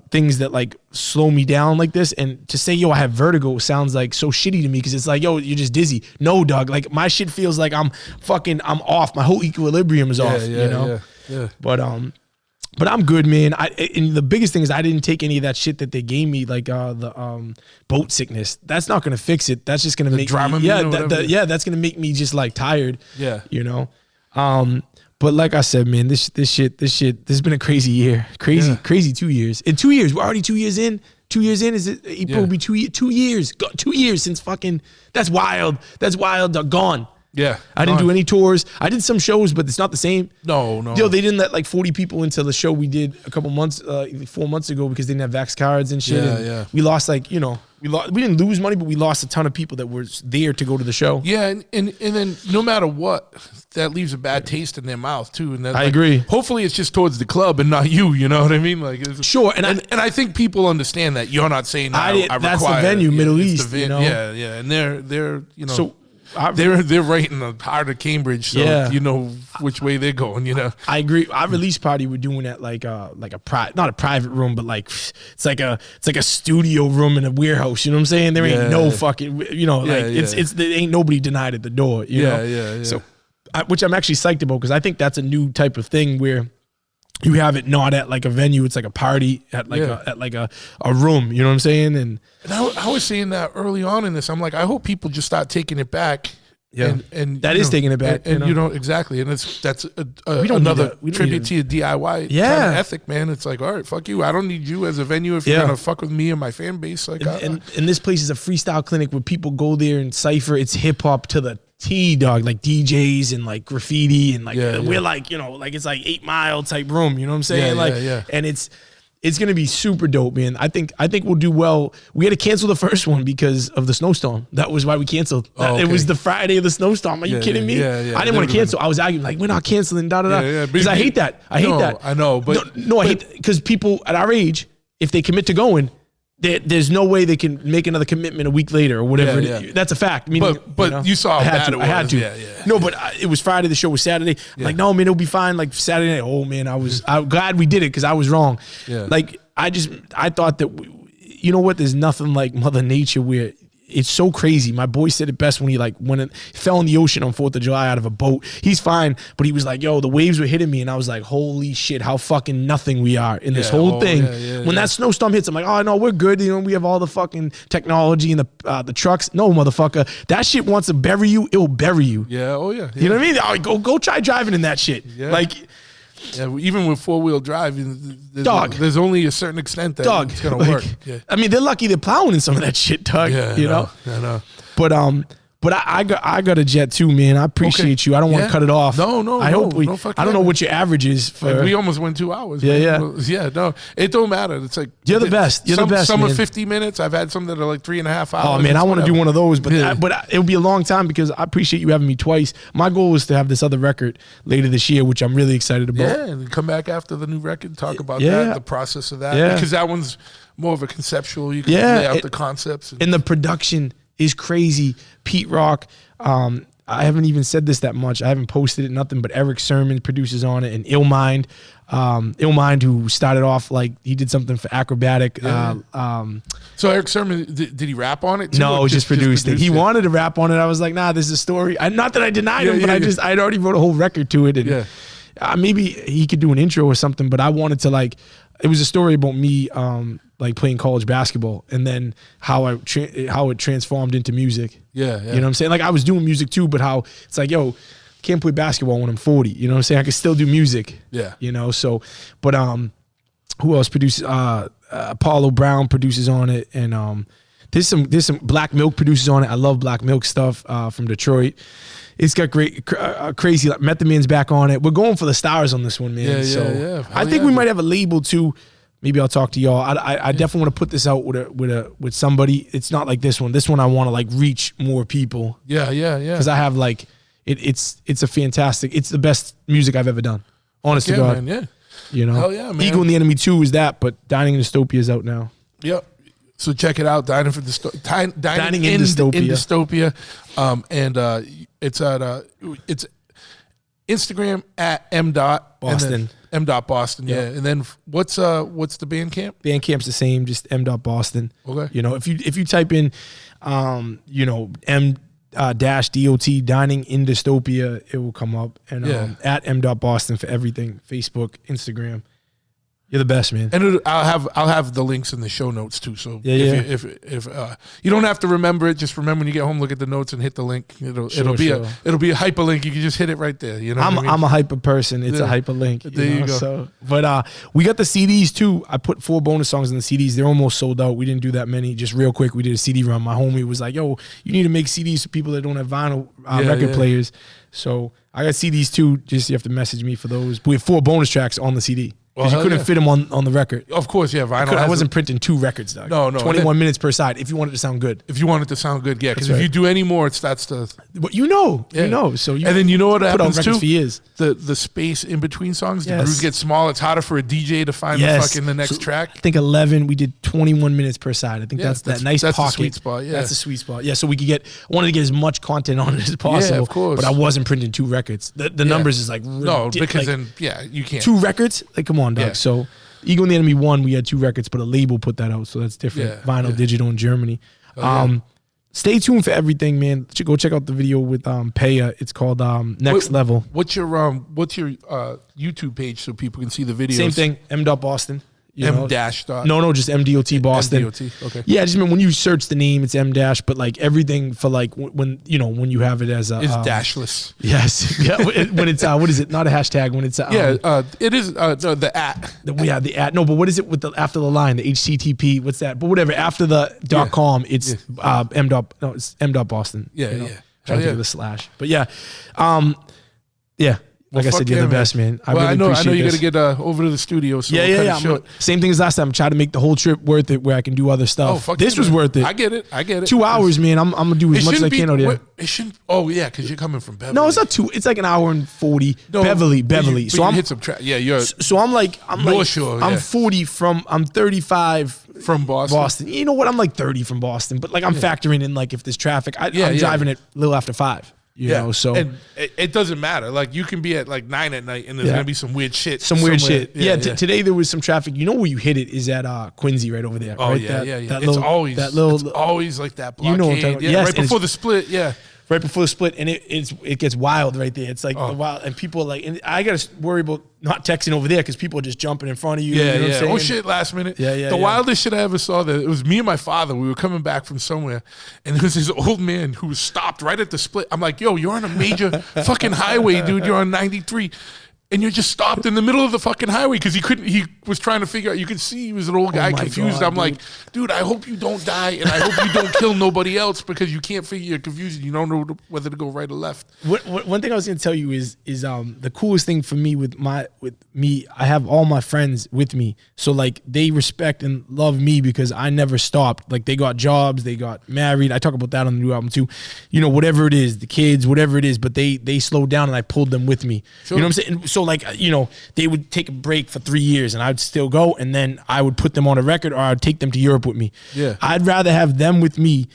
things that like slow me down like this. And to say, yo, I have vertigo sounds like so shitty to me. Cause it's like, yo, you're just dizzy. No, dog. Like my shit feels like I'm off. My whole equilibrium is off, you know? Yeah. But I'm good, man. And the biggest thing is I didn't take any of that shit that they gave me, like the boat sickness. That's not gonna fix it. That's just gonna make me, that's gonna make me just like tired. Yeah, you know. But like I said, man, this has been a crazy year, crazy 2 years. In 2 years, we're already 2 years in. 2 years in, is it? April will be 2 years. 2 years since fucking. That's wild. That's wild. Gone. Yeah, I didn't do any tours. I did some shows, but it's not the same. No. Yo, they didn't let like 40 people into the show we did a couple months, 4 months ago because they didn't have Vax cards and shit. Yeah. We lost like, you know, we didn't lose money, but we lost a ton of people that were there to go to the show. Yeah, and then no matter what, that leaves a bad taste in their mouth too. And I agree. Hopefully, it's just towards the club and not you. You know what I mean? Like, sure. And I think people understand that you're not saying I that's require, the venue, Middle East. You know? Yeah, and they're you know. So, they're right in the heart of Cambridge, so you know which way they're going. You know, I agree. Our release party we're doing at like a not a private room, but like it's like a studio room in a warehouse. You know what I'm saying? There ain't no fucking, you know, like it's there ain't nobody denied at the door. You know? Yeah. So, which I'm actually psyched about because I think that's a new type of thing where you have it not at like a venue, it's like a party at like a room. You know what I'm saying? And I was saying that early on in this. I'm like, I hope people just start taking it back. Yeah, and that is taking it back. And you know exactly, and that's another tribute to your DIY kind of ethic, man. It's like, all right, fuck you. I don't need you as a venue if you're gonna fuck with me and my fan base. Like, and this place is a freestyle clinic where people go there and cypher. It's hip hop to the T, dog, like DJs and like graffiti and like we're like, you know, like it's like 8 Mile type room. You know what I'm saying? And it's gonna be super dope, man. I think we'll do well. We had to cancel the first one because of the snowstorm. That was why we canceled. It was the Friday of the snowstorm. Are you kidding me? Yeah. I didn't want to cancel. I was arguing like, we're not canceling. Because I hate that. I hate that. I know, but I hate because people at our age, if they commit to going, there's no way they can make another commitment a week later or whatever. That's a fact. Meaning, but you saw how bad it was. I had to. Yeah. No, but it was Friday. The show was Saturday. I'm like, no, man, it'll be fine. Like Saturday night. Oh man, I'm glad we did it because I was wrong. Yeah. Like I thought that you know what? There's nothing like Mother Nature where it's so crazy. My boy said it best when he fell in the ocean on 4th of July out of a boat. He's fine, but he was like, yo, the waves were hitting me. And I was like, holy shit, how fucking nothing we are in this whole thing. When that snowstorm hits, I'm like, oh, no, we're good. You know, we have all the fucking technology and the trucks. No, motherfucker. That shit wants to bury you. It will bury you. Yeah. Oh, yeah. You know what I mean? Go try driving in that shit. Yeah. Like, yeah, even with 4-wheel drive, there's only a certain extent that it's gonna work. Yeah. I mean, they're lucky they're plowing in some of that shit, dog. Yeah, you know. I know. But I got a jet too, man. I appreciate you. I don't want to cut it off. No. I hope I don't know what your average is for. We almost went 2 hours. Yeah. No, it don't matter. It's like you're the best. You're the best. Some man. are 50 minutes. I've had some that are like 3.5 hours. Oh man, I want to do one of those, but it'll be a long time because I appreciate you having me twice. My goal was to have this other record later this year, which I'm really excited about. Yeah, and come back after the new record, talk about that, the process of that, because that one's more of a conceptual. You can lay out the concepts and the production is crazy. Pete Rock. I haven't even said this that much. I haven't posted it, nothing, but Eric Sermon produces on it, and Illmind. Illmind, who started off like he did something for Acrobatic. Yeah. So Eric Sermon, did he rap on it too? No, just produced it. He wanted to rap on it. I was like, nah, this is a story. Not that I denied him, but I'd already wrote a whole record to it. And maybe he could do an intro or something, but I wanted to like, it was a story about me like playing college basketball and then how it transformed into music. Yeah. You know what I'm saying? Like I was doing music too, but how it's like, yo, can't play basketball when I'm 40. You know what I'm saying? I can still do music. Yeah. You know, so, but who else produces? Apollo Brown produces on it, and there's some Black Milk producers on it. I love Black Milk stuff from Detroit. It's got great, crazy. Like, Method Man's back on it. We're going for the stars on this one, man. Yeah. I think we might have a label too. Maybe I'll talk to y'all. I definitely want to put this out with somebody. It's not like this one. This one I want to like reach more people. Yeah. Because I have like it's a fantastic. It's the best music I've ever done. Honest to God. Man, yeah. You know. Hell yeah, man. Ego and the Enemy 2 is that, but Dining in Dystopia is out now. Yep. So check it out, Dining in Dystopia. And it's at it's Instagram at m.boston. M.Boston, yeah. And then what's the Bandcamp? Bandcamp's the same, just m.boston. Okay. You know, if you type in m-dot Dining in Dystopia, it will come up. And at m.boston for everything, Facebook, Instagram. You're the best, man. And I'll have the links in the show notes too. So if you don't have to remember it, just remember when you get home, look at the notes and hit the link. It'll be a hyperlink. You can just hit it right there. You know, I'm a hyper person. It's a hyperlink. There you go. So, but we got the CDs too. I put 4 bonus songs in the CDs. They're almost sold out. We didn't do that many. Just real quick, we did a CD run. My homie was like, "Yo, you need to make CDs for people that don't have vinyl record players." So I got CDs too. Just you have to message me for those. But we have 4 bonus tracks on the CD. Because you couldn't fit them on the record. Of course, yeah. Vinyl. I wasn't printing 2 records, dog. No. 21 minutes per side if you want it to sound good. If you want it to sound good, yeah. Because if you do any more, it starts to... But you know. So and then you know what happens too? For years. The space in between songs, the grooves get small. It's harder for a DJ to find the next track. I think 11, we did 21 minutes per side. I think that's that nice pocket. That's the sweet spot, yeah. That's the sweet spot. Yeah, so we could get... I wanted to get as much content on it as possible. Yeah, of course. But I wasn't printing 2 records. The numbers is like... No, because then, you can't. 2 records? Like, come on, dog. Yeah. So... Ego and the Enemy 1, we had 2 records, but a label put that out, so that's different. Vinyl, digital in Germany. Stay tuned for everything, man. Go check out the video with Paya. It's called Next Level. What's your YouTube page so people can see the videos? Same thing, m.boston. M-dash. No, just MDOT Boston. MDOT, okay. Yeah, just when you search the name, it's M-dash, but like everything for like when you have it as a... It's dashless. Yes. Yeah, when it's, what is it? Not a hashtag, when it's... it is the at. The at. No, but what is it with after the line, the HTTP, what's that? But whatever, after the .com, it's it's m.boston. Yeah, Trying to think of the slash. But yeah. Like I said, you're the best, man. I know you got to get over to the studio. So Same thing as last time. Try to make the whole trip worth it where I can do other stuff. This was worth it. I get it. 2 hours, man. I'm going to do as much as I can out there. It shouldn't. Oh, yeah, because you're coming from Beverly. No, it's not 2. It's like an hour and 40. No, Beverly. So I'm hit some track. Yeah, you're. So I'm like, I'm 40 I'm 35 from Boston. You know what? I'm like 30 from Boston, but like I'm factoring in like if there's traffic. I'm driving it a little after 5. You know, so and it doesn't matter. Like you can be at like 9 at night, and there's gonna be some weird shit. Today there was some traffic. You know where you hit it is at Quincy, right over there. Oh right? yeah. It's always like that blockade. You know what I'm talking about. Right before the split. Yeah. Right before the split, and it gets wild right there. It's like the wild, and people are like, and I gotta worry about not texting over there because people are just jumping in front of you. Yeah, you know what I'm saying? Oh shit, last minute. The wildest shit I ever saw, that it was me and my father. We were coming back from somewhere, and there was this old man who was stopped right at the split. I'm like, yo, you're on a major fucking highway, dude. You're on 93. And you're just stopped in the middle of the fucking highway because he was trying to figure out. You could see he was an old guy confused. I'm like, dude, I hope you don't die, and I hope you don't kill nobody else because you can't figure. You're confused. You don't know whether to go right or left. One thing I was going to tell you is the coolest thing for me with me. I have all my friends with me, so like they respect and love me because I never stopped. Like they got jobs, they got married. I talk about that on the new album too. You know, whatever it is, the kids, whatever it is, but they slowed down and I pulled them with me. Sure. You know what I'm saying? So like, you know, they would take a break for 3 years and I'd still go, and then I would put them on a record or I'd take them to Europe with me. Yeah. I'd rather have them with me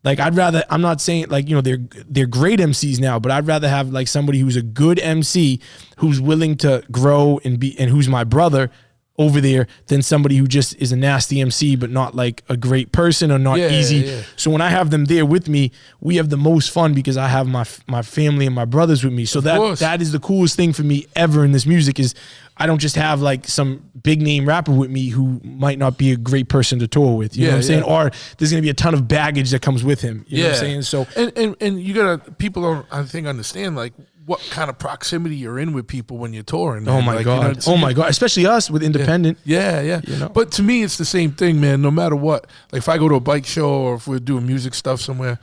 Like I'm not saying like, you know, they're great MCs now, but I'd rather have like somebody who's a good MC who's willing to grow and who's my brother over there than somebody who just is a nasty MC but not like a great person or not easy. Yeah. So when I have them there with me, we have the most fun because I have my family and my brothers with me. So that is the coolest thing for me ever in this music is I don't just have like some big name rapper with me who might not be a great person to tour with. You know what I'm saying? Or there's gonna be a ton of baggage that comes with him. You know what I'm saying? So and you gotta people don't I think understand like what kind of proximity you're in with people when you're touring. Man. Oh my God. You know, my God. Especially us with independent. Yeah. You know? But to me, it's the same thing, man. No matter what, like if I go to a bike show or if we're doing music stuff somewhere,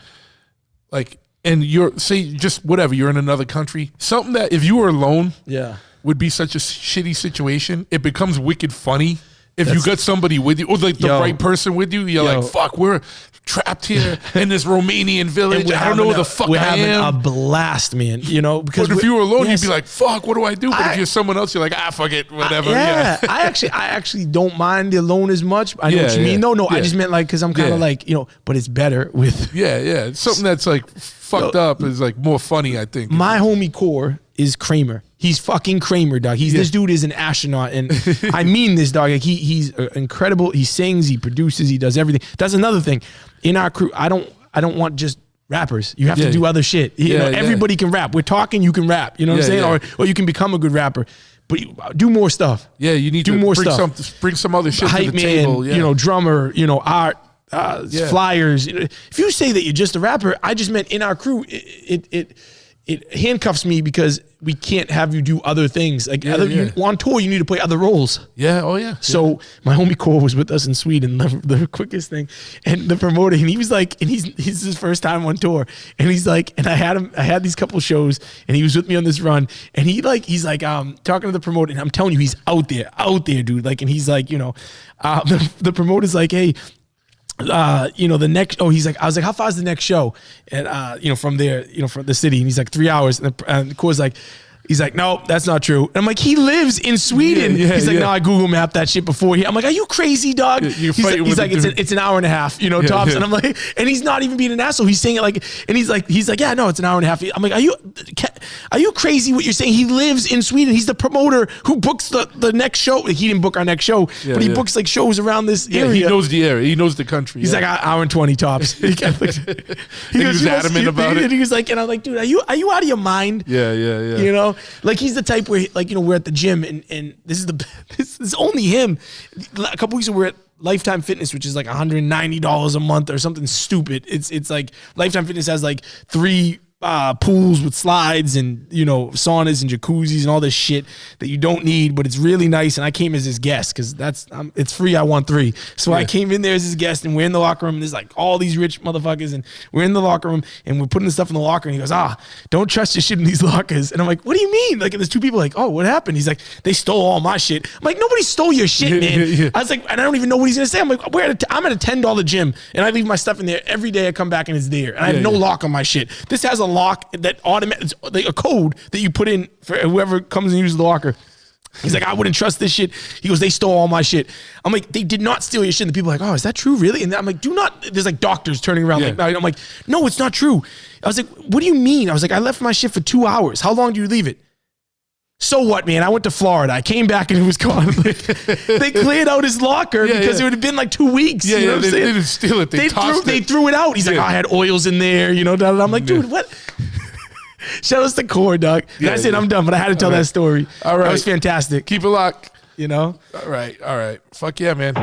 like, and you're just whatever, you're in another country, something that if you were alone, would be such a shitty situation. It becomes wicked funny. If you got somebody with you, or like the right person with you, you're like, fuck, we're trapped here in this Romanian village. I don't know who the fuck I am. We're having a blast, man. You know, because if you were alone, you'd be like, fuck, what do I do? But if you're someone else, you're like, fuck it, whatever. I actually don't mind the alone as much. I know what you mean. No, I just meant like, because I'm kind of like, you know, but it's better with. Yeah. Something that's like fucked up is like more funny, I think. My homie Core is Kramer. He's fucking Kramer, dog. This dude is an astronaut, and I mean this, dog. Like he's incredible. He sings, he produces, he does everything. That's another thing. In our crew, I don't want just rappers. You have to do other shit. You know, everybody can rap. We're talking, you can rap. You know what I'm saying? Or you can become a good rapper. But do more stuff. Yeah, you need do to more bring stuff. Bring some other shit Hype to the man, table. Yeah. You know, drummer. You know, art. Flyers. If you say that you're just a rapper, I just meant in our crew. It handcuffs me because we can't have you do other things. Like on tour, you need to play other roles. Yeah, oh yeah. So my homie Cole was with us in Sweden, the quickest thing, and the promoter, and he was like, and he's his first time on tour, and he's like, and I had these couple shows, and he was with me on this run, and he's like talking to the promoter, and I'm telling you, he's out there, dude. Like, and he's like, you know, the promoter's like, hey. You know, the next, I was like, how far is the next show? And, you know, from there, you know, from the city. And he's like, 3 hours. And the Core's like, he's like, no, that's not true. And I'm like, he lives in Sweden. He's like, no, I Google mapped that shit before. I'm like, are you crazy, dog? He's like, it's an hour and a half, you know, tops. Yeah. And I'm like, and he's not even being an asshole. He's saying it like, and he's like, yeah, no, it's an hour and a half. I'm like, are you crazy what you're saying? He lives in Sweden. He's the promoter who books the next show. He didn't book our next show, but he books like shows around this area. He knows the area. He knows the country. He's like, hour and 20 tops. He was adamant about it. And he was like, and I'm like, dude, are you out of your mind? Yeah. You know, like he's the type where, like, you know, we're at the gym and this is only him. A couple weeks ago, we're at Lifetime Fitness, which is like $190 a month or something stupid. It's like Lifetime Fitness has like 3 pools with slides and, you know, saunas and jacuzzis and all this shit that you don't need, but it's really nice. And I came as his guest because it's free. I want 3. So I came in there as his guest, and we're in the locker room. And there's like all these rich motherfuckers, and we're in the locker room and we're putting the stuff in the locker. And he goes, don't trust your shit in these lockers. And I'm like, what do you mean? Like, and there's 2 people like, oh, what happened? He's like, they stole all my shit. I'm like, nobody stole your shit, man. I was like, and I don't even know what he's gonna say. I'm like, I'm at a $10 gym, and I leave my stuff in there every day. I come back and it's there, and I have no lock on my shit. This has a lock that automatic, like a code that you put in for whoever comes and uses the locker. He's like, I wouldn't trust this shit. He goes, they stole all my shit. I'm like, they did not steal your shit. And the people are like, oh, is that true, really? And I'm like, there's like doctors turning around. Like, I'm like, no, it's not true. I was like, what do you mean? I was like, I left my shit for 2 hours. How long do you leave it? So what, man? I went to Florida. I came back and it was gone. They cleared out his locker because it would have been like 2 weeks. You know what I'm saying? They didn't steal it. They threw it out. He's like, I had oils in there. You know, I'm like, dude, what? Shout out to Core, dog. That's it. I'm done. But I had to tell that story. All right. That was fantastic. Keep it locked. You know? All right. Fuck yeah, man.